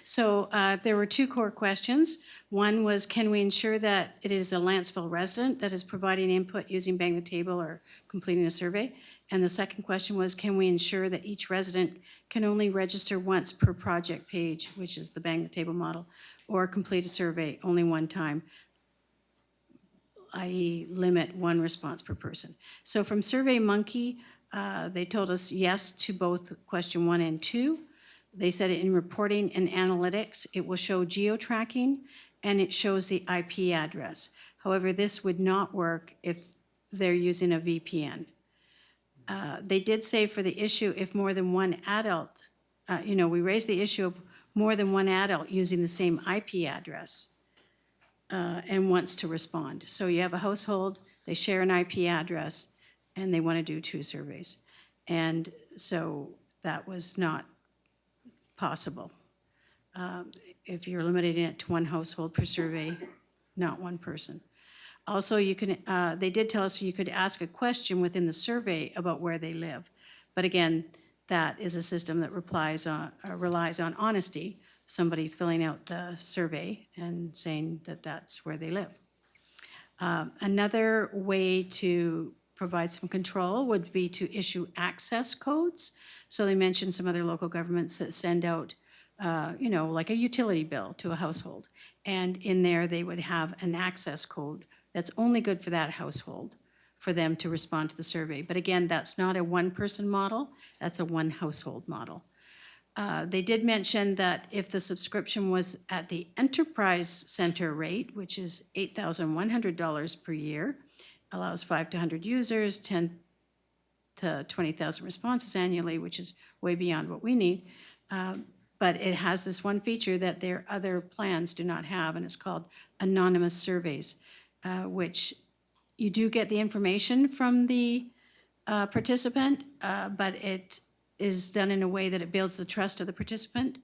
So there were two core questions. One was, can we ensure that it is a Lantzville resident that is providing input using Bang the Table or completing a survey? And the second question was, can we ensure that each resident can only register once per project page, which is the Bang the Table model, or complete a survey only one time, i.e. limit one response per person? So from SurveyMonkey, they told us yes to both question 1 and 2. They said in reporting and analytics, it will show geo-tracking and it shows the IP address. However, this would not work if they're using a VPN. They did say for the issue, if more than one adult, we raised the issue of more than one adult using the same IP address and wants to respond. So you have a household, they share an IP address, and they want to do 2 surveys. And so that was not possible. If you're limiting it to one household per survey, not one person. Also, you can, they did tell us you could ask a question within the survey about where they live. But again, that is a system that relies on honesty, somebody filling out the survey and saying that that's where they live. Another way to provide some control would be to issue access codes. So they mentioned some other local governments that send out, like a utility bill to a household. And in there, they would have an access code that's only good for that household, for them to respond to the survey. But again, that's not a one-person model, that's a one-household model. They did mention that if the subscription was at the enterprise center rate, which is $8,100 per year, allows 5 to 100 users, 10 to 20,000 responses annually, which is way beyond what we need. But it has this one feature that their other plans do not have, and it's called anonymous surveys, which you do get the information from the participant, but it is done in a way that it builds the trust of the participant,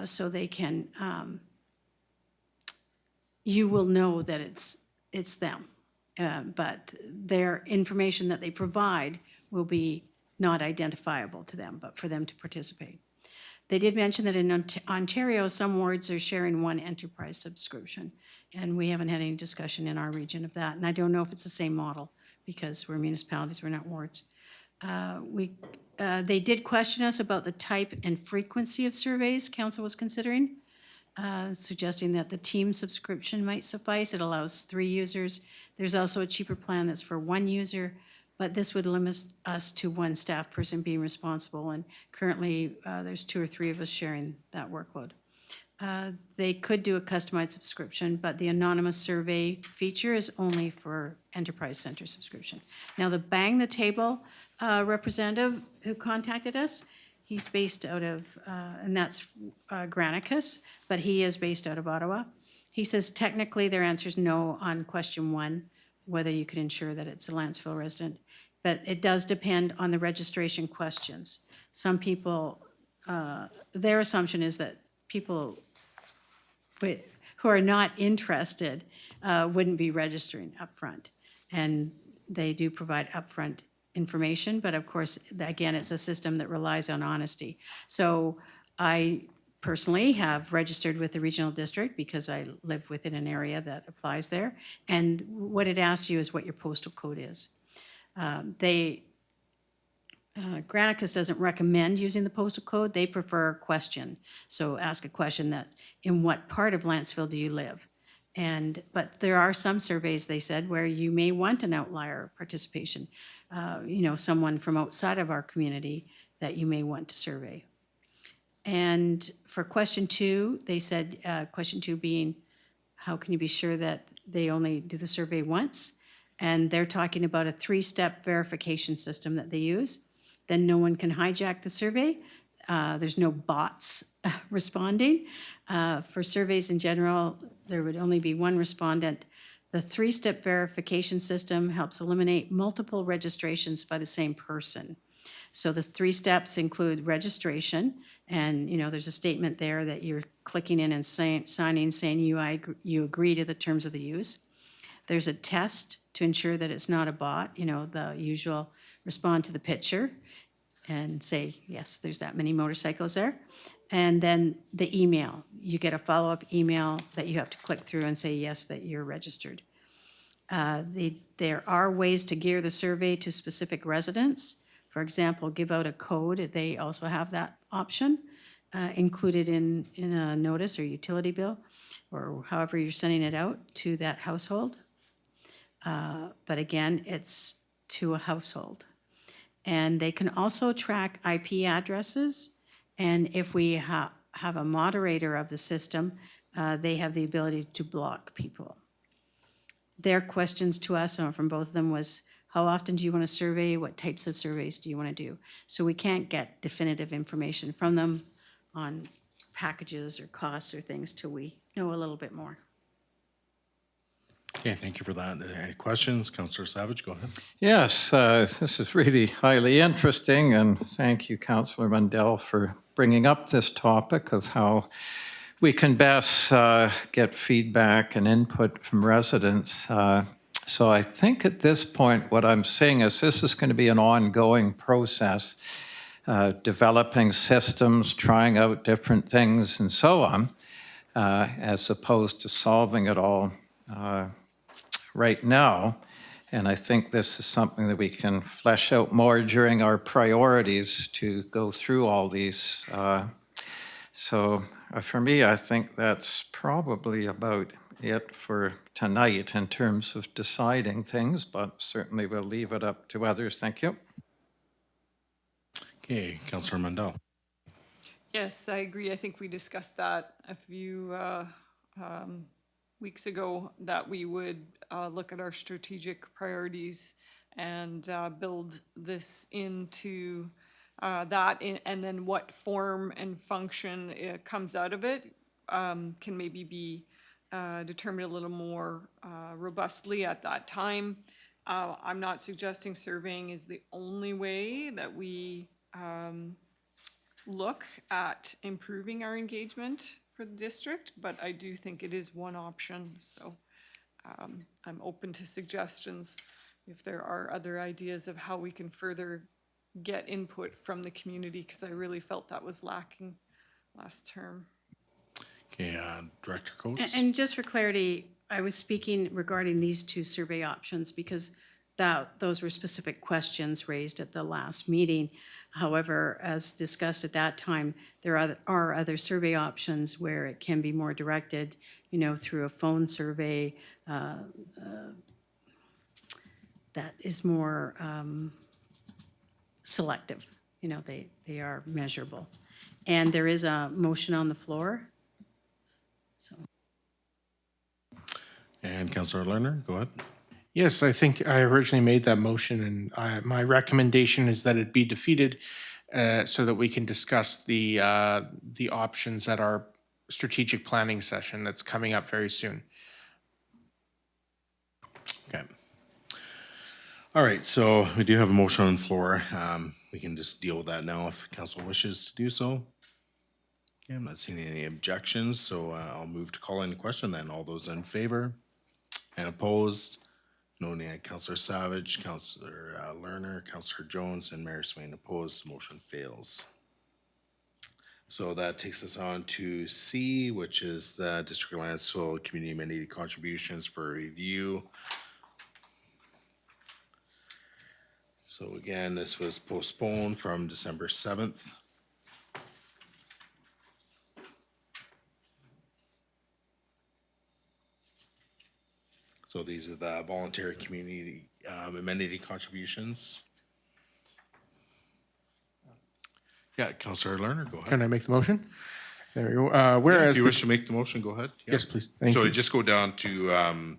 so they can, you will know that it's them. But their information that they provide will be not identifiable to them, but for them to participate. They did mention that in Ontario, some wards are sharing one enterprise subscription, and we haven't had any discussion in our region of that. And I don't know if it's the same model, because we're municipalities, we're not wards. They did question us about the type and frequency of surveys council was considering, suggesting that the team subscription might suffice. It allows 3 users. There's also a cheaper plan that's for 1 user, but this would limit us to 1 staff person being responsible, and currently there's 2 or 3 of us sharing that workload. They could do a customized subscription, but the anonymous survey feature is only for enterprise center subscription. Now, the Bang the Table representative who contacted us, he's based out of, and that's Granicus, but he is based out of Ottawa. He says technically their answer is no on question 1, whether you could ensure that it's a Lantzville resident. But it does depend on the registration questions. Some people, their assumption is that people who are not interested wouldn't be registering upfront. And they do provide upfront information, but of course, again, it's a system that relies on honesty. So I personally have registered with the regional district because I live within an area that applies there. And what it asks you is what your postal code is. Granicus doesn't recommend using the postal code. They prefer a question. So ask a question that, in what part of Lantzville do you live? But there are some surveys, they said, where you may want an outlier participation. Someone from outside of our community that you may want to survey. And for question 2, they said, question 2 being, how can you be sure that they only do the survey once? And they're talking about a 3-step verification system that they use. Then no one can hijack the survey. There's no bots responding. For surveys in general, there would only be 1 respondent. The 3-step verification system helps eliminate multiple registrations by the same person. So the 3 steps include registration, and there's a statement there that you're clicking in and signing, saying you agree to the terms of the use. There's a test to ensure that it's not a bot, the usual respond to the picture and say, yes, there's that many motorcycles there. And then the email, you get a follow-up email that you have to click through and say, yes, that you're registered. There are ways to gear the survey to specific residents. For example, give out a code. They also have that option included in a notice or utility bill, or however you're sending it out to that household. But again, it's to a household. And they can also track IP addresses. And if we have a moderator of the system, they have the ability to block people. Their questions to us from both of them was, how often do you want to survey? What types of surveys do you want to do? So we can't get definitive information from them on packages or costs or things till we know a little bit more. Okay, thank you for that. Any questions? Councillor Savage, go ahead. Yes, this is really highly interesting, and thank you, Councillor Mundell, for bringing up this topic of how we can best get feedback and input from residents. So I think at this point, what I'm seeing is this is going to be an ongoing process, developing systems, trying out different things, and so on, as opposed to solving it all right now. And I think this is something that we can flesh out more during our priorities to go through all these. So for me, I think that's probably about it for tonight in terms of deciding things, but certainly we'll leave it up to others. Thank you. Okay, Councillor Mandel. Yes, I agree. I think we discussed that a few weeks ago, that we would look at our strategic priorities and build this into and then what form and function comes out of it can maybe be determined a little more robustly at that time. I'm not suggesting surveying is the only way that we look at improving our engagement for the district, but I do think it is one option, so I'm open to suggestions if there are other ideas of how we can further get input from the community, because I really felt that was lacking last term. Okay, Director Coates. And just for clarity, I was speaking regarding these two survey options because those were specific questions raised at the last meeting. However, as discussed at that time, there are other survey options where it can be more directed, through a phone survey that is more selective. They are measurable. And there is a motion on the floor. So. And Councillor Lerner, go ahead. Yes, I think I originally made that motion, and my recommendation is that it be defeated so that we can discuss the options at our strategic planning session that's coming up very soon. Okay. All right, so we do have a motion on the floor. We can just deal with that now if council wishes to do so. Okay, I'm not seeing any objections, so I'll move to call in the question then. All those in favor and opposed? Noting that Councillor Savage, Councillor Lerner, Councillor Jones, and Mayor Swain opposed, the motion fails. So that takes us on to C, which is the District of Lantzville Community Amenity Contributions for review. So again, this was postponed from December 7th. So these are the voluntary community amenity contributions. Yeah, Councillor Lerner, go ahead. Can I make the motion? There we go. If Whereas you the- wish to make the motion, go ahead. Yeah. Yes, please. Thank So you. just go down to,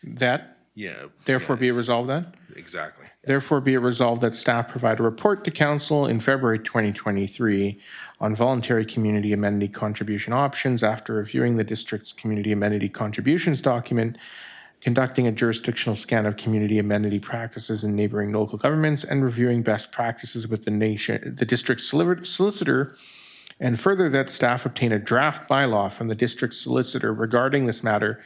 that, yeah. therefore yeah, be it resolved then? Exactly. Therefore be it resolved that staff provide a report to council in February 2023 on voluntary community amenity contribution options after reviewing the district's community amenity contributions document, conducting a jurisdictional scan of community amenity practices in neighboring local governments, and reviewing best practices with the district solicitor, and further that staff obtain a draft bylaw from the district solicitor regarding this matter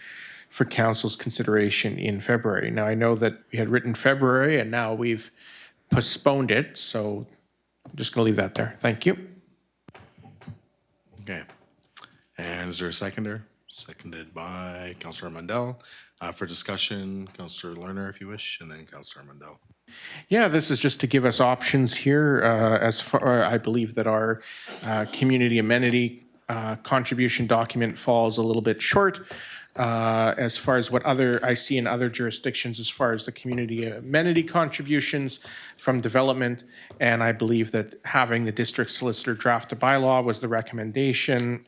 for council's consideration in February. Now, I know that we had written February and now we've postponed it, so I'm just gonna leave that there. Thank you. Okay. And is there a seconder? Seconded by Councillor Mandel. For discussion, Councillor Lerner, if you wish, and then Councillor Mandel. Yeah, this is just to give us options here as far, I believe that our community amenity contribution document falls a little bit short as far as what I see in other jurisdictions as far as the community amenity contributions from development. And I believe that having the district solicitor draft a bylaw was the recommendation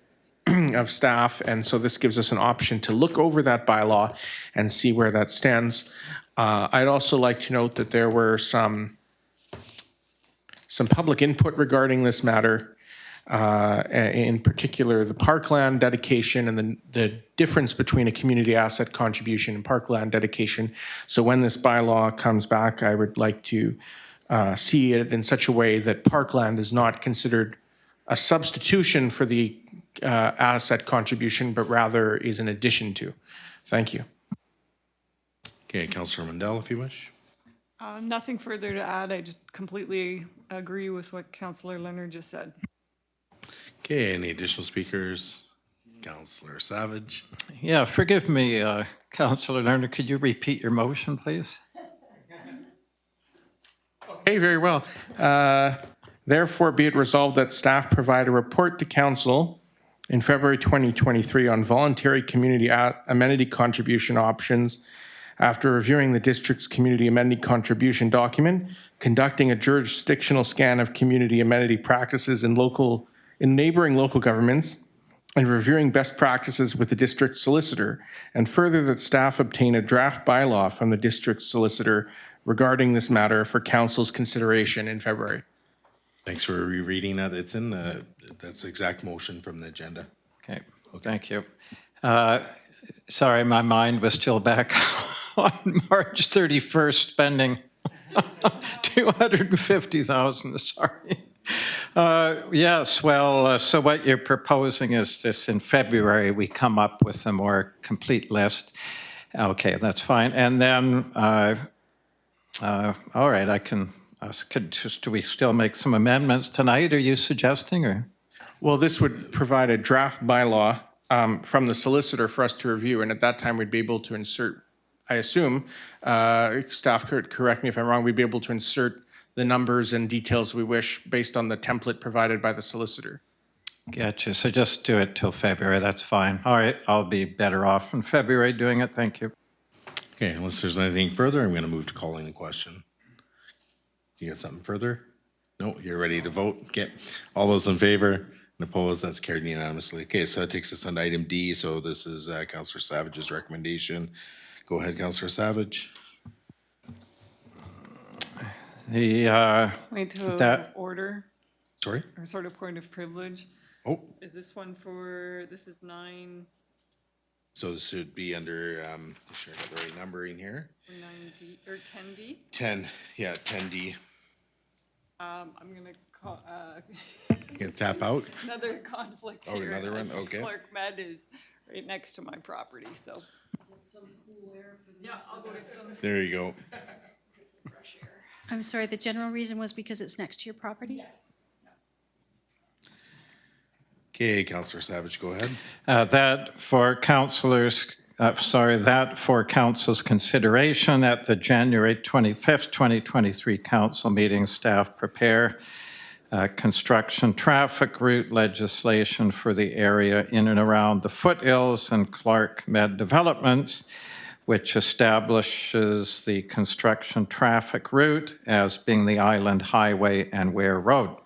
of staff. And so this gives us an option to look over that bylaw and see where that stands. I'd also like to note that there were some public input regarding this matter, in particular the parkland dedication and the difference between a community asset contribution and parkland dedication. So when this bylaw comes back, I would like to see it in such a way that parkland is not considered a substitution for the asset contribution, but rather is an addition to. Thank you. Okay, Councillor Mandel, if you wish. Nothing further to add. I just completely agree with what Councillor Leonard just said. Okay, any additional speakers? Councillor Savage. Yeah, forgive me, Councillor Lerner, could you repeat your motion, please? Okay, very well. Therefore, be it resolved that staff provide a report to council in February 2023 on voluntary community amenity contribution options after reviewing the district's community amenity contribution document, conducting a jurisdictional scan of community amenity practices in neighboring local governments, and reviewing best practices with the district solicitor, and further that staff obtain a draft bylaw from the district solicitor regarding this matter for council's consideration in February. Thanks for rereading that. It's in that's the exact motion from the agenda. Okay, thank you. Sorry, my mind was still back on March 31st spending 250,000, sorry. Yes, well, so what you're proposing is this in February, we come up with a more complete list. Okay, that's fine. And then, all right, do we still make some amendments tonight, are you suggesting, or? Well, this would provide a draft bylaw from the solicitor for us to review, and at that time, we'd be able to insert, I assume, staff could correct me if I'm wrong, we'd be able to insert the numbers and details we wish based on the template provided by the solicitor. Gotcha, so just do it till February, that's fine. All right, I'll be better off in February doing it, thank you. Okay, unless there's anything further, I'm going to move to calling the question. You got something further? No, you're ready to vote? Okay. All those in favor and opposed, that's carried unanimously. Okay, so that takes us on to item D. So this is Councillor Savage's recommendation. Go ahead, Councillor Savage. Point of That- order, Sorry? or sort of point of privilege. Oh, Is this one for, this is 9 so this should be under, make sure I got the right numbering here. or 9D, or 10D? 10, yeah, 10D. I'm gonna call, You gonna tap out? another conflict Oh, here. another one? as Okay. Clark Med is right next to my property, so. Yeah, I'll go get some. There you go. I'm sorry, the general reason was because it's next to your property? Yes. Okay, Councillor Savage, go ahead. That for council's consideration at the January 25th, 2023 council meeting, staff prepare construction traffic route legislation for the area in and around the foothills and Clark Med developments, which establishes the construction traffic route as being the Island Highway and Ware Road.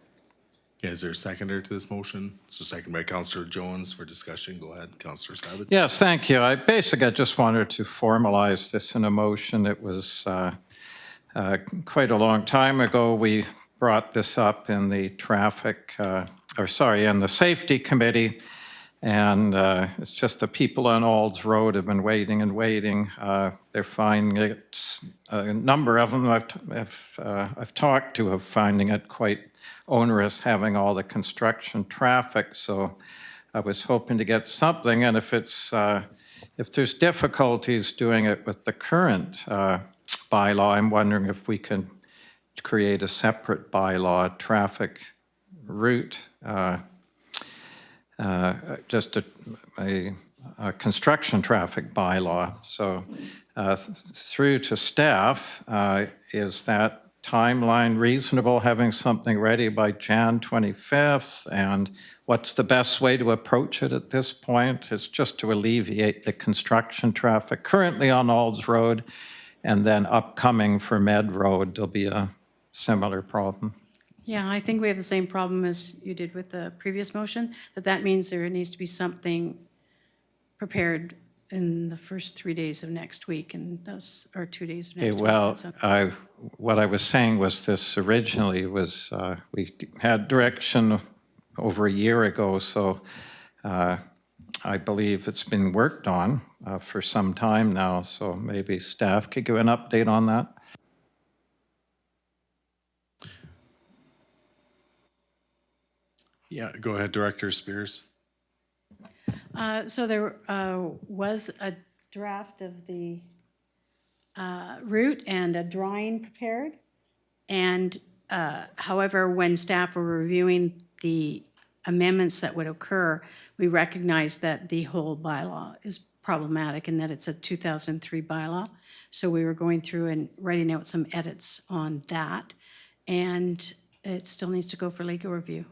Okay, is there a seconder to this motion? So second by Councillor Jones for discussion. Go ahead, Councillor Savage. Yes, thank you. I just wanted to formalize this in a motion. It was quite a long time ago. We brought this up in the in the Safety Committee. And it's just the people on Ald's Road have been waiting and waiting. They're finding it, a number of them I've talked to have finding it quite onerous having all the construction traffic. So I was hoping to get something. And if there's difficulties doing it with the current bylaw, I'm wondering if we can create a separate bylaw, traffic route, just a construction traffic bylaw. So through to staff, is that timeline reasonable, having something ready by Jan 25th? And what's the best way to approach it at this point? It's just to alleviate the construction traffic currently on Ald's Road, and then upcoming for Med Road, there'll be a similar problem. Yeah, I think we have the same problem as you did with the previous motion, that means there needs to be something prepared in the first 3 days of next week, and thus, or 2 days of next week. Well, So- what I was saying was this originally was, we had direction over a year ago, so I believe it's been worked on for some time now, so maybe staff could give an update on that. Yeah, go ahead, Director Spears. So there was a draft of the route and a drawing prepared. And however, when staff were reviewing the amendments that would occur, we recognized that the whole bylaw is problematic and that it's a 2003 bylaw. So we were going through and writing out some edits on that. And it still needs to go for legal review.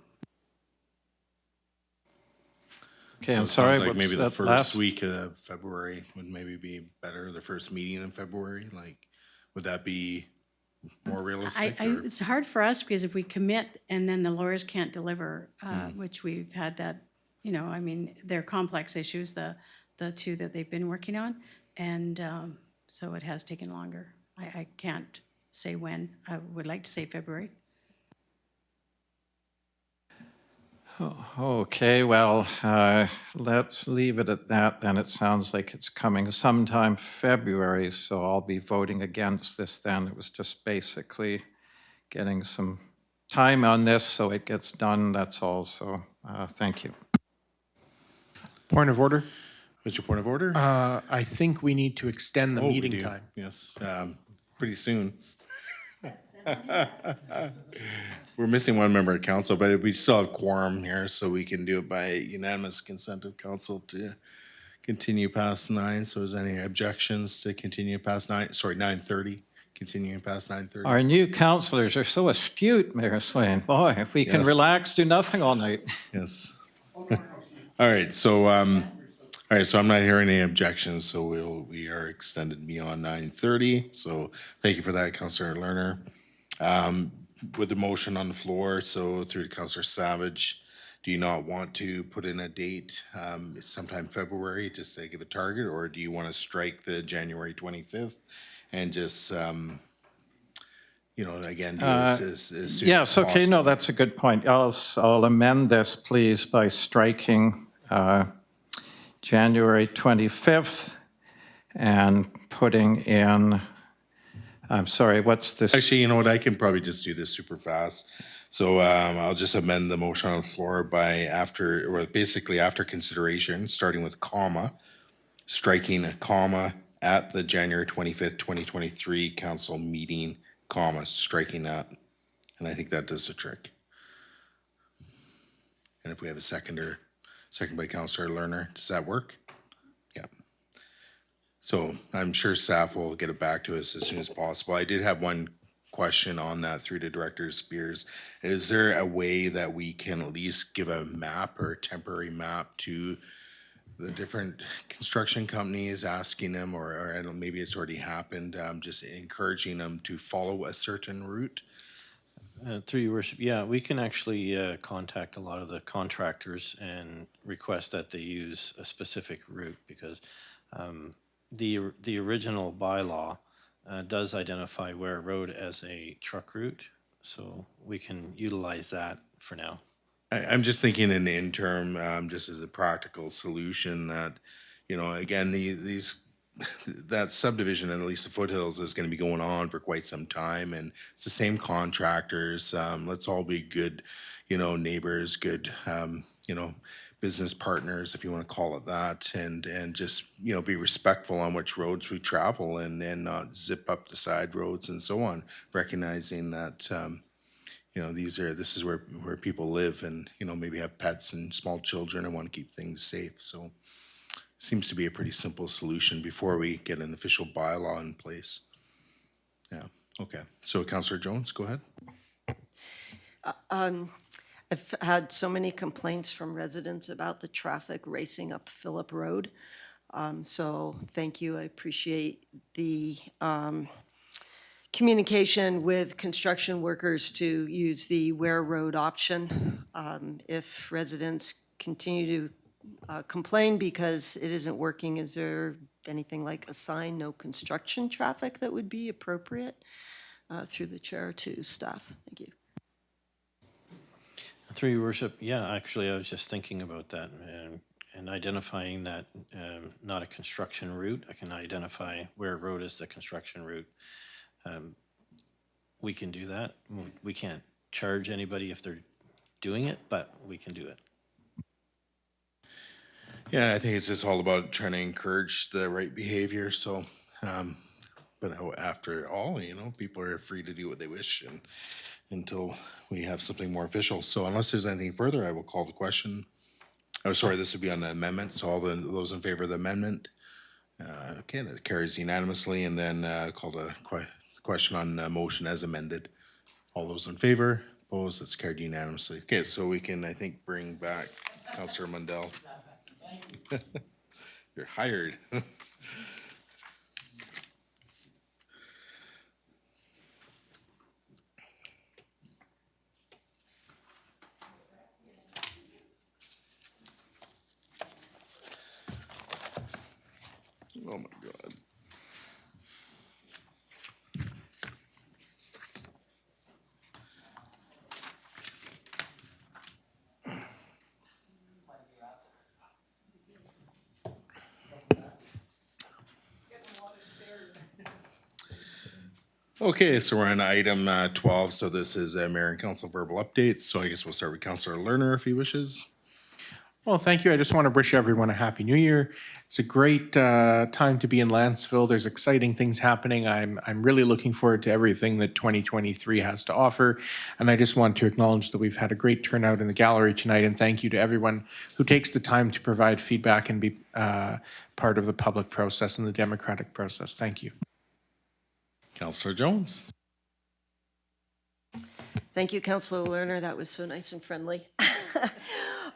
Okay, So I'm it sorry, sounds like maybe the what's that first last? week of February would maybe be better, the first meeting in February, like, would that be more realistic? or- It's hard for us because if we commit and then the lawyers can't deliver, which we've had that, I mean, they're complex issues, the two that they've been working on. And so it has taken longer. I can't say when. I would like to say February. Okay, well, let's leave it at that then. It sounds like it's coming sometime February, so I'll be voting against this then. It was just basically getting some time on this so it gets done, that's all. So thank you. Point of order. What's your point of order? I think we need to extend the Oh, we meeting do. time. Yes, pretty soon. We're missing one member of council, but we still have quorum here, so we can do it by unanimous consent of council to continue past 9. So is there any objections to continue past 9, sorry, 9:30, continuing past 9:30? Our new counselors are so astute, Mayor Swain. Boy, if we can Yes. relax, do nothing all night. Yes. All right, so, I'm not hearing any objections, so we are extended beyond 9:30. So thank you for that, Councillor Lerner. With the motion on the floor, so through to Councillor Savage, do you not want to put in a date, sometime February, just to give a target, or do you want to strike the January 25th and just, again, do this as soon as Yes, okay, no, possible? that's a good point. I'll amend this, please, by striking January 25th and putting in, I'm sorry, what's this? Actually, you know what, I can probably just do this super fast. So I'll just amend the motion on the floor by basically after consideration, starting with comma, striking a comma at the January 25th, 2023 council meeting, comma, striking that. And I think that does the trick. And if we have a second by Councillor Lerner, does that work? Yeah. So I'm sure staff will get it back to us as soon as possible. I did have one question on that through to Director Spears. Is there a way that we can at least give a map or a temporary map to the different construction companies, asking them, or I don't, maybe it's already happened, just encouraging them to follow a certain route? Through your worship, yeah, we can actually contact a lot of the contractors and request that they use a specific route because the original bylaw does identify Ware Road as a truck route, so we can utilize that for now. I'm just thinking in the interim, just as a practical solution that, again, that subdivision, and at least the foothills, is gonna be going on for quite some time, and it's the same contractors. Let's all be good, neighbors, good, business partners, if you wanna call it that, and just, be respectful on which roads we travel and not zip up the side roads and so on, recognizing that, this is where people live and, maybe have pets and small children and want to keep things safe. So seems to be a pretty simple solution before we get an official bylaw in place. Yeah, okay. So Councillor Jones, go ahead. I've had so many complaints from residents about the traffic racing up Phillip Road. So thank you. I appreciate the communication with construction workers to use the Ware Road option. If residents continue to complain because it isn't working, is there anything like a sign, no construction traffic, that would be appropriate? Through the chair to staff. Thank you. Through your worship, yeah, actually, I was just thinking about that and identifying that not a construction route. I can identify Ware Road as the construction route. We can do that. We can't charge anybody if they're doing it, but we can do it. Yeah, I think it's just all about trying to encourage the right behavior. So, but after all, people are free to do what they wish and until we have something more official. So unless there's anything further, I will call the question. Oh, sorry, this would be on the amendment. So all those in favor of the amendment? Okay, that carries unanimously. And then call the question on the motion as amended. All those in favor? Opposed? That's carried unanimously. Okay, so we can, I think, bring back Councillor Mundell. You're hired. Oh my God. Okay, so we're on item 12. So this is Mayor and Council verbal updates. So I guess we'll start with Councilor Lerner if he wishes. Well, thank you. I just want to wish everyone a happy new year. It's a great time to be in Lantzville. There's exciting things happening. I'm really looking forward to everything that 2023 has to offer. And I just want to acknowledge that we've had a great turnout in the gallery tonight. And thank you to everyone who takes the time to provide feedback and be part of the public process and the democratic process. Thank you. Councilor Jones. Thank you, Councilor Lerner. That was so nice and friendly.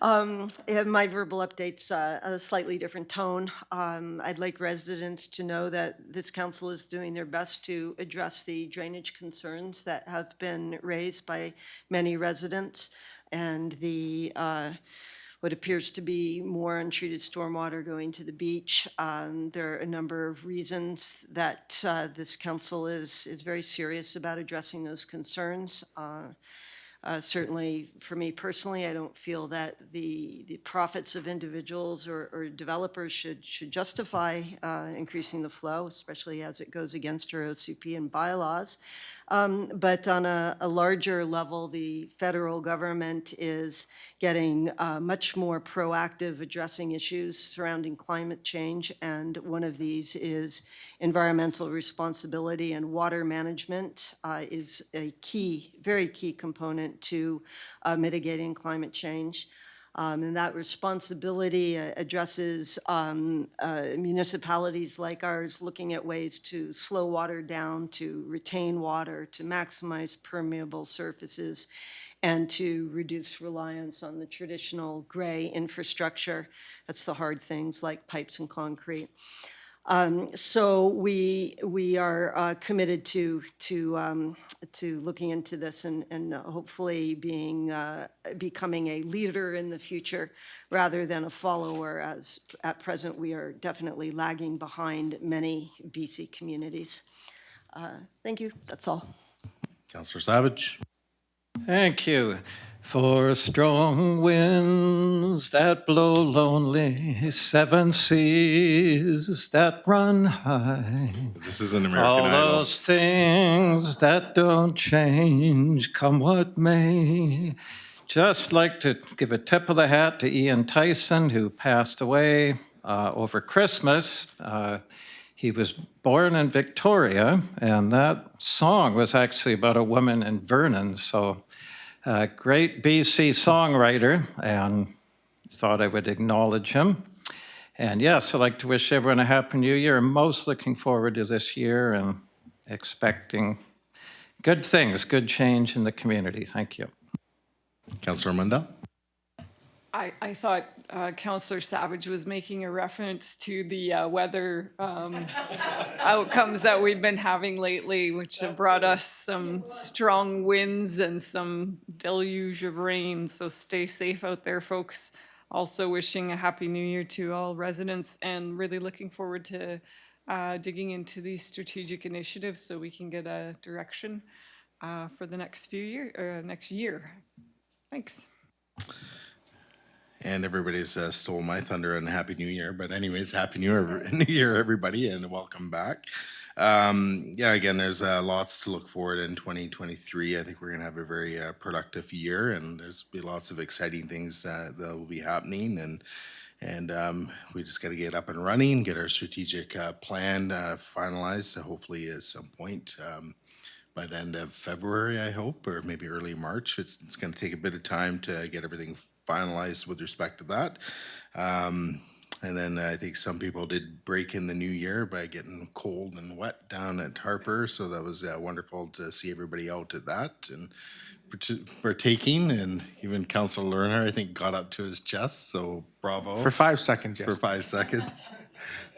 Yeah, my verbal update's a slightly different tone. I'd like residents to know that this council is doing their best to address the drainage concerns that have been raised by many residents and the what appears to be more untreated stormwater going to the beach. There are a number of reasons that this council is very serious about addressing those concerns. Certainly, for me personally, I don't feel that the profits of individuals or developers should justify increasing the flow, especially as it goes against our OCP and bylaws. But on a larger level, the federal government is getting much more proactive addressing issues surrounding climate change, and one of these is environmental responsibility, and water management is a key, very key component to mitigating climate change. And that responsibility addresses municipalities like ours looking at ways to slow water down, to retain water, to maximize permeable surfaces, and to reduce reliance on the traditional gray infrastructure. That's the hard things like pipes and concrete. So we are committed to looking into this and hopefully becoming a leader in the future rather than a follower, as at present we are definitely lagging behind many BC communities. Thank you. That's all. Councilor Savage. Thank you. For strong winds that blow lonely, 7 seas that run high. This is an American All Idol. those things that don't change, come what may. Just like to give a tip of the hat to Ian Tyson, who passed away over Christmas. He was born in Victoria, and that song was actually about a woman in Vernon. So great BC songwriter, and thought I would acknowledge him. And yes, I'd like to wish everyone a happy new year. I'm most looking forward to this year and expecting good things, good change in the community. Thank you. Councilor Mundell. I thought Councillor Savage was making a reference to the weather outcomes that we've been having lately, which have brought us some strong winds and some deluge of rain. So stay safe out there, folks. Also wishing a happy new year to all residents and really looking forward to digging into these strategic initiatives so we can get a direction for the next next year. Thanks. And everybody's stole my thunder and Happy New Year. But anyways, Happy New Year, everybody, and welcome back. Yeah, again, there's lots to look forward in 2023. I think we're going to have a very productive year, and there's be lots of exciting things that will be happening. And we just got to get up and running, get our strategic plan finalized, hopefully at some point by the end of February, I hope, or maybe early March. It's going to take a bit of time to get everything finalized with respect to that. And then I think some people did break in the new year by getting cold and wet down at Harper. So that was wonderful to see everybody out at that and partaking. And even Councilor Lerner, I think, got up to his chest. So bravo. For 5 seconds, yes. For 5 seconds.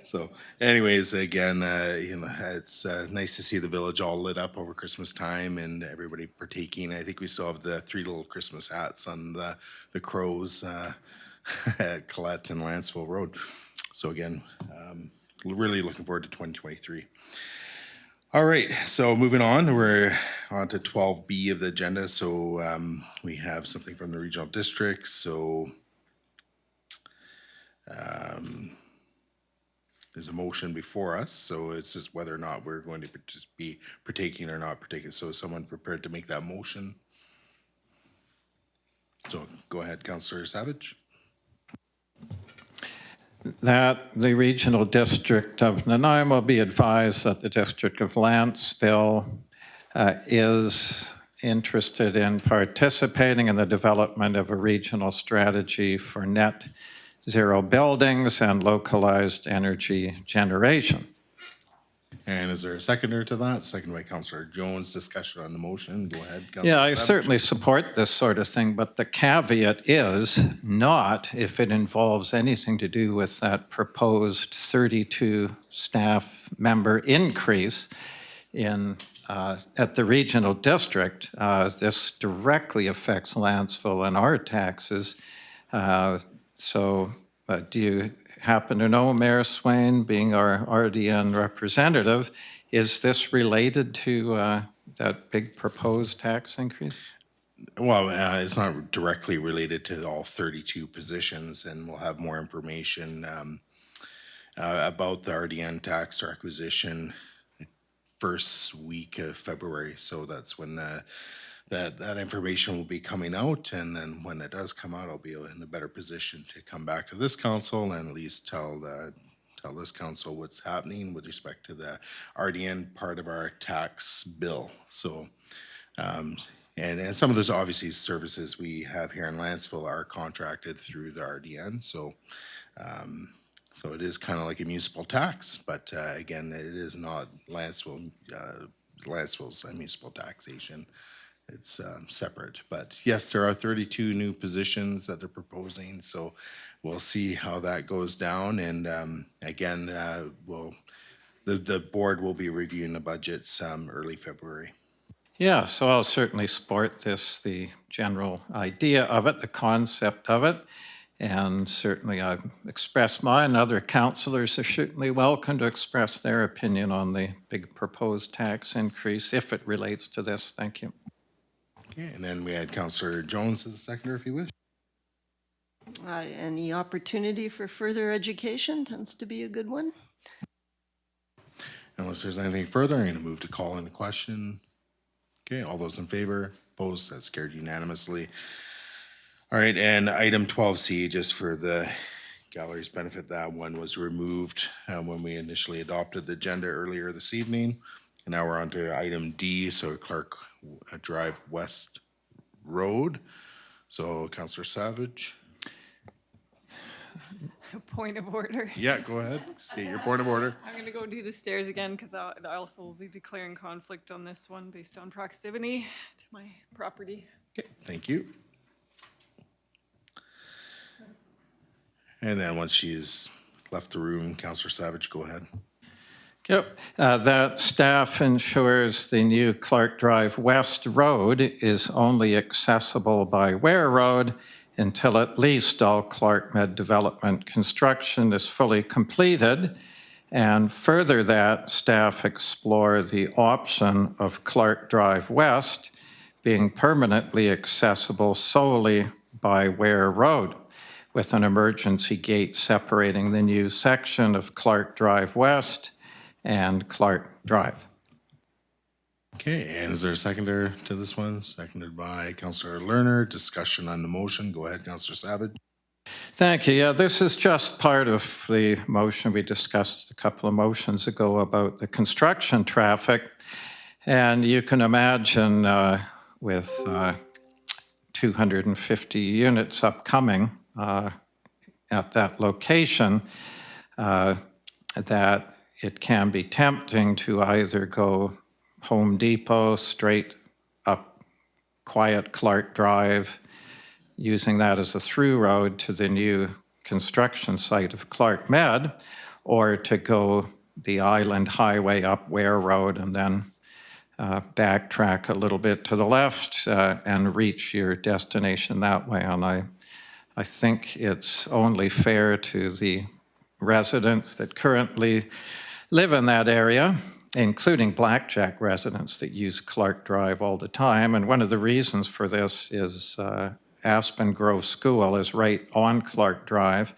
So anyways, again, it's nice to see the village all lit up over Christmas time and everybody partaking. I think we still have the 3 little Christmas hats on the crows at Colette and Lantzville Road. So again, really looking forward to 2023. All right, so moving on, we're on to 12B of the agenda. So we have something from the regional district. So there's a motion before us, so it's just whether or not we're going to just be partaking or not partaking. So is someone prepared to make that motion? So go ahead, Councillor Savage. That the regional district of Nanaimo be advised that the District of Lantzville is interested in participating in the development of a regional strategy for net zero buildings and localized energy generation. And is there a seconder to that? Second by Councillor Jones. Discussion on the motion. Go ahead, Councillor Yeah, I Savage. certainly support this sort of thing, but the caveat is not if it involves anything to do with that proposed 32 staff member increase in at the regional district. This directly affects Lantzville and our taxes. So do you happen to know, Mayor Swain, being our RDN representative, is this related to that big proposed tax increase? Well, it's not directly related to all 32 positions, and we'll have more information about the RDN tax acquisition first week of February. So that's when that information will be coming out, and then when it does come out, I'll be in a better position to come back to this council and at least tell this council what's happening with respect to the RDN part of our tax bill. So, and some of those obviously services we have here in Lantzville are contracted through the RDN. So, so it is kind of like a municipal tax, but again, it is not Lantzville's municipal taxation. It's separate, but yes, there are 32 new positions that they're proposing, so we'll see how that goes down. And again, the board will be reviewing the budgets early February. Yeah, so I'll certainly support this, the general idea of it, the concept of it. And certainly I've expressed mine. Other councillors are certainly welcome to express their opinion on the big proposed tax increase if it relates to this. Thank you. Okay, and then we had Councillor Jones as a seconder, if you wish. Any opportunity for further education tends to be a good one. Unless there's anything further, I'm going to move to call in the question. Okay, all those in favor, opposed, that's carried unanimously. All right, and item 12C, just for the gallery's benefit, that one was removed when we initially adopted the agenda earlier this evening. And now we're on to item D, so Clark Drive West Road. So Councillor Savage. Point of order. Yeah, go ahead, state your point of order. I'm going to go do the stairs again because I also will be declaring conflict on this one based on proximity to my property. Okay, thank you. And then once she's left the room, Councillor Savage, go ahead. Yep, that staff ensures the new Clark Drive West Road is only accessible by Ware Road until at least all Clark Med development construction is fully completed. And further that, staff explore the option of Clark Drive West being permanently accessible solely by Ware Road, with an emergency gate separating the new section of Clark Drive West and Clark Drive. Okay, and is there a seconder to this one? Seconded by Councillor Lerner. Discussion on the motion. Go ahead, Councillor Savage. Thank you. Yeah, this is just part of the motion we discussed a couple of motions ago about the construction traffic. And you can imagine with 250 units upcoming, at that location, that it can be tempting to either go Home Depot straight up quiet Clark Drive, using that as a through road to the new construction site of Clark Med, or to go the Island Highway up Ware Road and then backtrack a little bit to the left and reach your destination that way. And I think it's only fair to the residents that currently live in that area, including Blackjack residents that use Clark Drive all the time. And one of the reasons for this is Aspen Grove School is right on Clark Drive.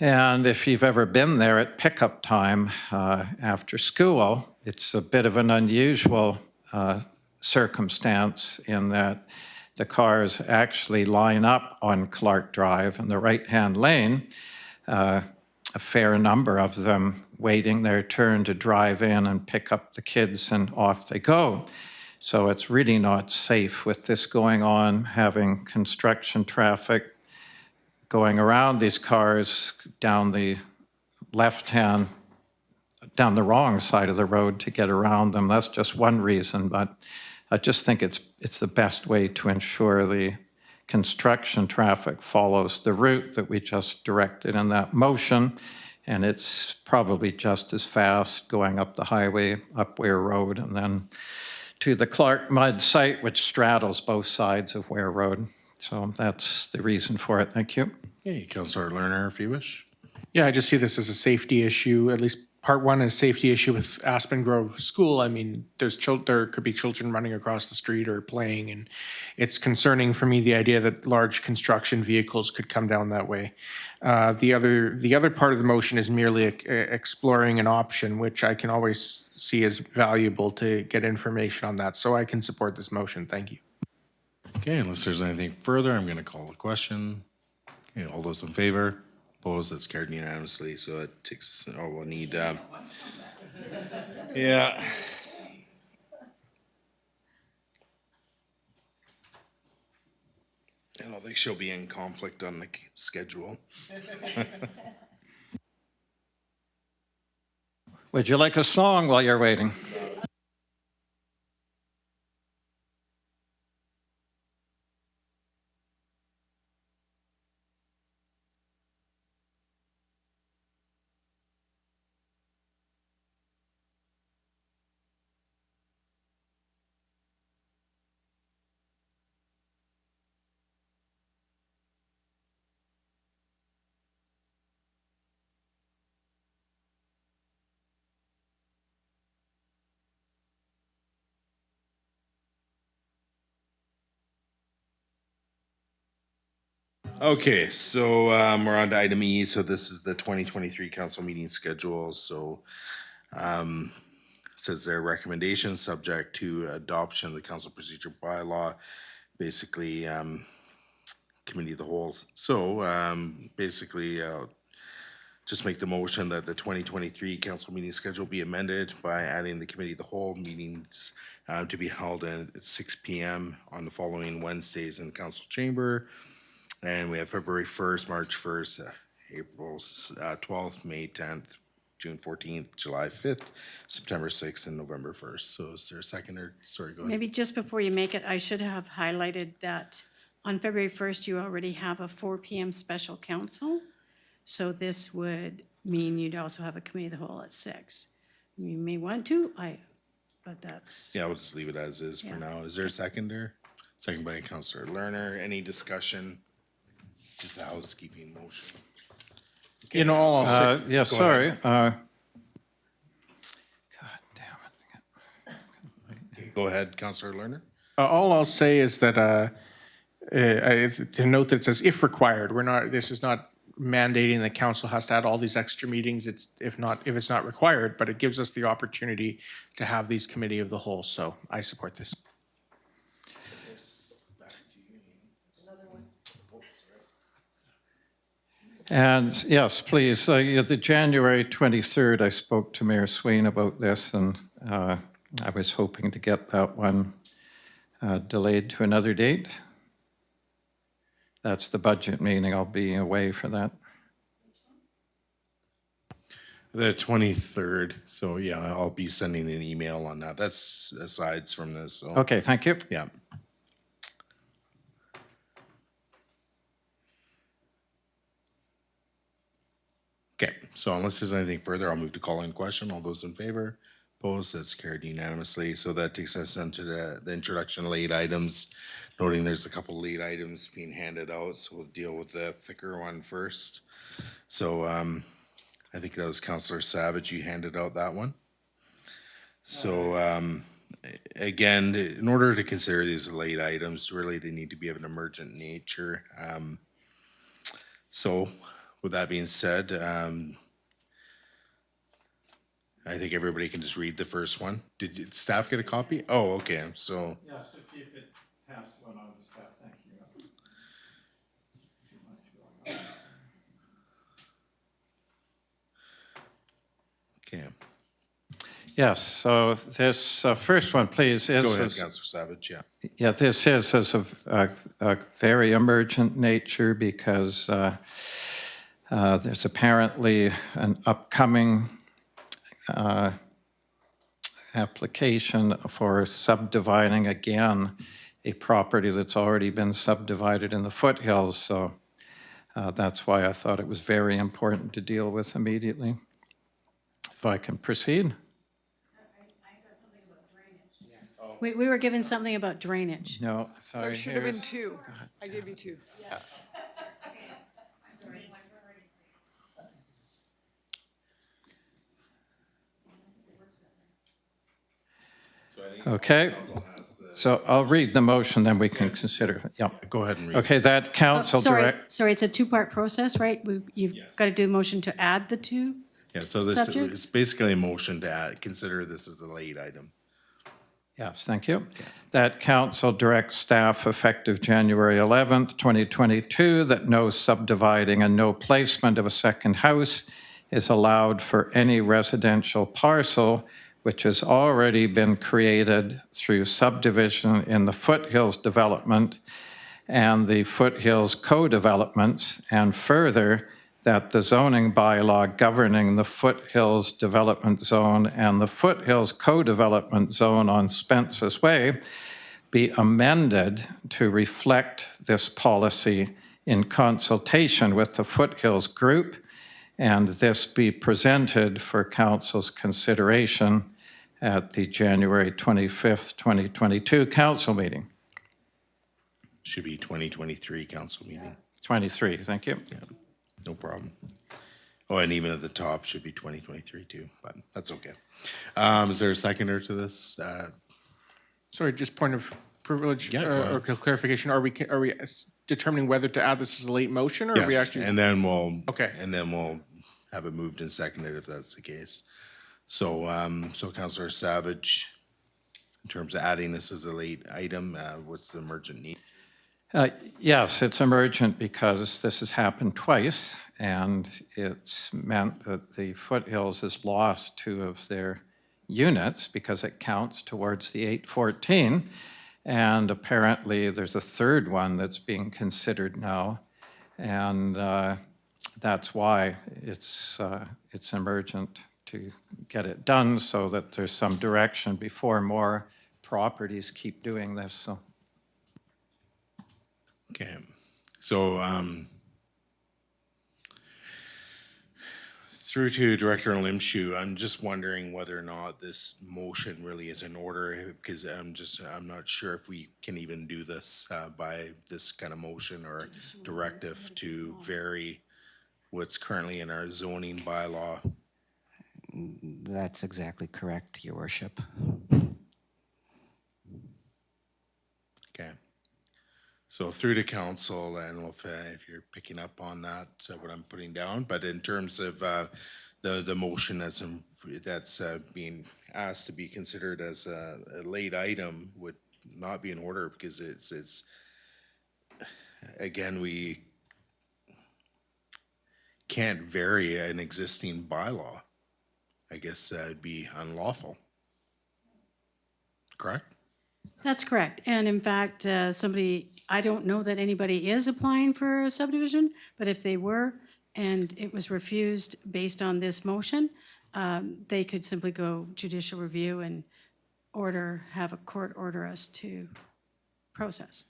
And if you've ever been there at pickup time after school, it's a bit of an unusual circumstance in that the cars actually line up on Clark Drive in the right-hand lane, a fair number of them waiting their turn to drive in and pick up the kids, and off they go. So it's really not safe with this going on, having construction traffic going around these cars down the left-hand, down the wrong side of the road to get around them. That's just one reason, but I just think it's the best way to ensure the construction traffic follows the route that we just directed in that motion, and it's probably just as fast going up the highway, up Ware Road, and then to the Clark Mud site, which straddles both sides of Ware Road. So that's the reason for it. Thank you. Okay, Councillor Lerner, if you wish. Yeah, I just see this as a safety issue, at least part one is safety issue with Aspen Grove School. I mean, there could be children running across the street or playing, and it's concerning for me, the idea that large construction vehicles could come down that way. The other part of the motion is merely exploring an option, which I can always see as valuable to get information on that. So I can support this motion. Thank you. Okay, unless there's anything further, I'm going to call the question. Okay, all those in favor? Opposed? That's carried unanimously. So it takes us. Oh, we'll need. Yeah. I don't think she'll be in conflict on the schedule. Would you like a song while you're waiting? Okay, so we're on to item E. So this is the 2023 council meeting schedule. So says their recommendations subject to adoption of the council procedure bylaw, basically committee of the whole. So basically just make the motion that the 2023 council meeting schedule be amended by adding the committee of the whole meetings to be held at 6 p.m. on the following Wednesdays in the council chamber. And we have February 1st, March 1st, April 12th, May 10th, June 14th, July 5th, September 6th, and November 1st. So is there a second or, sorry, go ahead. Maybe just before you make it, I should have highlighted that on February 1st, you already have a 4 p.m. special council. So this would mean you'd also have a committee of the whole at 6. You may want to, but that's. Yeah, we'll just leave it as is for now. Is there a seconder? Second by Councillor Lerner. Any discussion? It's just a housekeeping motion. In all, I'll say, Yeah, sorry. God damn it. Go ahead, Councillor Lerner. all I'll say is that to note that it says if required. This is not mandating the council has to add all these extra meetings. It's if it's not required, but it gives us the opportunity to have these committee of the whole. So I support this. And yes, please, the January 23rd, I spoke to Mayor Swain about this, and I was hoping to get that one delayed to another date. That's the budget meeting. I'll be away for that. The 23rd, so yeah, I'll be sending an email on that. That's asides from this, so. Okay, thank you. Yeah. Okay, so unless there's anything further, I'll move to call in question. All those in favor? Opposed? That's carried unanimously. So that takes us into the introduction of late items, noting there's a couple late items being handed out, so we'll deal with the thicker one first. So I think that was Councillor Savage, you handed out that one. So again, in order to consider these late items, really they need to be of an emergent nature. So with that being said, I think everybody can just read the first one. Did staff get a copy? Oh, okay, so, Yes, if you could pass one on to staff, thank you. okay. Yes, so this first one, please, is... Go ahead, Councillor Savage, yeah. Yeah, this is a very emergent nature because there's apparently an upcoming application for subdividing again a property that's already been subdivided in the foothills. So that's why I thought it was very important to deal with immediately. If I can proceed. We were given something about drainage. No, sorry. There should have been here's- 2. I gave you 2. Okay, so I'll read the motion, then we can consider it. Yeah. Go ahead and read. Okay, that council direct... Sorry, it's a two-part process, right? You've got to do the motion to add the two? Yeah, so this Subject? is basically a motion to consider this as a late item. Yes, thank you. That council directs staff effective January 11th, 2022, that no subdividing and no placement of a second house is allowed for any residential parcel which has already been created through subdivision in the Foothills development and the Foothills co-developments, and further, that the zoning bylaw governing the Foothills Development Zone and the Foothills Co-Development Zone on Spence's Way be amended to reflect this policy in consultation with the Foothills Group, and this be presented for council's consideration at the January 25th, 2022 council meeting. Should be 2023 council meeting. 23, thank you. No problem. Oh, and even at the top should be 2023 too, but that's okay. Is there a seconder to this? Sorry, just point of privilege Yeah, go or clarification. Are we determining whether to add this as a late motion, or are we Yes, actually? and then we'll. Okay. And then we'll have it moved and seconded if that's the case. So, so Councillor Savage, in terms of adding this as a late item, what's the emergent need? Yes, it's emergent because this has happened twice, and it's meant that the Foothills has lost 2 of their units because it counts towards the 814, and apparently there's a 3rd one that's being considered now, and that's why it's emergent to get it done so that there's some direction before more properties keep doing this. So. Okay, so through to Director Limshu, I'm just wondering whether or not this motion really is in order, because I'm not sure if we can even do this by this kind of motion or directive to vary what's currently in our zoning bylaw. That's exactly correct, Your Worship. Okay. So through to council, and if you're picking up on that, what I'm putting down, but in terms of the motion that's being asked to be considered as a late item would not be in order, because it's again, we can't vary an existing bylaw. I guess it'd be unlawful. Correct? That's correct. And in fact, I don't know that anybody is applying for a subdivision, but if they were, and it was refused based on this motion, they could simply go judicial review and have a court order us to process.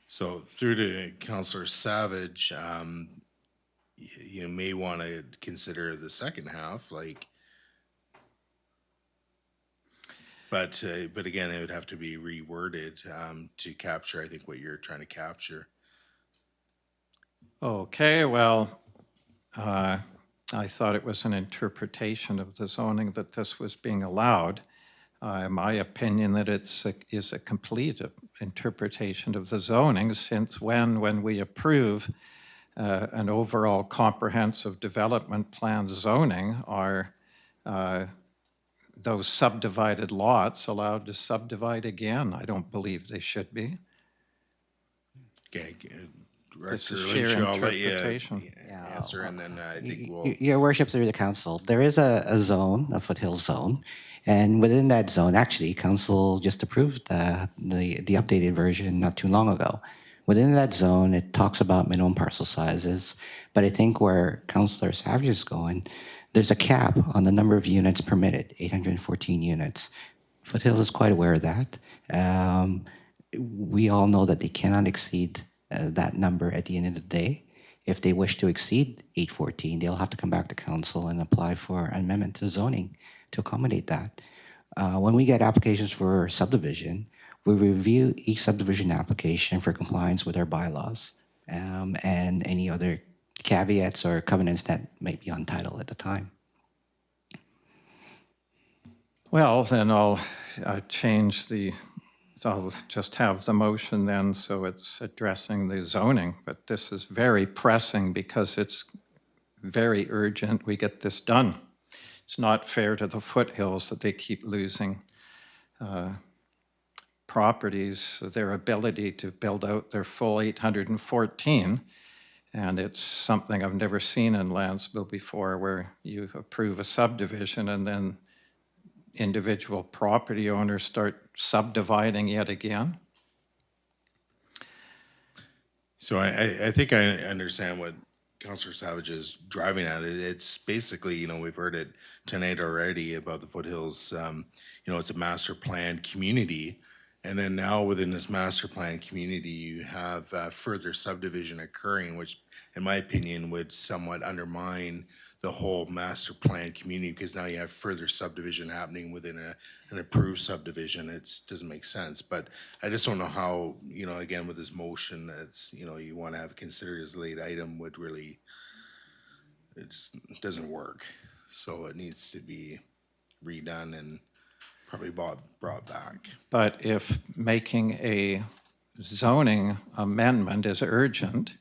So through to Counselor Savage, you may want to consider the second half, like, but again, it would have to be reworded to capture, I think, what you're trying to capture. Okay, well, I thought it was an interpretation of the zoning that this was being allowed. My opinion that is a complete interpretation of the zoning, since when we approve an overall comprehensive development plan zoning, are those subdivided lots allowed to subdivide again? I don't believe they should be. Okay, This Director is sheer Lynch, I'll let you interpretation. answer, and then I think we'll. Your worship, through the council, there is a zone, a foothill zone, and within that zone, actually, council just approved the updated version not too long ago. Within that zone, it talks about minimum parcel sizes, but I think where Councillor Savage is going, there's a cap on the number of units permitted, 814 units. Foothills is quite aware of that. We all know that they cannot exceed that number at the end of the day. If they wish to exceed 814, they'll have to come back to council and apply for an amendment to zoning to accommodate that. When we get applications for subdivision, we review each subdivision application for compliance with our bylaws and any other caveats or covenants that might be on title at the time. Well, then I'll I'll just have the motion then, so it's addressing the zoning, but this is very pressing because it's very urgent we get this done. It's not fair to the foothills that they keep losing properties, their ability to build out their full 814. And it's something I've never seen in Lantzville before, where you approve a subdivision and then individual property owners start subdividing yet again. So I think I understand what Councillor Savage is driving at. It's basically, you know, we've heard it tonight already about the foothills. You know, it's a master plan community. And then now within this master plan community, you have further subdivision occurring, which in my opinion would somewhat undermine the whole master plan community, because now you have further subdivision happening within an approved subdivision. It doesn't make sense. But I just don't know how, you know, again, with this motion that's, you know, you want to have considered as late item would really, it doesn't work. So it needs to be redone and probably brought back. But if making a zoning amendment is urgent,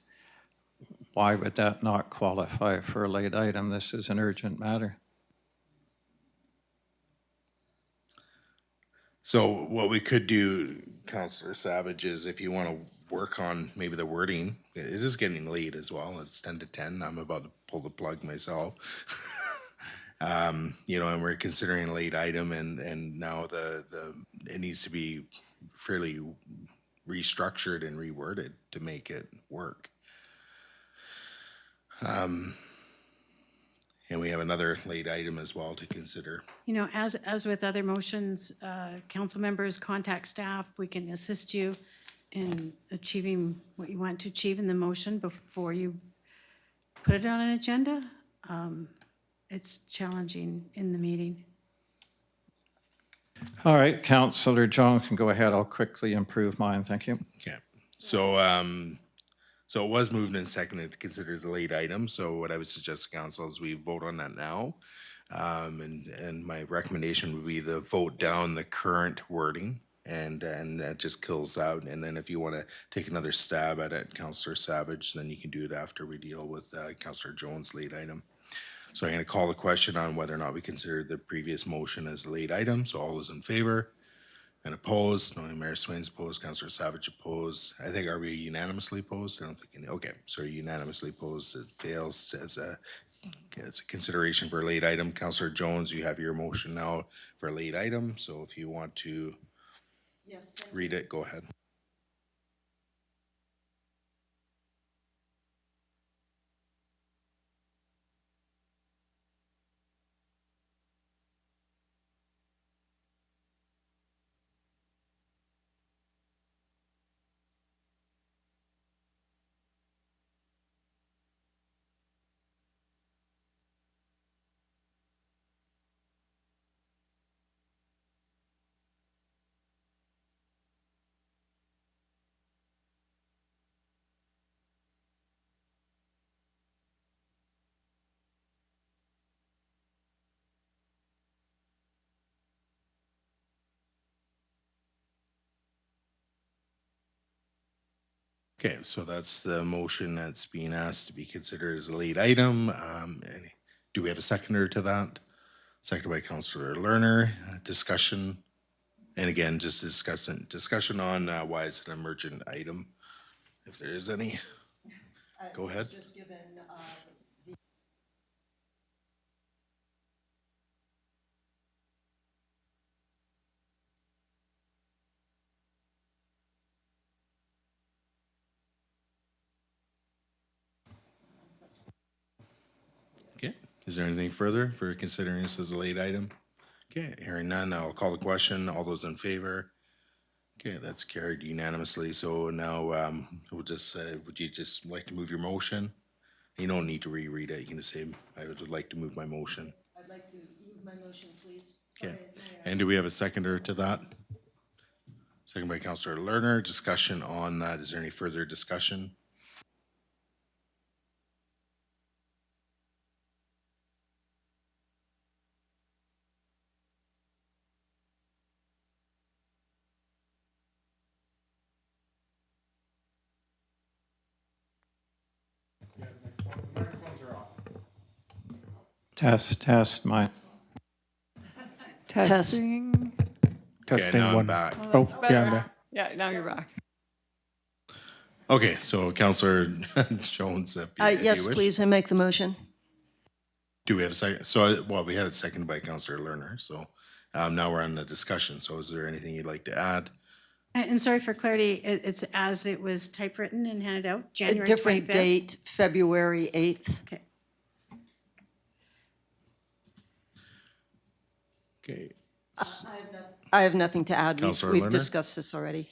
why would that not qualify for a late item? This is an urgent matter. So what we could do, Councillor Savage, is if you want to work on maybe the wording, it is getting late as well. It's 10 to 10. I'm about to pull the plug myself. You know, and we're considering a late item, and now it needs to be fairly restructured and reworded to make it work. And we have another late item as well to consider. You know, as with other motions, council members contact staff. We can assist you in achieving what you want to achieve in the motion before you put it on an agenda. It's challenging in the meeting. All right, Councillor Jones can go ahead. I'll quickly improve mine. Thank you. Okay, so so it was moved and seconded to consider as a late item. So what I would suggest to council is we vote on that now. And my recommendation would be to vote down the current wording, and that just kills out. And then if you want to take another stab at it, Councillor Savage, then you can do it after we deal with Councillor Jones' late item. So I'm going to call the question on whether or not we consider the previous motion as a late item. So all those in favor and opposed? No, Mayor Swain's opposed, Councillor Savage opposed. I think, are we unanimously opposed? I don't think any. Okay, so unanimously opposed. It fails as a consideration for a late item. Councillor Jones, you have your motion now for a late item. So if you want to read it, go ahead. Okay, so that's the motion that's being asked to be considered as a late item. Do we have a seconder to that? Seconded by Councillor Lerner. Discussion, and again, just discussion on why it's an emergent item. If there is any, go ahead. Just given, Okay, is there anything further for considering this as a late item? Okay, hearing none, I'll call the question. All those in favor? Okay, that's carried unanimously. So now we'll just, would you just like to move your motion? You don't need to reread it. You can just say, I would like to move my motion. I'd like to move my motion, please. Okay, and do we have a seconder to that? Second by Councillor Lerner. Discussion on that. Is there any further discussion? Microphones are off. Test, my. Testing. Okay, Testing now I'm one. back. Oh, yeah, I'm back. Yeah, now you're back. Okay, so Councillor Jones, if you Yes, wish. please, I make the motion. Do we have a second? So, well, we had it seconded by Councillor Lerner, so now we're on the discussion. So is there anything you'd like to add? And sorry for clarity, it's as it was typewritten and handed out, A January 25th? different date, February 8th. Okay. Okay, I have nothing to add. Councillor We've Lerner? discussed this already.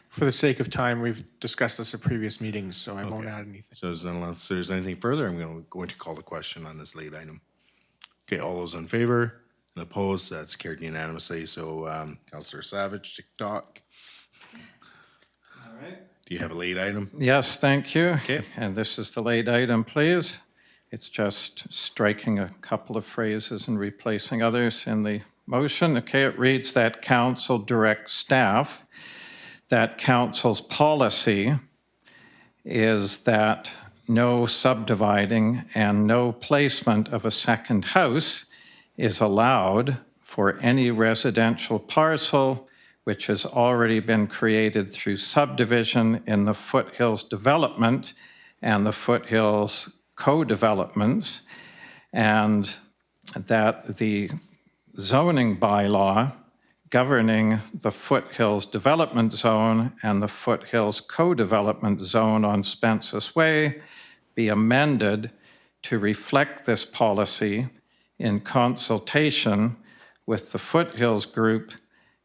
For the sake of time, we've discussed this at previous meetings, so I won't Okay. add anything. so unless there's anything further, I'm going to call the question on this late item. Okay, all those in favor and opposed, that's carried unanimously. So Councillor Savage, TikTok. All right. Do you have a late item? Yes, thank you. Okay. And this is the late item, please. It's just striking a couple of phrases and replacing others in the motion. Okay, it reads that council directs staff that council's policy is that no subdividing and no placement of a second house is allowed for any residential parcel which has already been created through subdivision in the Foothills development and the Foothills co-developments, and that the zoning bylaw governing the Foothills Development Zone and the Foothills Co-Development Zone on Spences Way be amended to reflect this policy in consultation with the Foothills Group,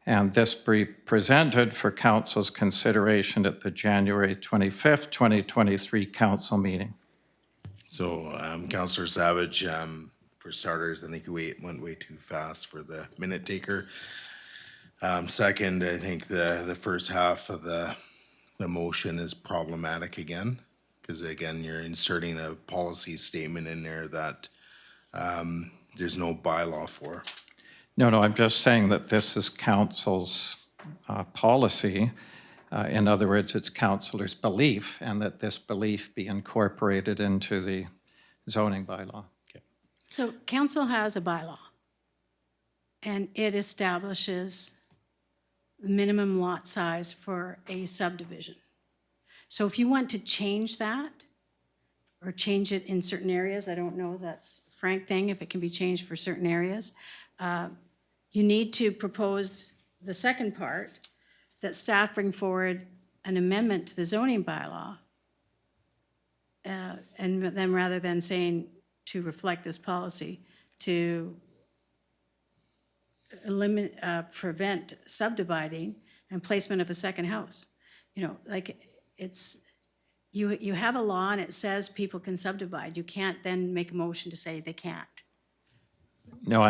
and this be presented for council's consideration at the January 25th, 2023 council meeting. So Councillor Savage, for starters, I think we went way too fast for the minute taker. Second, I think the first half of the motion is problematic again, because again, you're inserting a policy statement in there that there's no bylaw for. No, I'm just saying that this is council's policy. In other words, it's councilor's belief, and that this belief be incorporated into the zoning bylaw. So council has a bylaw, and it establishes the minimum lot size for a subdivision. So if you want to change that, or change it in certain areas, I don't know, that's a Frank thing, if it can be changed for certain areas, you need to propose the second part, that staff bring forward an amendment to the zoning bylaw, and then rather than saying to reflect this policy, to eliminate, prevent subdividing and placement of a second house. You know, like, it's, you have a law and it says people can subdivide. You can't then make a motion to say they can't. No,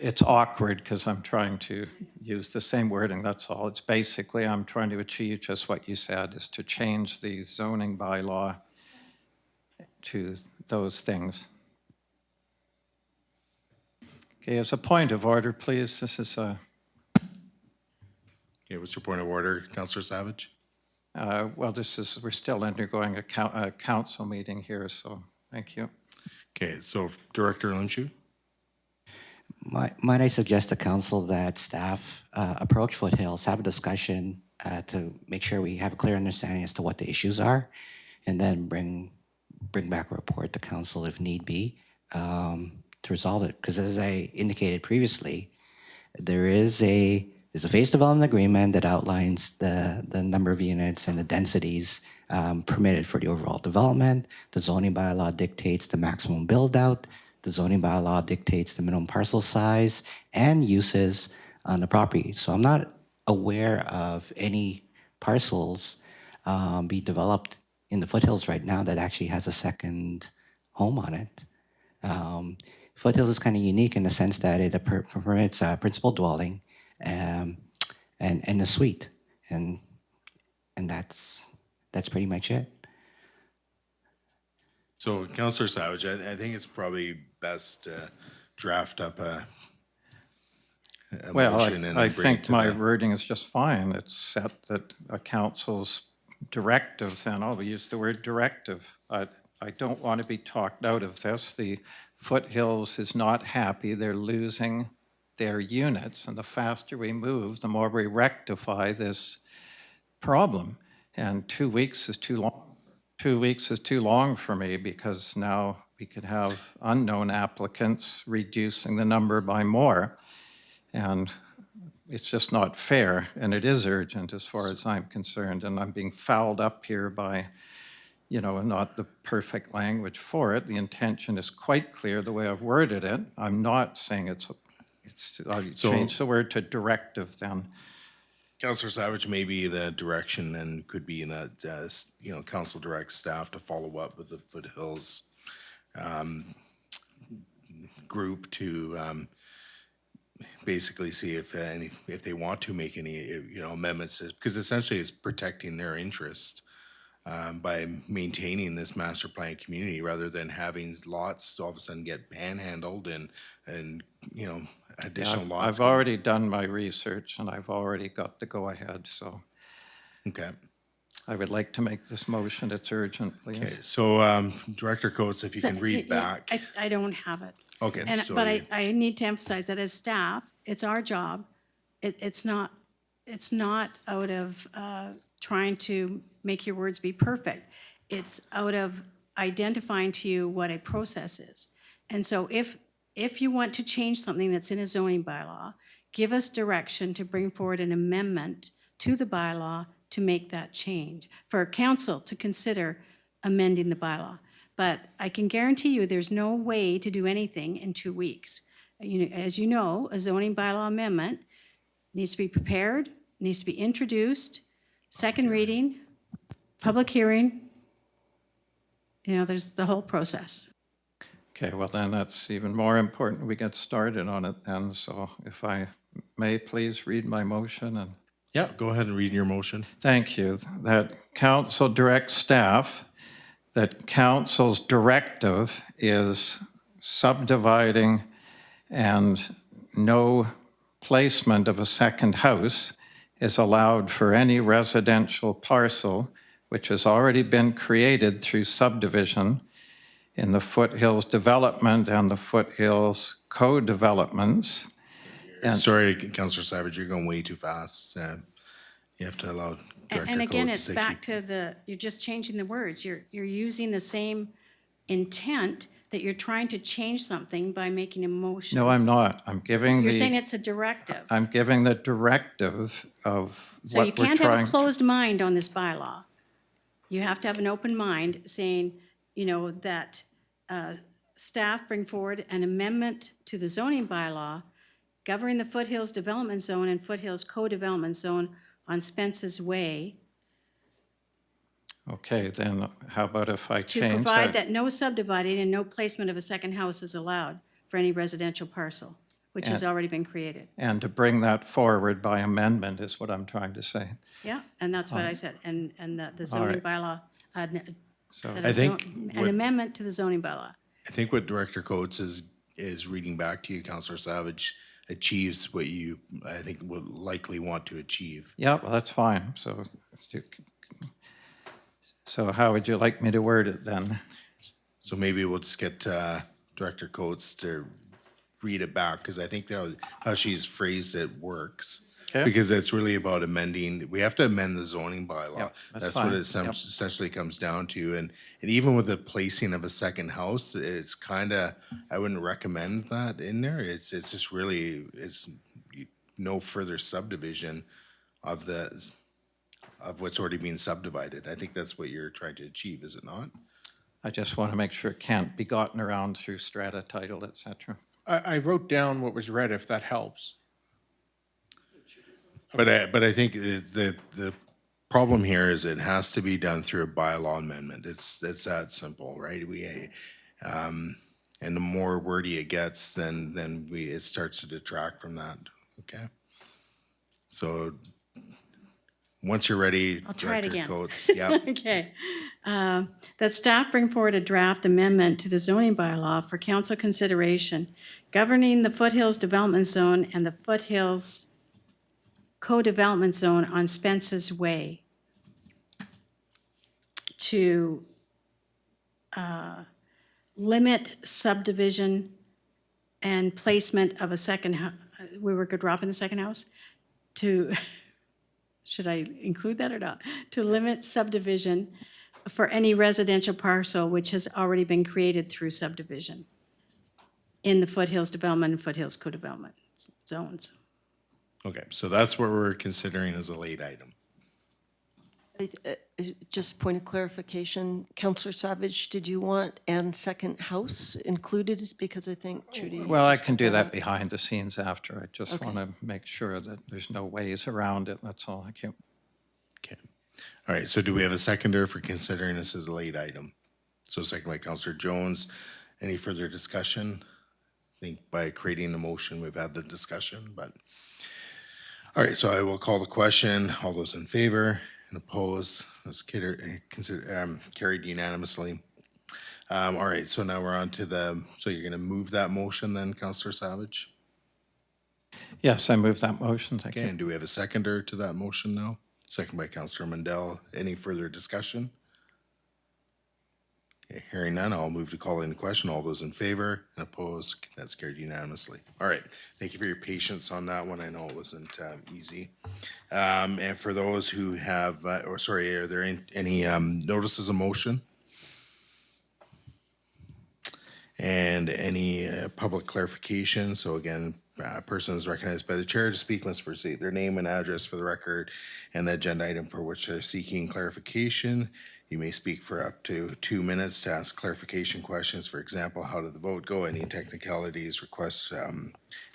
it's awkward because I'm trying to use the same wording, that's all. It's basically, I'm trying to achieve just what you said, is to change the zoning bylaw to those things. Okay, as a point of order, please, this is a... Okay, what's your point of order, Councillor Savage? Well, we're still undergoing a council meeting here, so thank you. Okay, so Director Limshu? Might I suggest to council that staff approach Foothills, have a discussion to make sure we have a clear understanding as to what the issues are, and then bring back a report to council if need be to resolve it. Because as I indicated previously, there's a phase development agreement that outlines the number of units and the densities permitted for the overall development. The zoning bylaw dictates the maximum build out. The zoning bylaw dictates the minimum parcel size and uses on the property. So I'm not aware of any parcels being developed in the foothills right now that actually has a second home on it. Foothills is kind of unique in the sense that it permits a principal dwelling and a suite, and that's pretty much it. So Councillor Savage, I think it's probably best to draft up a Well, motion and I then bring it think to my the. wording is just fine. It's set that a council's directives, and I'll use the word directive. I don't want to be talked out of this. The Foothills is not happy. They're losing their units, and the faster we move, the more we rectify this problem. And 2 weeks is too long. 2 weeks is too long for me because now we could have unknown applicants reducing the number by more. And it's just not fair, and it is urgent as far as I'm concerned, and I'm being fouled up here by, not the perfect language for it. The intention is quite clear the way I've worded it. I'm not saying I'll change the word to directive then. Councillor Savage, maybe the direction then could be that, council directs staff to follow up with the Foothills group to basically see if they want to make any, amendments, because essentially it's protecting their interest by maintaining this master plan community rather than having lots all of a sudden get panhandled and additional lots. I've already done my research, and I've already got the go-ahead, so Okay. I would like to make this motion. It's urgent, please. Okay, so Director Coates, if you can read back. I don't have it. Okay, And, so but you- I need to emphasize that as staff, it's our job. It's not out of trying to make your words be perfect. It's out of identifying to you what a process is. And so if you want to change something that's in a zoning bylaw, give us direction to bring forward an amendment to the bylaw to make that change, for council to consider amending the bylaw. But I can guarantee you, there's no way to do anything in 2 weeks. As you know, a zoning bylaw amendment needs to be prepared, needs to be introduced, second reading, public hearing. There's the whole process. Okay, well then that's even more important we get started on it then. So if I may please read my motion and. Yeah, go ahead and read your motion. Thank you. That council directs staff that council's directive is subdividing and no placement of a second house is allowed for any residential parcel which has already been created through subdivision in the Foothills development and the Foothills co-developments. Sorry, Councillor Savage, you're going way too fast. You have to allow Director And again, Coates it's to back keep. to you're just changing the words. You're using the same intent that you're trying to change something by making a motion. No, I'm not. I'm giving You're saying the, it's a directive. I'm giving the directive of So you what we're can't have a trying. closed mind on this bylaw. You have to have an open mind saying, that staff bring forward an amendment to the zoning bylaw governing the Foothills Development Zone and Foothills Co-Development Zone on Spence's Way Okay, then how about if I to change provide that? that no subdividing and no placement of a second house is allowed for any residential parcel, which has already been created. And to bring that forward by amendment is what I'm trying to say. Yeah, and that's what I said, and the zoning right. bylaw, So that I a think an amendment to the zoning bylaw. I think what Director Coates is reading back to you, Councillor Savage, achieves what you, I think, would likely want to achieve. yeah, well, that's fine. So So how would you like me to word it then? So maybe we'll just get Director Coates to read it back, because I think that how she's phrased it works. Okay. Because it's really about amending, we have to amend the zoning bylaw. Yep, that's That's what fine. it essentially comes down to. And even with the placing of a second house, it's kind of, I wouldn't recommend that in there. It's just really, no further subdivision of what's already being subdivided. I think that's what you're trying to achieve, is it not? I just want to make sure it can't be gotten around through strata title, et cetera. I wrote down what was read, if that helps. But I think the problem here is it has to be done through a bylaw amendment. It's that simple, right? And the more wordy it gets, then it starts to detract from that, okay? So, once you're ready, I'll try it Director again. Coates, yeah. Okay. That staff bring forward a draft amendment to the zoning bylaw for council consideration governing the Foothills Development Zone and the Foothills Co-Development Zone on Spence's Way to limit subdivision and placement of a second, we were dropping the second house? To, should I include that or not? To limit subdivision for any residential parcel which has already been created through subdivision in the Foothills Development and Foothills Co-Development zones. Okay, so that's what we're considering as a late item. Just point of clarification, Councillor Savage, did you want and second house included? Because I think Judy. Well, I just can took do that out. behind the scenes after. I just Okay. want to make sure that there's no ways around it, that's all. I can't. Okay. All right, so do we have a seconder for considering this as a late item? So second by Counselor Jones. Any further discussion? I think by creating the motion, we've had the discussion, but. All right, so I will call the question. All those in favor and opposed, that's carried unanimously. All right, so now we're on to so you're gonna move that motion then, Counselor Savage? Yes, I move that motion, thank Okay, you. and do we have a seconder to that motion now? Second by Counselor Mandel. Any further discussion? Okay, hearing none, I'll move to call in the question. All those in favor and opposed, that's carried unanimously. All right, thank you for your patience on that one. I know it wasn't easy. And for those who have, are there any notices of motion? And any public clarification? So again, a person is recognized by the chair to speak must first state their name and address for the record and the agenda item for which they're seeking clarification. You may speak for up to 2 minutes to ask clarification questions. For example, how did the vote go? Any technicalities, request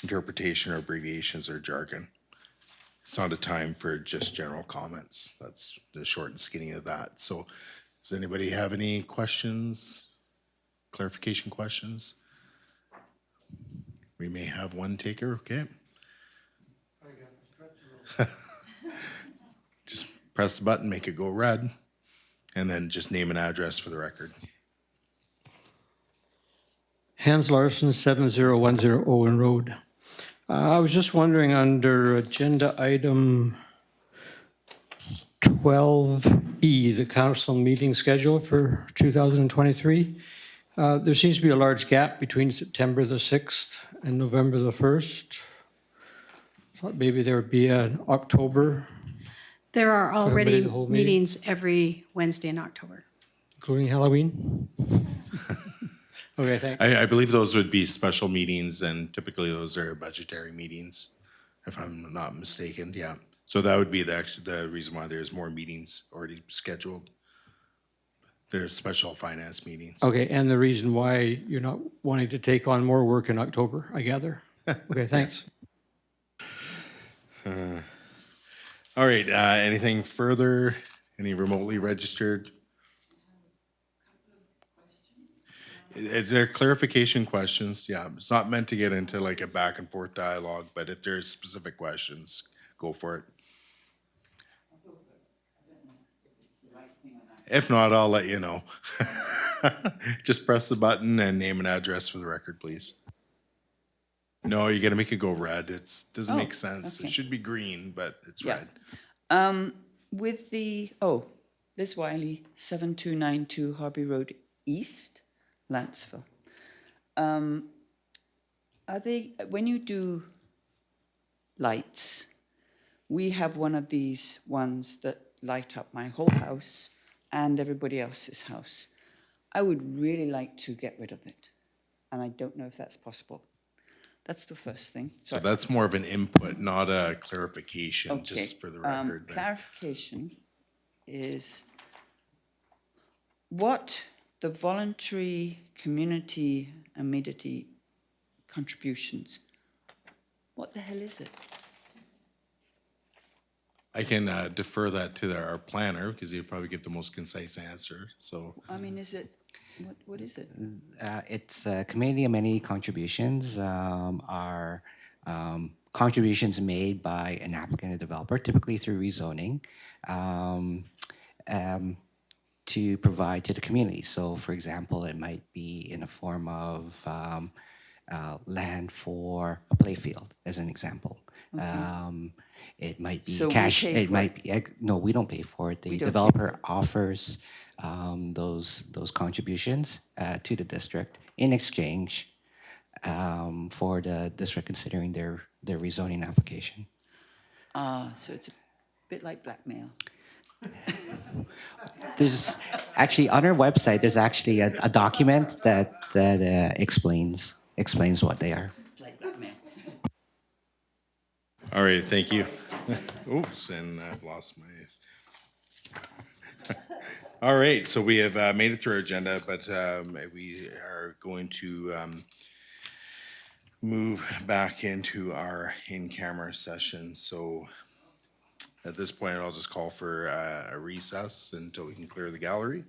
interpretation or abbreviations or jargon. It's not a time for just general comments. That's the short and skinny of that. So does anybody have any questions, clarification questions? We may have one taker, okay? Just press the button, make it go red, and then just name and address for the record. Hans Larson, 7010 Owen Road. I was just wondering, under agenda item 12E, the council meeting schedule for 2023, there seems to be a large gap between September the 6th and November the 1st. Thought maybe there would be an October, There are everybody already the whole meeting? meetings every Wednesday in October. including Halloween. Okay, thanks. I believe those would be special meetings, and typically those are budgetary meetings, if I'm not mistaken, yeah. So that would be the reason why there's more meetings already scheduled. There's special finance meetings. Okay, and the reason why you're not wanting to take on more work in October, I gather. Okay, thanks. All right, anything further? Any remotely registered? Is there clarification questions? Yeah, it's not meant to get into like a back and forth dialogue, but if there's specific questions, go for it. If not, I'll let you know. Just press the button and name and address for the record, please. No, you gotta make it go red. Doesn't make sense. okay. It should be green, but it's Yeah. red. With the, Liz Wiley, 7292 Harby Road East, Lantzville. Are they, when you do lights, we have one of these ones that light up my whole house and everybody else's house. I would really like to get rid of it, and I don't know if that's possible. That's the first thing. So that's more of an input, not a clarification, just for the record. there. Clarification is what the voluntary community amenity contributions, what the hell is it? I can defer that to our planner because he'd probably give the most concise answer. So I mean, is it, what is it? It's community amenity contributions are contributions made by an applicant or developer, typically through rezoning, to provide to the community. So, for example, it might be in the form of land for a playfield, as an example. It might be So we cash. pay It for might be no. We don't pay for it. The don't pay developer offers those contributions to the district in exchange for the district considering their rezoning application. So it's a bit like blackmail. There's actually on our website. There's actually a document that explains what they are. Like blackmail. all right, thank you. Oops, and I've lost my. All right, so we have made it through our agenda, but we are going to move back into our in-camera session. So at this point, I'll just call for a recess until we can clear the gallery.